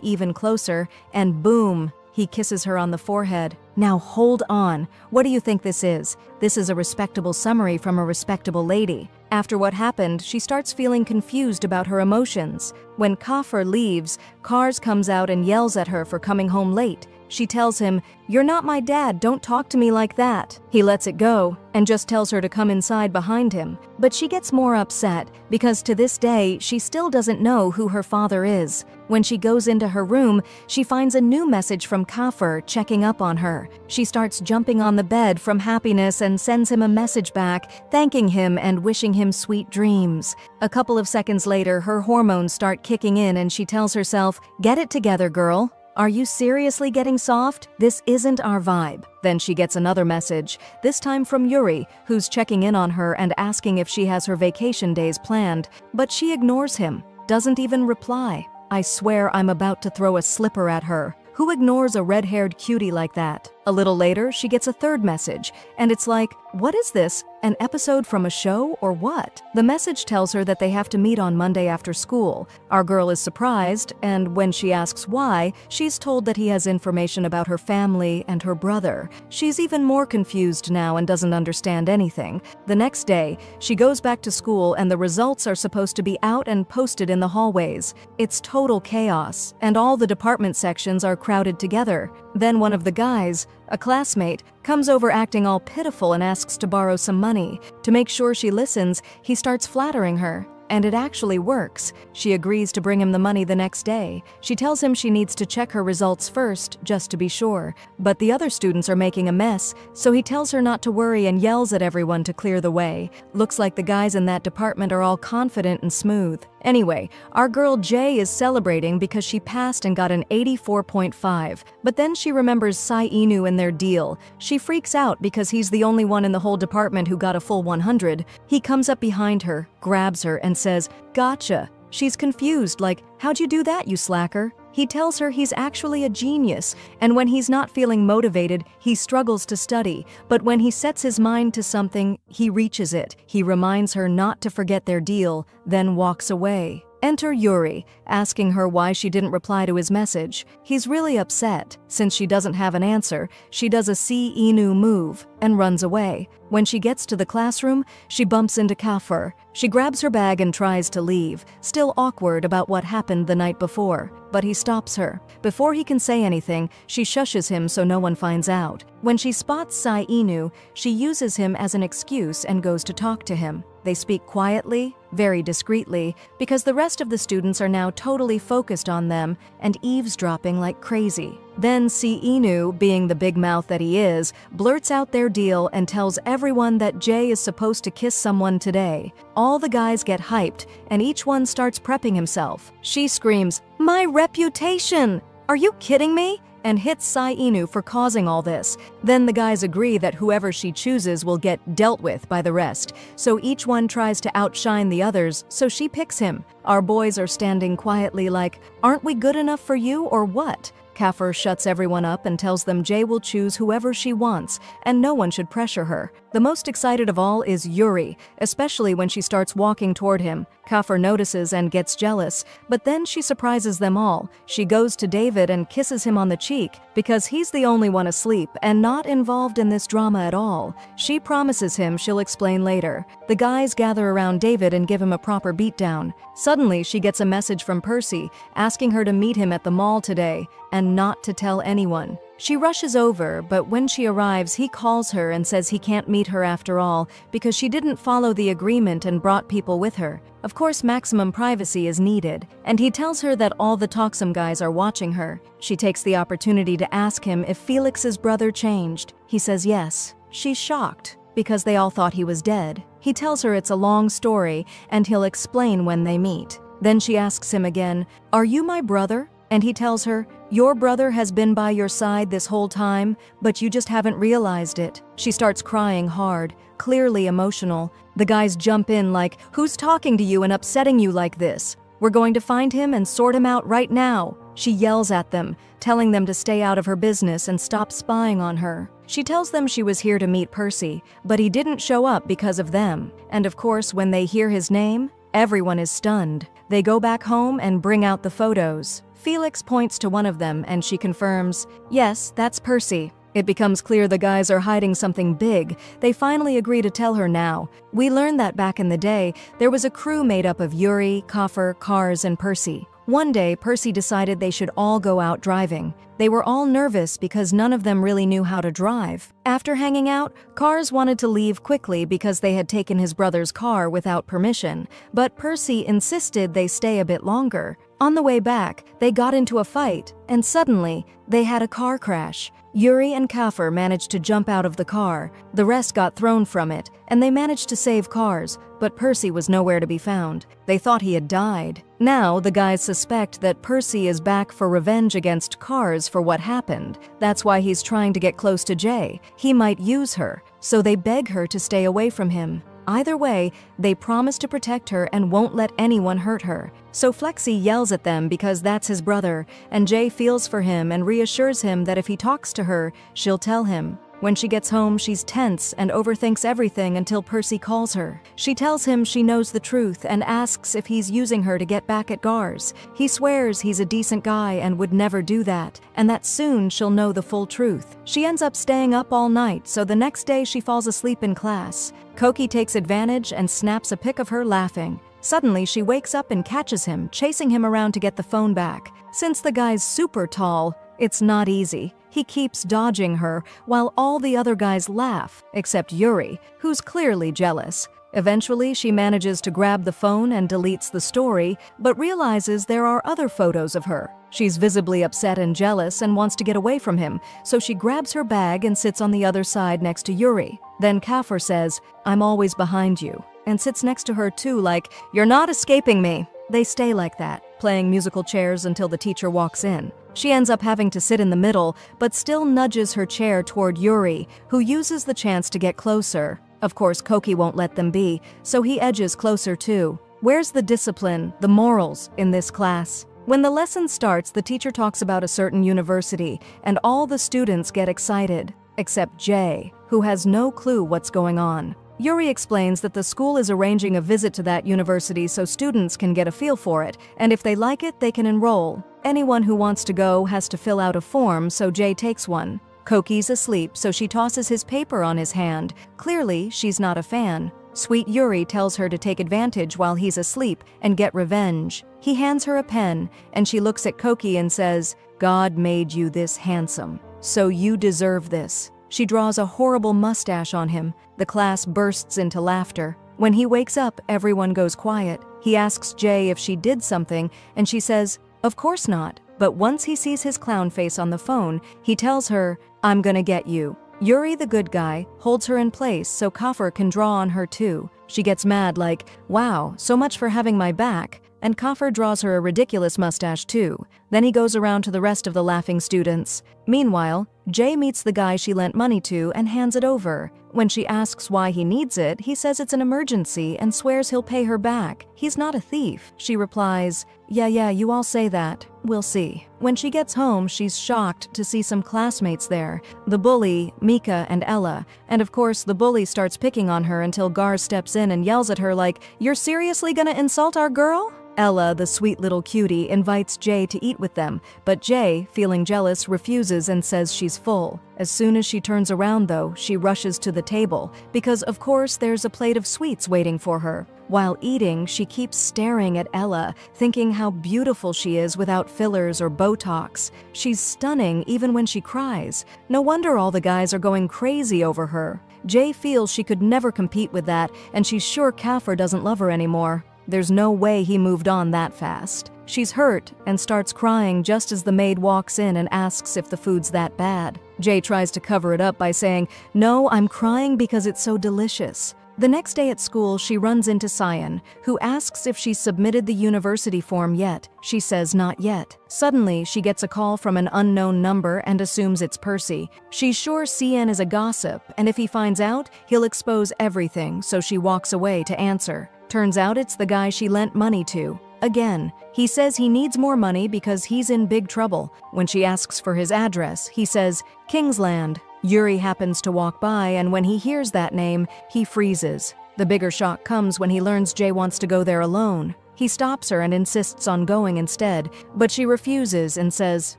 even closer, and boom, he kisses her on the forehead. Now hold on. What do you think this is? This is a respectable summary from a respectable lady. After what happened, she starts feeling confused about her emotions. When Kafir leaves, Kars comes out and yells at her for coming home late. She tells him, "You're not my dad, don't talk to me like that." He lets it go and just tells her to come inside behind him. But she gets more upset because to this day, she still doesn't know who her father is. When she goes into her room, she finds a new message from Kafir checking up on her. She starts jumping on the bed from happiness and sends him a message back, thanking him and wishing him sweet dreams. A couple of seconds later, her hormones start kicking in and she tells herself, "Get it together, girl. Are you seriously getting soft? This isn't our vibe." Then she gets another message, this time from Yuri, who's checking in on her and asking if she has her vacation days planned, but she ignores him, doesn't even reply. I swear I'm about to throw a slipper at her. Who ignores a red-haired cutie like that? A little later, she gets a third message, and it's like, what is this? An episode from a show or what? The message tells her that they have to meet on Monday after school. Our girl is surprised, and when she asks why, she's told that he has information about her family and her brother. She's even more confused now and doesn't understand anything. The next day, she goes back to school and the results are supposed to be out and posted in the hallways. It's total chaos, and all the department sections are crowded together. Then one of the guys, a classmate, comes over acting all pitiful and asks to borrow some money. To make sure she listens, he starts flattering her. And it actually works. She agrees to bring him the money the next day. She tells him she needs to check her results first, just to be sure. But the other students are making a mess, so he tells her not to worry and yells at everyone to clear the way. Looks like the guys in that department are all confident and smooth. Anyway, our girl Jay is celebrating because she passed and got an 84.5. But then she remembers Sai Inu and their deal. She freaks out because he's the only one in the whole department who got a full 100. He comes up behind her, grabs her, and says, "Gotcha." She's confused, like, "How'd you do that, you slacker?" He tells her he's actually a genius, and when he's not feeling motivated, he struggles to study, but when he sets his mind to something, he reaches it. He reminds her not to forget their deal, then walks away. Enter Yuri, asking her why she didn't reply to his message. He's really upset. Since she doesn't have an answer, she does a see Inu move and runs away. When she gets to the classroom, she bumps into Kafur. She grabs her bag and tries to leave, still awkward about what happened the night before. But he stops her. Before he can say anything, she shushes him so no one finds out. When she spots Sai Inu, she uses him as an excuse and goes to talk to him. They speak quietly, very discreetly, because the rest of the students are now totally focused on them and eavesdropping like crazy. Then Si Inu, being the big mouth that he is, blurts out their deal and tells everyone that Jay is supposed to kiss someone today. All the guys get hyped, and each one starts prepping himself. She screams, "My reputation! Are you kidding me?" and hits Sai Inu for causing all this. Then the guys agree that whoever she chooses will get dealt with by the rest, so each one tries to outshine the others, so she picks him. Our boys are standing quietly like, "Aren't we good enough for you or what?" Kafur shuts everyone up and tells them Jay will choose whoever she wants, and no one should pressure her. The most excited of all is Yuri, especially when she starts walking toward him. Kafur notices and gets jealous, but then she surprises them all. She goes to David and kisses him on the cheek, because he's the only one asleep and not involved in this drama at all. She promises him she'll explain later. The guys gather around David and give him a proper beatdown. Suddenly, she gets a message from Percy, asking her to meet him at the mall today, and not to tell anyone. She rushes over, but when she arrives, he calls her and says he can't meet her after all because she didn't follow the agreement and brought people with her. Of course, maximum privacy is needed, and he tells her that all the Talksome guys are watching her. She takes the opportunity to ask him if Felix's brother changed. He says yes. She's shocked because they all thought he was dead. He tells her it's a long story and he'll explain when they meet. Then she asks him again, "Are you my brother?" And he tells her, "Your brother has been by your side this whole time, but you just haven't realized it." She starts crying hard, clearly emotional. The guys jump in like, "Who's talking to you and upsetting you like this? We're going to find him and sort him out right now." She yells at them, telling them to stay out of her business and stop spying on her. She tells them she was here to meet Percy, but he didn't show up because of them. And of course, when they hear his name, everyone is stunned. They go back home and bring out the photos. Felix points to one of them and she confirms, "Yes, that's Percy." It becomes clear the guys are hiding something big. They finally agree to tell her now. We learned that back in the day, there was a crew made up of Yuri, Kafur, Kars, and Percy. One day, Percy decided they should all go out driving. They were all nervous because none of them really knew how to drive. After hanging out, Kars wanted to leave quickly because they had taken his brother's car without permission, but Percy insisted they stay a bit longer. On the way back, they got into a fight, and suddenly, they had a car crash. Yuri and Kafur managed to jump out of the car. The rest got thrown from it, and they managed to save Kars, but Percy was nowhere to be found. They thought he had died. Now, the guys suspect that Percy is back for revenge against Kars for what happened. That's why he's trying to get close to Jay. He might use her, so they beg her to stay away from him. Either way, they promise to protect her and won't let anyone hurt her. So Flexi yells at them because that's his brother, and Jay feels for him and reassures him that if he talks to her, she'll tell him. When she gets home, she's tense and overthinks everything until Percy calls her. She tells him she knows the truth and asks if he's using her to get back at Gars. He swears he's a decent guy and would never do that, and that soon she'll know the full truth. She ends up staying up all night, so the next day she falls asleep in class. Koki takes advantage and snaps a pic of her laughing. Suddenly, she wakes up and catches him, chasing him around to get the phone back. Since the guy's super tall, it's not easy. He keeps dodging her, while all the other guys laugh, except Yuri, who's clearly jealous. Eventually, she manages to grab the phone and deletes the story, but realizes there are other photos of her. She's visibly upset and jealous and wants to get away from him, so she grabs her bag and sits on the other side next to Yuri. Then Kafur says, "I'm always behind you," and sits next to her too like, "You're not escaping me." They stay like that, playing musical chairs until the teacher walks in. She ends up having to sit in the middle, but still nudges her chair toward Yuri, who uses the chance to get closer. Of course, Koki won't let them be, so he edges closer too. Where's the discipline, the morals, in this class? When the lesson starts, the teacher talks about a certain university, and all the students get excited, except Jay, who has no clue what's going on. Yuri explains that the school is arranging a visit to that university so students can get a feel for it, and if they like it, they can enroll. Anyone who wants to go has to fill out a form, so Jay takes one. Koki's asleep, so she tosses his paper on his hand. Clearly, she's not a fan. Sweet Yuri tells her to take advantage while he's asleep and get revenge. He hands her a pen, and she looks at Koki and says, "God made you this handsome, so you deserve this." She draws a horrible mustache on him. The class bursts into laughter. When he wakes up, everyone goes quiet. He asks Jay if she did something, and she says, "Of course not." But once he sees his clown face on the phone, he tells her, "I'm gonna get you." Yuri, the good guy, holds her in place so Kafir can draw on her too. She gets mad like, "Wow, so much for having my back." And Kafir draws her a ridiculous mustache too. Then he goes around to the rest of the laughing students. Meanwhile, Jay meets the guy she lent money to and hands it over. When she asks why he needs it, he says it's an emergency and swears he'll pay her back. He's not a thief. She replies, Yeah, you all say that. We'll see." When she gets home, she's shocked to see some classmates there. The bully, Mika, and Ella. And of course, the bully starts picking on her until Gar steps in and yells at her like, "You're seriously gonna insult our girl?" Ella, the sweet little cutie, invites Jay to eat with them, but Jay, feeling jealous, refuses and says she's full. As soon as she turns around, though, she rushes to the table, because of course there's a plate of sweets waiting for her. While eating, she keeps staring at Ella, thinking how beautiful she is without fillers or Botox. She's stunning even when she cries. No wonder all the guys are going crazy over her. Jay feels she could never compete with that, and she's sure Kafir doesn't love her anymore. There's no way he moved on that fast. She's hurt and starts crying just as the maid walks in and asks if the food's that bad. Jay tries to cover it up by saying, "No, I'm crying because it's so delicious." The next day at school, she runs into Cyan, who asks if she's submitted the university form yet. She says not yet. Suddenly, she gets a call from an unknown number and assumes it's Percy. She's sure Cyan is a gossip, and if he finds out, he'll expose everything, so she walks away to answer. Turns out it's the guy she lent money to. Again, he says he needs more money because he's in big trouble. When she asks for his address, he says, "Kingsland." Yuri happens to walk by, and when he hears that name, he freezes. The bigger shock comes when he learns Jay wants to go there alone. He stops her and insists on going instead, but she refuses and says,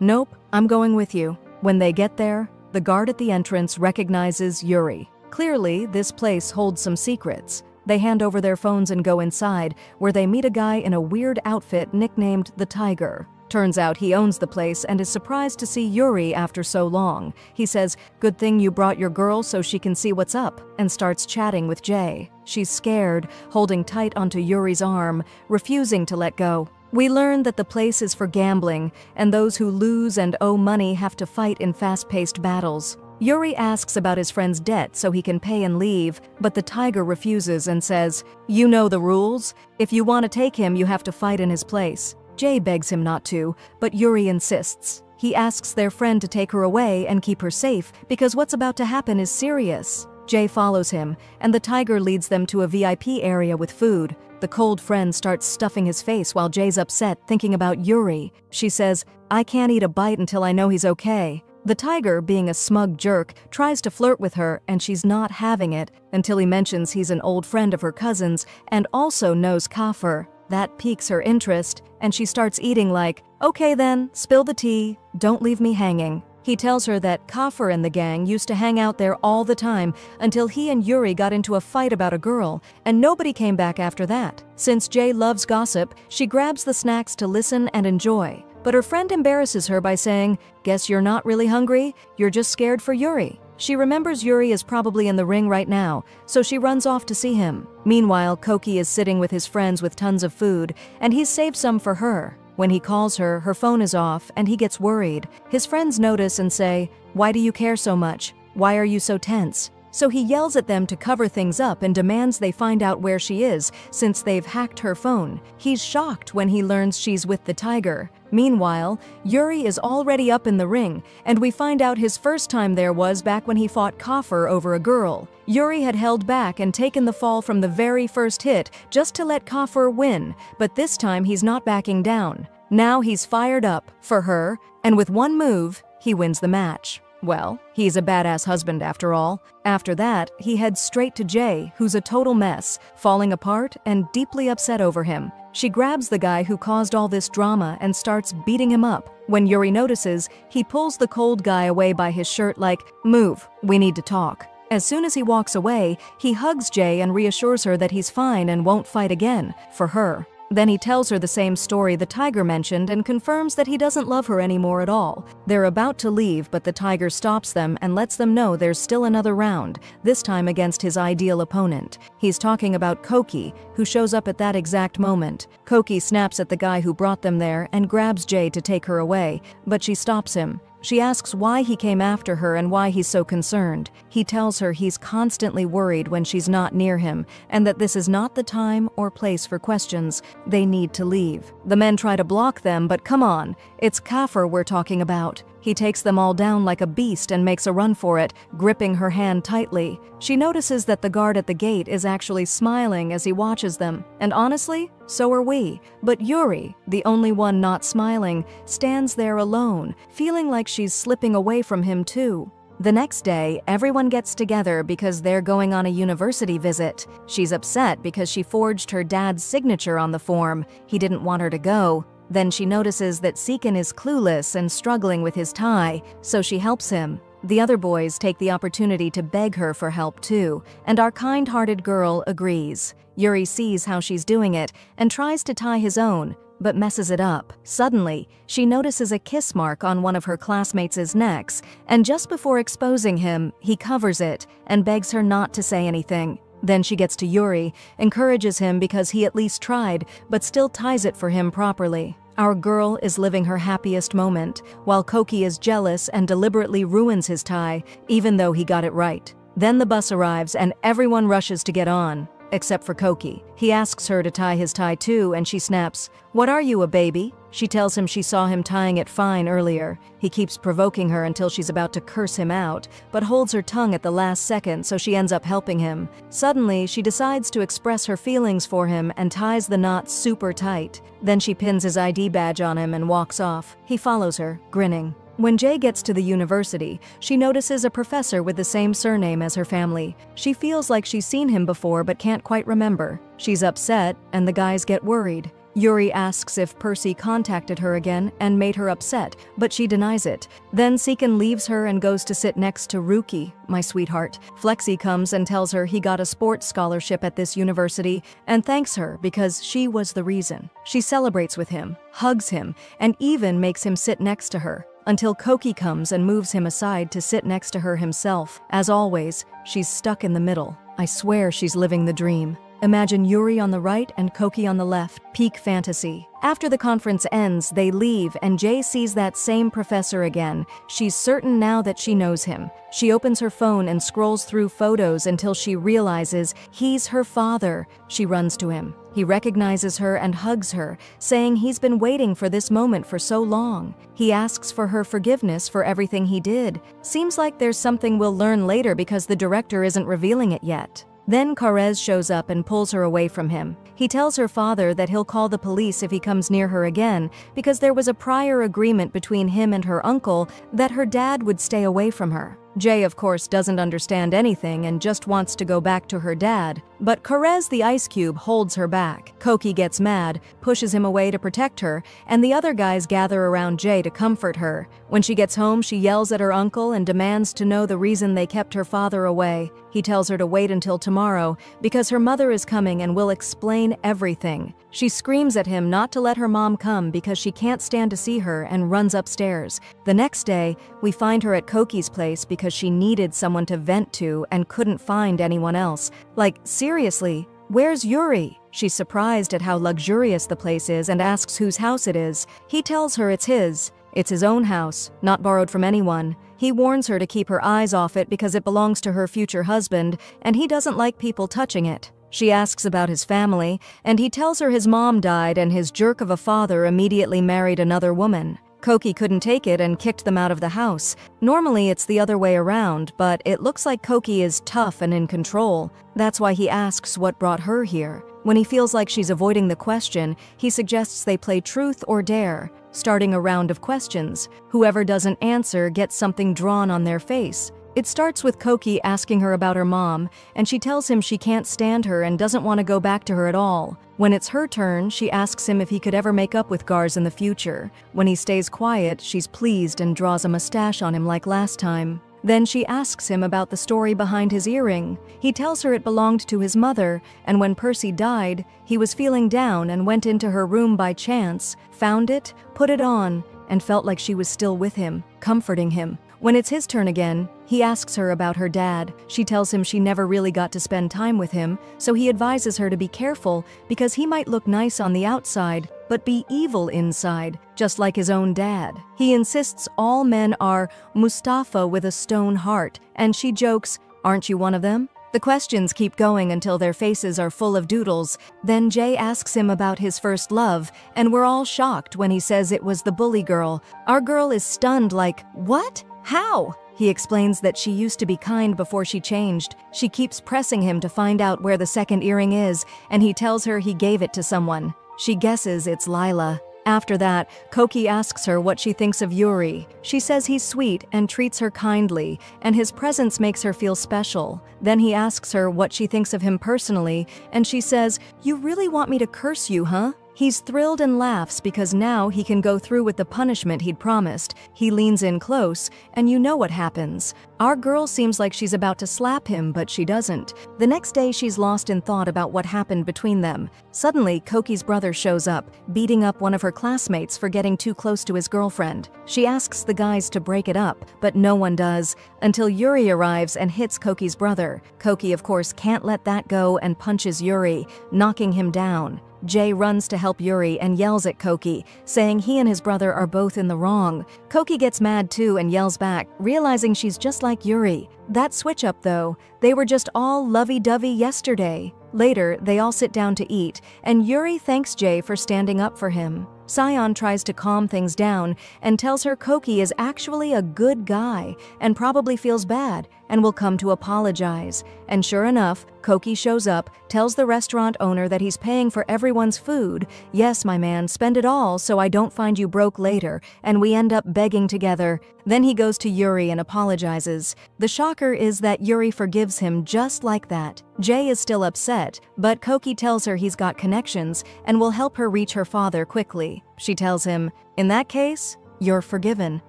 "Nope, I'm going with you." When they get there, the guard at the entrance recognizes Yuri. Clearly, this place holds some secrets. They hand over their phones and go inside, where they meet a guy in a weird outfit nicknamed the Tiger. Turns out he owns the place and is surprised to see Yuri after so long. He says, "Good thing you brought your girl so she can see what's up," and starts chatting with Jay. She's scared, holding tight onto Yuri's arm, refusing to let go. We learn that the place is for gambling, and those who lose and owe money have to fight in fast-paced battles. Yuri asks about his friend's debt so he can pay and leave, but the Tiger refuses and says, "You know the rules. If you want to take him, you have to fight in his place." Jay begs him not to, but Yuri insists. He asks their friend to take her away and keep her safe because what's about to happen is serious. Jay follows him, and the Tiger leads them to a VIP area with food. The cold friend starts stuffing his face while Jay's upset, thinking about Yuri. She says, "I can't eat a bite until I know he's okay." The Tiger, being a smug jerk, tries to flirt with her, and she's not having it until he mentions he's an old friend of her cousin's and also knows Kafir. That piques her interest, and she starts eating like, "Okay then, spill the tea, don't leave me hanging." He tells her that Kafir and the gang used to hang out there all the time until he and Yuri got into a fight about a girl, and nobody came back after that. Since Jay loves gossip, she grabs the snacks to listen and enjoy. But her friend embarrasses her by saying, "Guess you're not really hungry, you're just scared for Yuri." She remembers Yuri is probably in the ring right now, so she runs off to see him. Meanwhile, Koki is sitting with his friends with tons of food, and he's saved some for her. When he calls her, her phone is off, and he gets worried. His friends notice and say, "Why do you care so much? Why are you so tense?" So he yells at them to cover things up and demands they find out where she is, since they've hacked her phone. He's shocked when he learns she's with the Tiger. Meanwhile, Yuri is already up in the ring, and we find out his first time there was back when he fought Kafir over a girl. Yuri had held back and taken the fall from the very first hit just to let Kafir win, but this time he's not backing down. Now he's fired up for her, and with one move, he wins the match. Well, he's a badass husband after all. After that, he heads straight to Jay, who's a total mess, falling apart and deeply upset over him. She grabs the guy who caused all this drama and starts beating him up. When Yuri notices, he pulls the cold guy away by his shirt like, "Move, we need to talk." As soon as he walks away, he hugs Jay and reassures her that he's fine and won't fight again, for her. Then he tells her the same story the tiger mentioned and confirms that he doesn't love her anymore at all. They're about to leave, but the tiger stops them and lets them know there's still another round, this time against his ideal opponent. He's talking about Koki, who shows up at that exact moment. Koki snaps at the guy who brought them there and grabs Jay to take her away, but she stops him. She asks why he came after her and why he's so concerned. He tells her he's constantly worried when she's not near him and that this is not the time or place for questions. They need to leave. The men try to block them, but come on, it's Kafir we're talking about. He takes them all down like a beast and makes a run for it, gripping her hand tightly. She notices that the guard at the gate is actually smiling as he watches them, and honestly, so are we. But Yuri, the only one not smiling, stands there alone, feeling like she's slipping away from him too. The next day, everyone gets together because they're going on a university visit. She's upset because she forged her dad's signature on the form. He didn't want her to go. Then she notices that Seekin is clueless and struggling with his tie, so she helps him. The other boys take the opportunity to beg her for help too, and our kind-hearted girl agrees. Yuri sees how she's doing it and tries to tie his own, but messes it up. Suddenly, she notices a kiss mark on one of her classmates' necks, and just before exposing him, he covers it and begs her not to say anything. Then she gets to Yuri, encourages him because he at least tried, but still ties it for him properly. Our girl is living her happiest moment, while Koki is jealous and deliberately ruins his tie, even though he got it right. Then the bus arrives and everyone rushes to get on, except for Koki. He asks her to tie his tie too, and she snaps, "What are you, a baby?" She tells him she saw him tying it fine earlier. He keeps provoking her until she's about to curse him out, but holds her tongue at the last second, so she ends up helping him. Suddenly, she decides to express her feelings for him and ties the knot super tight. Then she pins his ID badge on him and walks off. He follows her, grinning. When Jay gets to the university, she notices a professor with the same surname as her family. She feels like she's seen him before but can't quite remember. She's upset, and the guys get worried. Yuri asks if Percy contacted her again and made her upset, but she denies it. Then Seekin leaves her and goes to sit next to Ruki, my sweetheart. Flexi comes and tells her he got a sports scholarship at this university and thanks her because she was the reason. She celebrates with him, hugs him, and even makes him sit next to her, until Koki comes and moves him aside to sit next to her himself. As always, she's stuck in the middle. I swear she's living the dream. Imagine Yuri on the right and Koki on the left. Peak fantasy. After the conference ends, they leave and Jay sees that same professor again. She's certain now that she knows him. She opens her phone and scrolls through photos until she realizes he's her father. She runs to him. He recognizes her and hugs her, saying he's been waiting for this moment for so long. He asks for her forgiveness for everything he did. Seems like there's something we'll learn later because the director isn't revealing it yet. Then Karez shows up and pulls her away from him. He tells her father that he'll call the police if he comes near her again because there was a prior agreement between him and her uncle that her dad would stay away from her. Jay, of course, doesn't understand anything and just wants to go back to her dad, but Karez the Ice Cube holds her back. Koki gets mad, pushes him away to protect her, and the other guys gather around Jay to comfort her. When she gets home, she yells at her uncle and demands to know the reason they kept her father away. He tells her to wait until tomorrow because her mother is coming and will explain everything. She screams at him not to let her mom come because she can't stand to see her and runs upstairs. The next day, we find her at Koki's place because she needed someone to vent to and couldn't find anyone else. Like, seriously, where's Yuri? She's surprised at how luxurious the place is and asks whose house it is. He tells her it's his. It's his own house, not borrowed from anyone. He warns her to keep her eyes off it because it belongs to her future husband, and he doesn't like people touching it. She asks about his family, and he tells her his mom died and his jerk of a father immediately married another woman. Koki couldn't take it and kicked them out of the house. Normally it's the other way around, but it looks like Koki is tough and in control. That's why he asks what brought her here. When he feels like she's avoiding the question, he suggests they play truth or dare, starting a round of questions. Whoever doesn't answer gets something drawn on their face. It starts with Koki asking her about her mom, and she tells him she can't stand her and doesn't want to go back to her at all. When it's her turn, she asks him if he could ever make up with Gars in the future. When he stays quiet, she's pleased and draws a mustache on him like last time. Then she asks him about the story behind his earring. He tells her it belonged to his mother, and when Percy died, he was feeling down and went into her room by chance, found it, put it on, and felt like she was still with him, comforting him. When it's his turn again, he asks her about her dad. She tells him she never really got to spend time with him, so he advises her to be careful because he might look nice on the outside, but be evil inside, just like his own dad. He insists all men are Mustafa with a stone heart, and she jokes, "Aren't you one of them?" The questions keep going until their faces are full of doodles. Then Jay asks him about his first love, and we're all shocked when he says it was the bully girl. Our girl is stunned like, "What? How?" He explains that she used to be kind before she changed. She keeps pressing him to find out where the second earring is, and he tells her he gave it to someone. She guesses it's Lila. After that, Koki asks her what she thinks of Yuri. She says he's sweet and treats her kindly, and his presence makes her feel special. Then he asks her what she thinks of him personally, and she says, "You really want me to curse you, huh?" He's thrilled and laughs because now he can go through with the punishment he'd promised. He leans in close, and you know what happens. Our girl seems like she's about to slap him, but she doesn't. The next day, she's lost in thought about what happened between them. Suddenly, Koki's brother shows up, beating up one of her classmates for getting too close to his girlfriend. She asks the guys to break it up, but no one does, until Yuri arrives and hits Koki's brother. Koki, of course, can't let that go and punches Yuri, knocking him down. Jay runs to help Yuri and yells at Koki, saying he and his brother are both in the wrong. Koki gets mad too and yells back, realizing she's just like Yuri. That switch up though, they were just all lovey-dovey yesterday. Later, they all sit down to eat, and Yuri thanks Jay for standing up for him. Sion tries to calm things down and tells her Koki is actually a good guy and probably feels bad and will come to apologize. And sure enough, Koki shows up, tells the restaurant owner that he's paying for everyone's food. "Yes, my man, spend it all so I don't find you broke later," and we end up begging together. Then he goes to Yuri and apologizes. The shocker is that Yuri forgives him just like that. Jay is still upset, but Koki tells her he's got connections and will help her reach her father quickly. She tells him, "In that case, you're forgiven,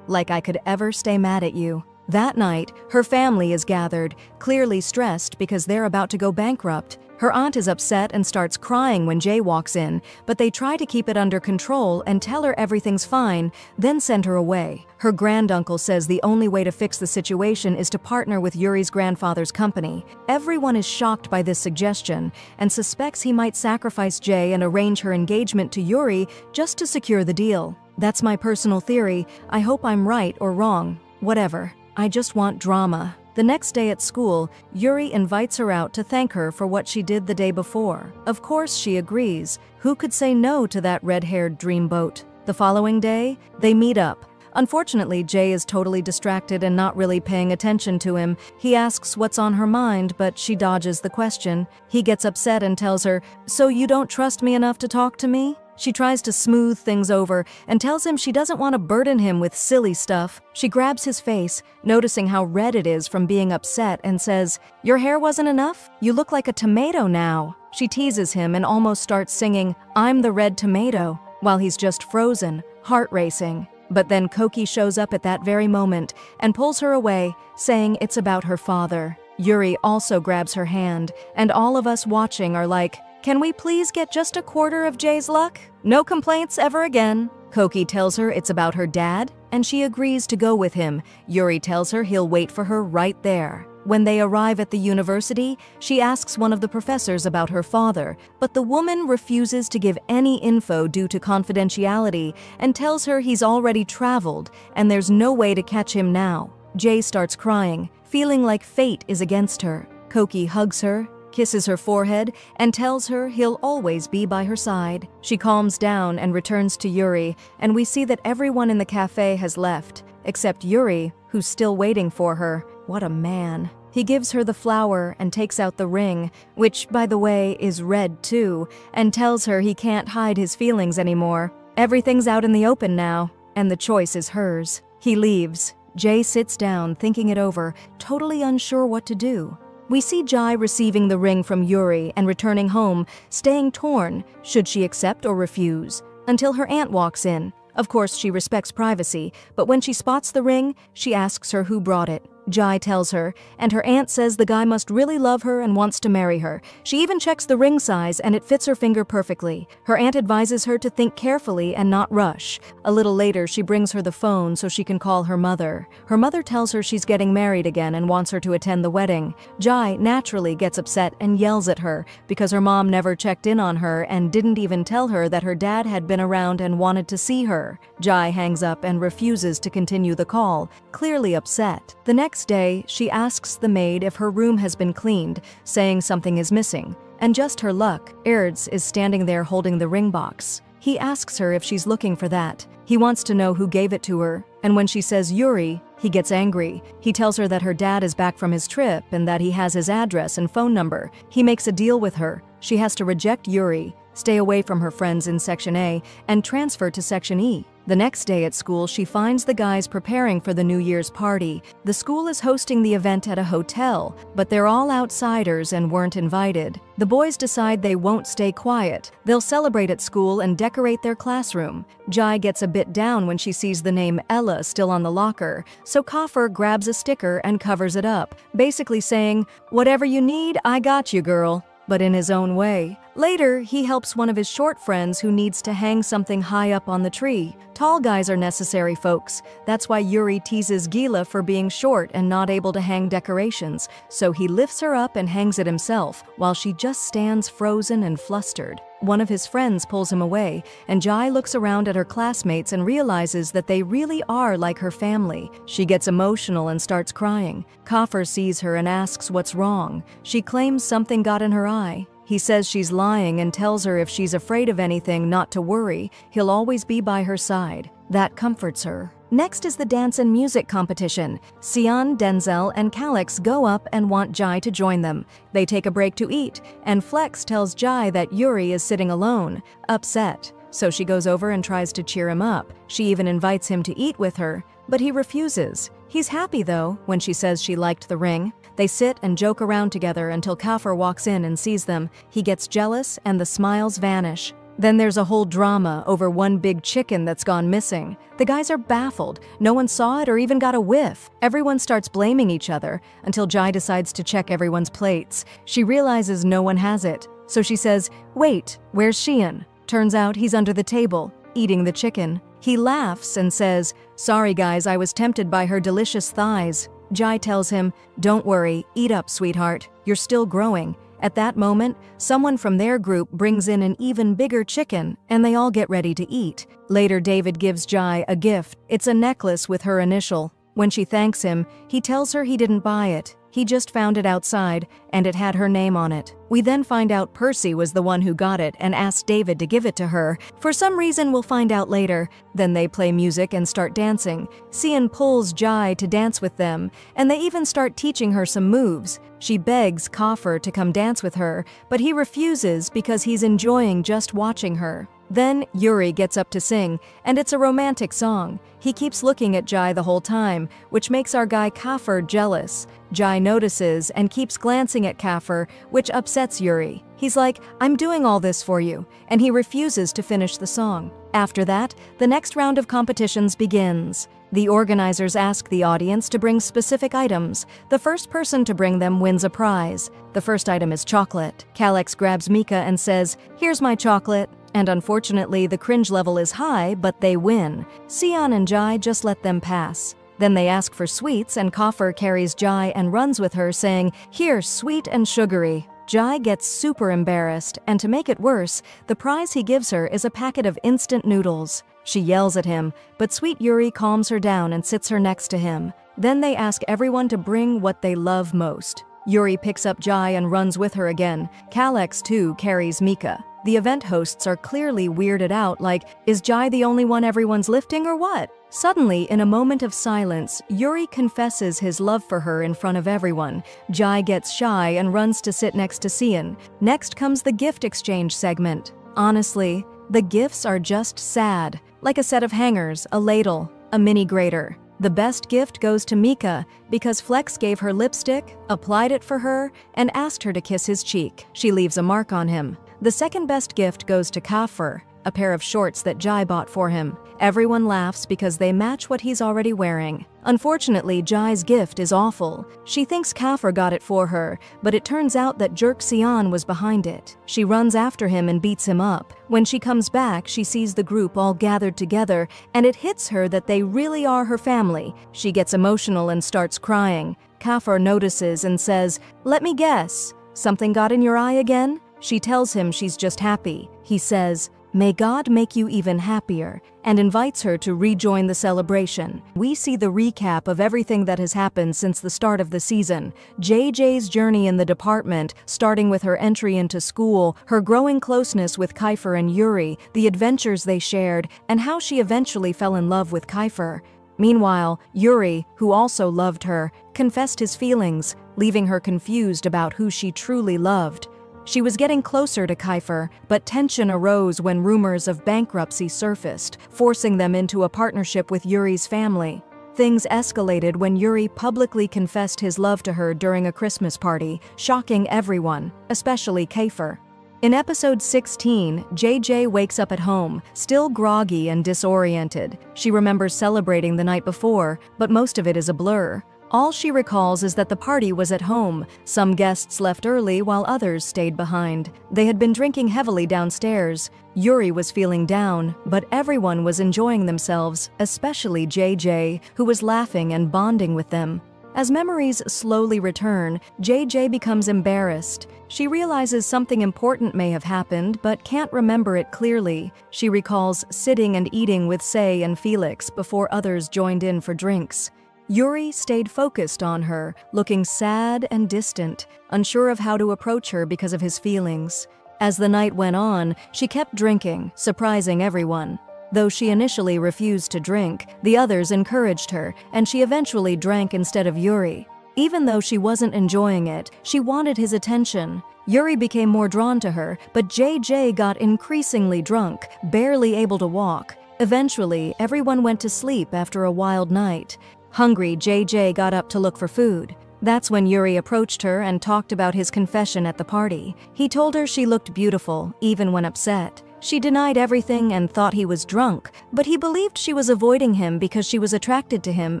like I could ever stay mad at you." That night, her family is gathered, clearly stressed because they're about to go bankrupt. Her aunt is upset and starts crying when Jay walks in, but they try to keep it under control and tell her everything's fine, then send her away. Her granduncle says the only way to fix the situation is to partner with Yuri's grandfather's company. Everyone is shocked by this suggestion and suspects he might sacrifice Jay and arrange her engagement to Yuri just to secure the deal. That's my personal theory. I hope I'm right or wrong. Whatever. I just want drama. The next day at school, Yuri invites her out to thank her for what she did the day before. Of course she agrees. Who could say no to that red-haired dreamboat? The following day, they meet up. Unfortunately, Jay is totally distracted and not really paying attention to him. He asks what's on her mind, but she dodges the question. He gets upset and tells her, "So you don't trust me enough to talk to me?" She tries to smooth things over and tells him she doesn't want to burden him with silly stuff. She grabs his face, noticing how red it is from being upset, and says, "Your hair wasn't enough? You look like a tomato now." She teases him and almost starts singing, "I'm the red tomato," while he's just frozen, heart racing. But then Koki shows up at that very moment and pulls her away, saying it's about her father. Yuri also grabs her hand, and all of us watching are like, "Can we please get just a quarter of Jay's luck? No complaints ever again." Koki tells her it's about her dad, and she agrees to go with him. Yuri tells her he'll wait for her right there. When they arrive at the university, she asks one of the professors about her father, but the woman refuses to give any info due to confidentiality and tells her he's already traveled and there's no way to catch him now. Jay starts crying, feeling like fate is against her. Koki hugs her, kisses her forehead, and tells her he'll always be by her side. She calms down and returns to Yuri, and we see that everyone in the cafe has left, except Yuri, who's still waiting for her. What a man. He gives her the flower and takes out the ring, which, by the way, is red too, and tells her he can't hide his feelings anymore. Everything's out in the open now, and the choice is hers. He leaves. Jay sits down, thinking it over, totally unsure what to do. We see Jai receiving the ring from Yuri and returning home, staying torn, should she accept or refuse, until her aunt walks in. Of course, she respects privacy, but when she spots the ring, she asks her who brought it. Jai tells her, and her aunt says the guy must really love her and wants to marry her. She even checks the ring size and it fits her finger perfectly. Her aunt advises her to think carefully and not rush. A little later, she brings her the phone so she can call her mother. Her mother tells her she's getting married again and wants her to attend the wedding. Jai naturally gets upset and yells at her because her mom never checked in on her and didn't even tell her that her dad had been around and wanted to see her. Jai hangs up and refuses to continue the call, clearly upset. The next day, she asks the maid if her room has been cleaned, saying something is missing. And just her luck, Erds is standing there holding the ring box. He asks her if she's looking for that. He wants to know who gave it to her, and when she says Yuri, he gets angry. He tells her that her dad is back from his trip and that he has his address and phone number. He makes a deal with her. She has to reject Yuri, stay away from her friends in Section A, and transfer to Section E. The next day at school, she finds the guys preparing for the New Year's party. The school is hosting the event at a hotel, but they're all outsiders and weren't invited. The boys decide they won't stay quiet. They'll celebrate at school and decorate their classroom. Jai gets a bit down when she sees the name Ella still on the locker, so Kaffer grabs a sticker and covers it up, basically saying, "Whatever you need, I got you, girl," but in his own way. Later, he helps one of his short friends who needs to hang something high up on the tree. Tall guys are necessary, folks. That's why Yuri teases Gila for being short and not able to hang decorations, so he lifts her up and hangs it himself, while she just stands frozen and flustered. One of his friends pulls him away, and Jai looks around at her classmates and realizes that they really are like her family. She gets emotional and starts crying. Kaffer sees her and asks what's wrong. She claims something got in her eye. He says she's lying and tells her if she's afraid of anything not to worry, he'll always be by her side. That comforts her. Next is the dance and music competition. Sian, Denzel, and Calix go up and want Jai to join them. They take a break to eat, and Flex tells Jai that Yuri is sitting alone, upset. So she goes over and tries to cheer him up. She even invites him to eat with her, but he refuses. He's happy, though, when she says she liked the ring. They sit and joke around together until Kaffer walks in and sees them. He gets jealous and the smiles vanish. Then there's a whole drama over one big chicken that's gone missing. The guys are baffled. No one saw it or even got a whiff. Everyone starts blaming each other until Jai decides to check everyone's plates. She realizes no one has it, so she says, "Wait, where's Sheehan?" Turns out he's under the table, eating the chicken. He laughs and says, "Sorry guys, I was tempted by her delicious thighs." Jai tells him, "Don't worry, eat up, sweetheart. You're still growing." At that moment, someone from their group brings in an even bigger chicken, and they all get ready to eat. Later, David gives Jai a gift. It's a necklace with her initial. When she thanks him, he tells her he didn't buy it. He just found it outside, and it had her name on it. We then find out Percy was the one who got it and asked David to give it to her. For some reason we'll find out later. Then they play music and start dancing. Sian pulls Jai to dance with them, and they even start teaching her some moves. She begs Kaffer to come dance with her, but he refuses because he's enjoying just watching her. Then Yuri gets up to sing, and it's a romantic song. He keeps looking at Jai the whole time, which makes our guy Kaffer jealous. Jai notices and keeps glancing at Kaffer, which upsets Yuri. He's like, "I'm doing all this for you," and he refuses to finish the song. After that, the next round of competitions begins. The organizers ask the audience to bring specific items. The first person to bring them wins a prize. The first item is chocolate. Calix grabs Mika and says, "Here's my chocolate." And unfortunately, the cringe level is high, but they win. Sian and Jai just let them pass. Then they ask for sweets, and Kaffer carries Jai and runs with her, saying, "Here, sweet and sugary." Jai gets super embarrassed, and to make it worse, the prize he gives her is a packet of instant noodles. She yells at him, but sweet Yuri calms her down and sits her next to him. Then they ask everyone to bring what they love most. Yuri picks up Jai and runs with her again. Kalex, too, carries Mika. The event hosts are clearly weirded out, like, is Jai the only one everyone's lifting or what? Suddenly, in a moment of silence, Yuri confesses his love for her in front of everyone. Jai gets shy and runs to sit next to Cian. Next comes the gift exchange segment. Honestly, the gifts are just sad. Like a set of hangers, a ladle, a mini grater. The best gift goes to Mika because Flex gave her lipstick, applied it for her, and asked her to kiss his cheek. She leaves a mark on him. The second best gift goes to Kafir, a pair of shorts that Jai bought for him. Everyone laughs because they match what he's already wearing. Unfortunately, Jai's gift is awful. She thinks Kafir got it for her, but it turns out that Jerk Xian was behind it. She runs after him and beats him up. When she comes back, she sees the group all gathered together, and it hits her that they really are her family. She gets emotional and starts crying. Kafir notices and says, "Let me guess, something got in your eye again?" She tells him she's just happy. He says, "May God make you even happier," and invites her to rejoin the celebration. We see the recap of everything that has happened since the start of the season. JJ's journey in the department, starting with her entry into school, her growing closeness with Kiefer and Yuri, the adventures they shared, and how she eventually fell in love with Kiefer. Meanwhile, Yuri, who also loved her, confessed his feelings, leaving her confused about who she truly loved. She was getting closer to Kiefer, but tension arose when rumors of bankruptcy surfaced, forcing them into a partnership with Yuri's family. Things escalated when Yuri publicly confessed his love to her during a Christmas party, shocking everyone, especially Kiefer. In episode 16, JJ wakes up at home, still groggy and disoriented. She remembers celebrating the night before, but most of it is a blur. All she recalls is that the party was at home. Some guests left early while others stayed behind. They had been drinking heavily downstairs. Yuri was feeling down, but everyone was enjoying themselves, especially JJ, who was laughing and bonding with them. As memories slowly return, JJ becomes embarrassed. She realizes something important may have happened, but can't remember it clearly. She recalls sitting and eating with Sei and Felix before others joined in for drinks. Yuri stayed focused on her, looking sad and distant, unsure of how to approach her because of his feelings. As the night went on, she kept drinking, surprising everyone. Though she initially refused to drink, the others encouraged her, and she eventually drank instead of Yuri. Even though she wasn't enjoying it, she wanted his attention. Yuri became more drawn to her, but JJ got increasingly drunk, barely able to walk. Eventually, everyone went to sleep after a wild night. Hungry, JJ got up to look for food. That's when Yuri approached her and talked about his confession at the party. He told her she looked beautiful, even when upset. She denied everything and thought he was drunk, but he believed she was avoiding him because she was attracted to him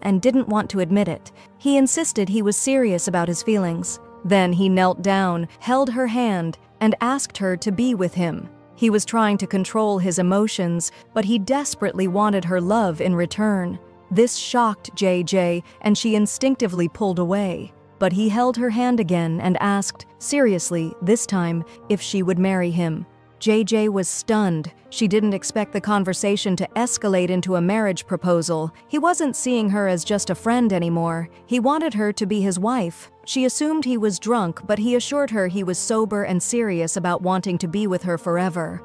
and didn't want to admit it. He insisted he was serious about his feelings. Then he knelt down, held her hand, and asked her to be with him. He was trying to control his emotions, but he desperately wanted her love in return. This shocked JJ, and she instinctively pulled away. But he held her hand again and asked, seriously, this time, if she would marry him. JJ was stunned. She didn't expect the conversation to escalate into a marriage proposal. He wasn't seeing her as just a friend anymore. He wanted her to be his wife. She assumed he was drunk, but he assured her he was sober and serious about wanting to be with her forever.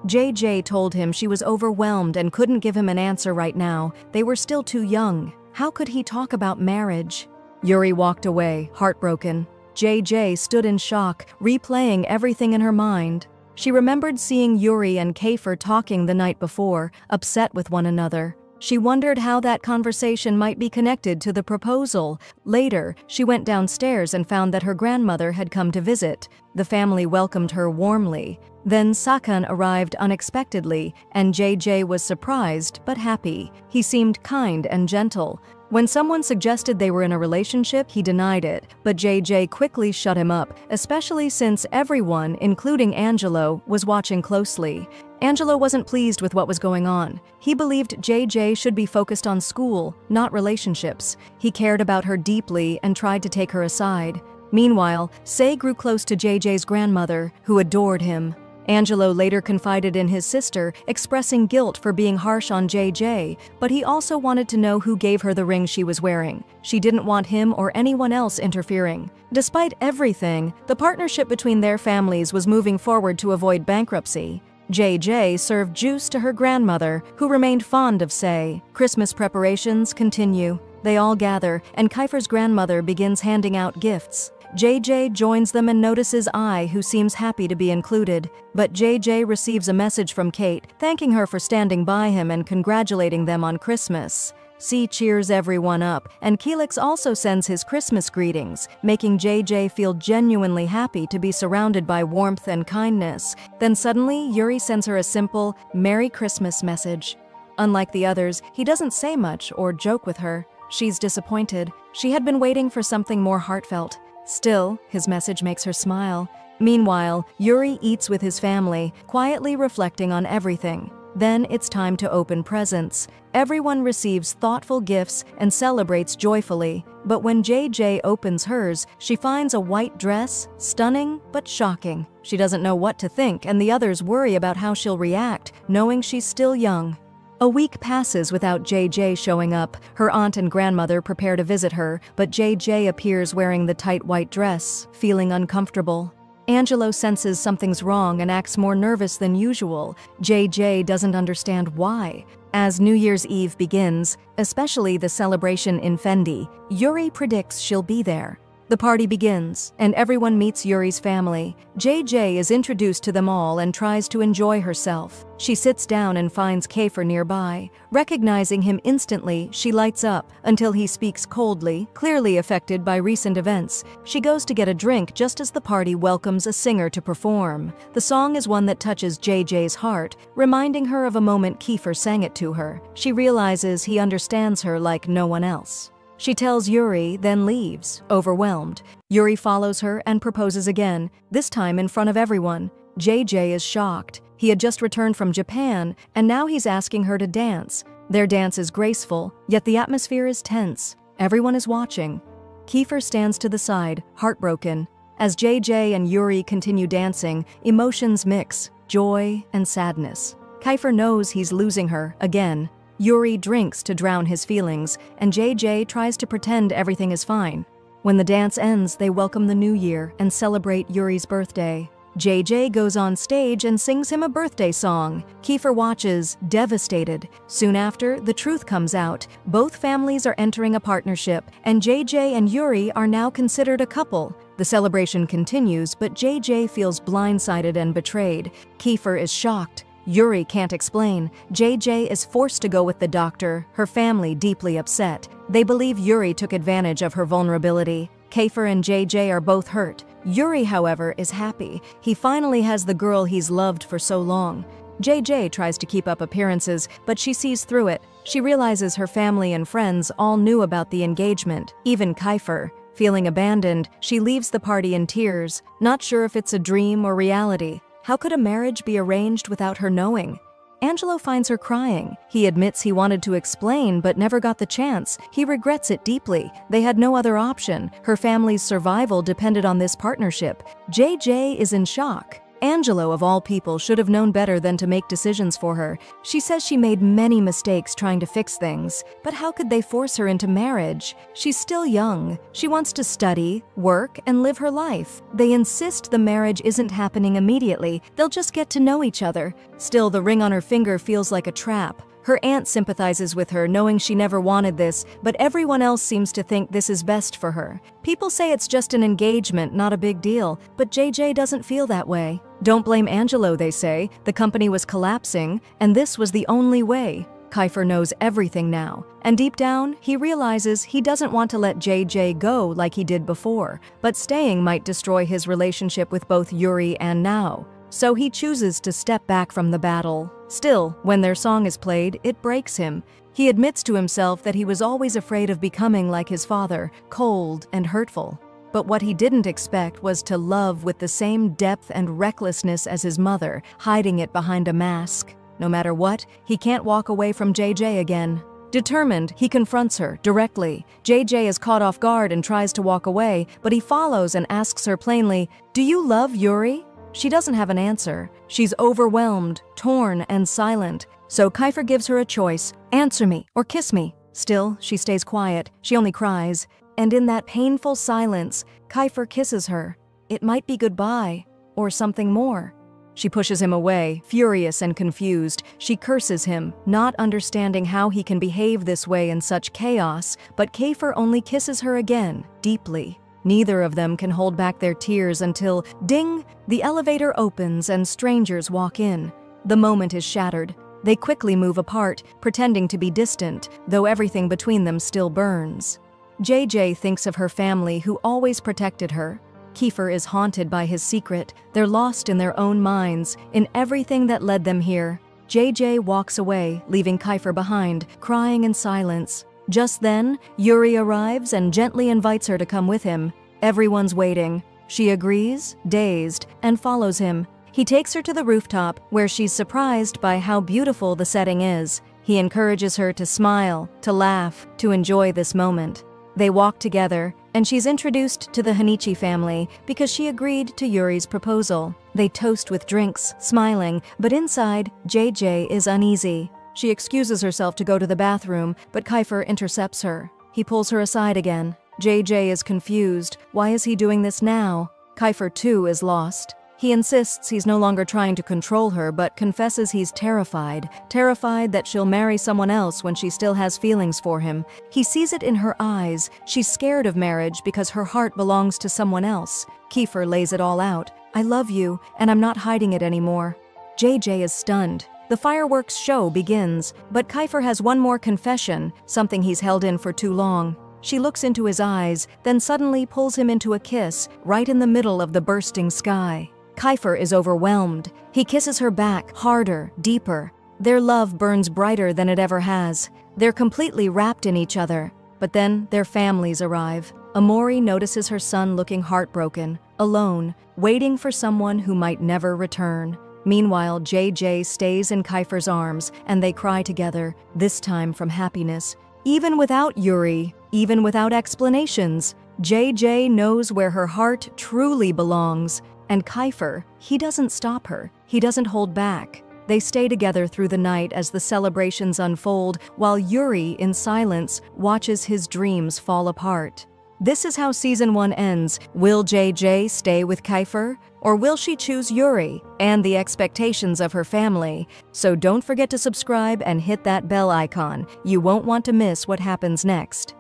JJ told him she was overwhelmed and couldn't give him an answer right now. They were still too young. How could he talk about marriage? Yuri walked away, heartbroken. JJ stood in shock, replaying everything in her mind. She remembered seeing Yuri and Kiefer talking the night before, upset with one another. She wondered how that conversation might be connected to the proposal. Later, she went downstairs and found that her grandmother had come to visit. The family welcomed her warmly. Then Sakan arrived unexpectedly, and JJ was surprised but happy. He seemed kind and gentle. When someone suggested they were in a relationship, he denied it, but JJ quickly shut him up, especially since everyone, including Angelo, was watching closely. Angelo wasn't pleased with what was going on. He believed JJ should be focused on school, not relationships. He cared about her deeply and tried to take her aside. Meanwhile, Sei grew close to JJ's grandmother, who adored him. Angelo later confided in his sister, expressing guilt for being harsh on JJ, but he also wanted to know who gave her the ring she was wearing. She didn't want him or anyone else interfering. Despite everything, the partnership between their families was moving forward to avoid bankruptcy. JJ served juice to her grandmother, who remained fond of Say. Christmas preparations continue. They all gather, and Kiefer's grandmother begins handing out gifts. JJ joins them and notices I, who seems happy to be included. But JJ receives a message from Kate, thanking her for standing by him and congratulating them on Christmas. C cheers everyone up, and Keelix also sends his Christmas greetings, making JJ feel genuinely happy to be surrounded by warmth and kindness. Then suddenly, Yuri sends her a simple, "Merry Christmas" message. Unlike the others, he doesn't say much or joke with her. She's disappointed. She had been waiting for something more heartfelt. Still, his message makes her smile. Meanwhile, Yuri eats with his family, quietly reflecting on everything. Then it's time to open presents. Everyone receives thoughtful gifts and celebrates joyfully. But when JJ opens hers, she finds a white dress, stunning but shocking. She doesn't know what to think, and the others worry about how she'll react, knowing she's still young. A week passes without JJ showing up. Her aunt and grandmother prepare to visit her, but JJ appears wearing the tight white dress, feeling uncomfortable. Angelo senses something's wrong and acts more nervous than usual. JJ doesn't understand why. As New Year's Eve begins, especially the celebration in Fendi, Yuri predicts she'll be there. The party begins, and everyone meets Yuri's family. JJ is introduced to them all and tries to enjoy herself. She sits down and finds Kiefer nearby. Recognizing him instantly, she lights up, until he speaks coldly, clearly affected by recent events. She goes to get a drink just as the party welcomes a singer to perform. The song is one that touches JJ's heart, reminding her of a moment Kiefer sang it to her. She realizes he understands her like no one else. She tells Yuri, then leaves, overwhelmed. Yuri follows her and proposes again, this time in front of everyone. JJ is shocked. He had just returned from Japan, and now he's asking her to dance. Their dance is graceful, yet the atmosphere is tense. Everyone is watching. Kiefer stands to the side, heartbroken. As JJ and Yuri continue dancing, emotions mix, joy and sadness. Kiefer knows he's losing her, again. Yuri drinks to drown his feelings, and JJ tries to pretend everything is fine. When the dance ends, they welcome the new year and celebrate Yuri's birthday. JJ goes on stage and sings him a birthday song. Kiefer watches, devastated. Soon after, the truth comes out. Both families are entering a partnership, and JJ and Yuri are now considered a couple. The celebration continues, but JJ feels blindsided and betrayed. Kiefer is shocked. Yuri can't explain. JJ is forced to go with the doctor, her family deeply upset. They believe Yuri took advantage of her vulnerability. Kiefer and JJ are both hurt. Yuri, however, is happy. He finally has the girl he's loved for so long. JJ tries to keep up appearances, but she sees through it. She realizes her family and friends all knew about the engagement, even Kiefer. Feeling abandoned, she leaves the party in tears, not sure if it's a dream or reality. How could a marriage be arranged without her knowing? Angelo finds her crying. He admits he wanted to explain but never got the chance. He regrets it deeply. They had no other option. Her family's survival depended on this partnership. JJ is in shock. Angelo, of all people, should have known better than to make decisions for her. She says she made many mistakes trying to fix things, but how could they force her into marriage? She's still young. She wants to study, work, and live her life. They insist the marriage isn't happening immediately. They'll just get to know each other. Still, the ring on her finger feels like a trap. Her aunt sympathizes with her, knowing she never wanted this, but everyone else seems to think this is best for her. People say it's just an engagement, not a big deal, but JJ doesn't feel that way. Don't blame Angelo, they say. The company was collapsing, and this was the only way. Kiefer knows everything now, and deep down, he realizes he doesn't want to let JJ go like he did before, but staying might destroy his relationship with both Yuri and Now. So he chooses to step back from the battle. Still, when their song is played, it breaks him. He admits to himself that he was always afraid of becoming like his father, cold and hurtful. But what he didn't expect was to love with the same depth and recklessness as his mother, hiding it behind a mask. No matter what, he can't walk away from JJ again. Determined, he confronts her directly. JJ is caught off guard and tries to walk away, but he follows and asks her plainly, "Do you love Yuri?" She doesn't have an answer. She's overwhelmed, torn, and silent. So Kiefer gives her a choice: answer me or kiss me. Still, she stays quiet. She only cries. And in that painful silence, Kiefer kisses her. It might be goodbye, or something more. She pushes him away, furious and confused. She curses him, not understanding how he can behave this way in such chaos, but Kiefer only kisses her again, deeply. Neither of them can hold back their tears until, ding, the elevator opens and strangers walk in. The moment is shattered. They quickly move apart, pretending to be distant, though everything between them still burns. JJ thinks of her family who always protected her. Kiefer is haunted by his secret. They're lost in their own minds, in everything that led them here. JJ walks away, leaving Kiefer behind, crying in silence. Just then, Yuri arrives and gently invites her to come with him. Everyone's waiting. She agrees, dazed, and follows him. He takes her to the rooftop, where she's surprised by how beautiful the setting is. He encourages her to smile, to laugh, to enjoy this moment. They walk together, and she's introduced to the Hanichi family because she agreed to Yuri's proposal. They toast with drinks, smiling, but inside, JJ is uneasy. She excuses herself to go to the bathroom, but Kiefer intercepts her. He pulls her aside again. JJ is confused. Why is he doing this now? Kiefer, too, is lost. He insists he's no longer trying to control her, but confesses he's terrified that she'll marry someone else when she still has feelings for him. He sees it in her eyes. She's scared of marriage because her heart belongs to someone else. Kiefer lays it all out. I love you, and I'm not hiding it anymore. JJ is stunned. The fireworks show begins, but Kiefer has one more confession, something he's held in for too long. She looks into his eyes, then suddenly pulls him into a kiss, right in the middle of the bursting sky. Kiefer is overwhelmed. He kisses her back, harder, deeper. Their love burns brighter than it ever has. They're completely wrapped in each other. But then their families arrive. Amori notices her son looking heartbroken, alone, waiting for someone who might never return. Meanwhile, JJ stays in Kiefer's arms, and they cry together, this time from happiness. Even without Yuri, even without explanations, JJ knows where her heart truly belongs. And Kiefer, he doesn't stop her. He doesn't hold back. They stay together through the night as the celebrations unfold, while Yuri, in silence, watches his dreams fall apart. This is how Season 1 ends. Will JJ stay with Kiefer? Or will she choose Yuri and the expectations of her family? So don't forget to subscribe and hit that bell icon. You won't want to miss what happens next.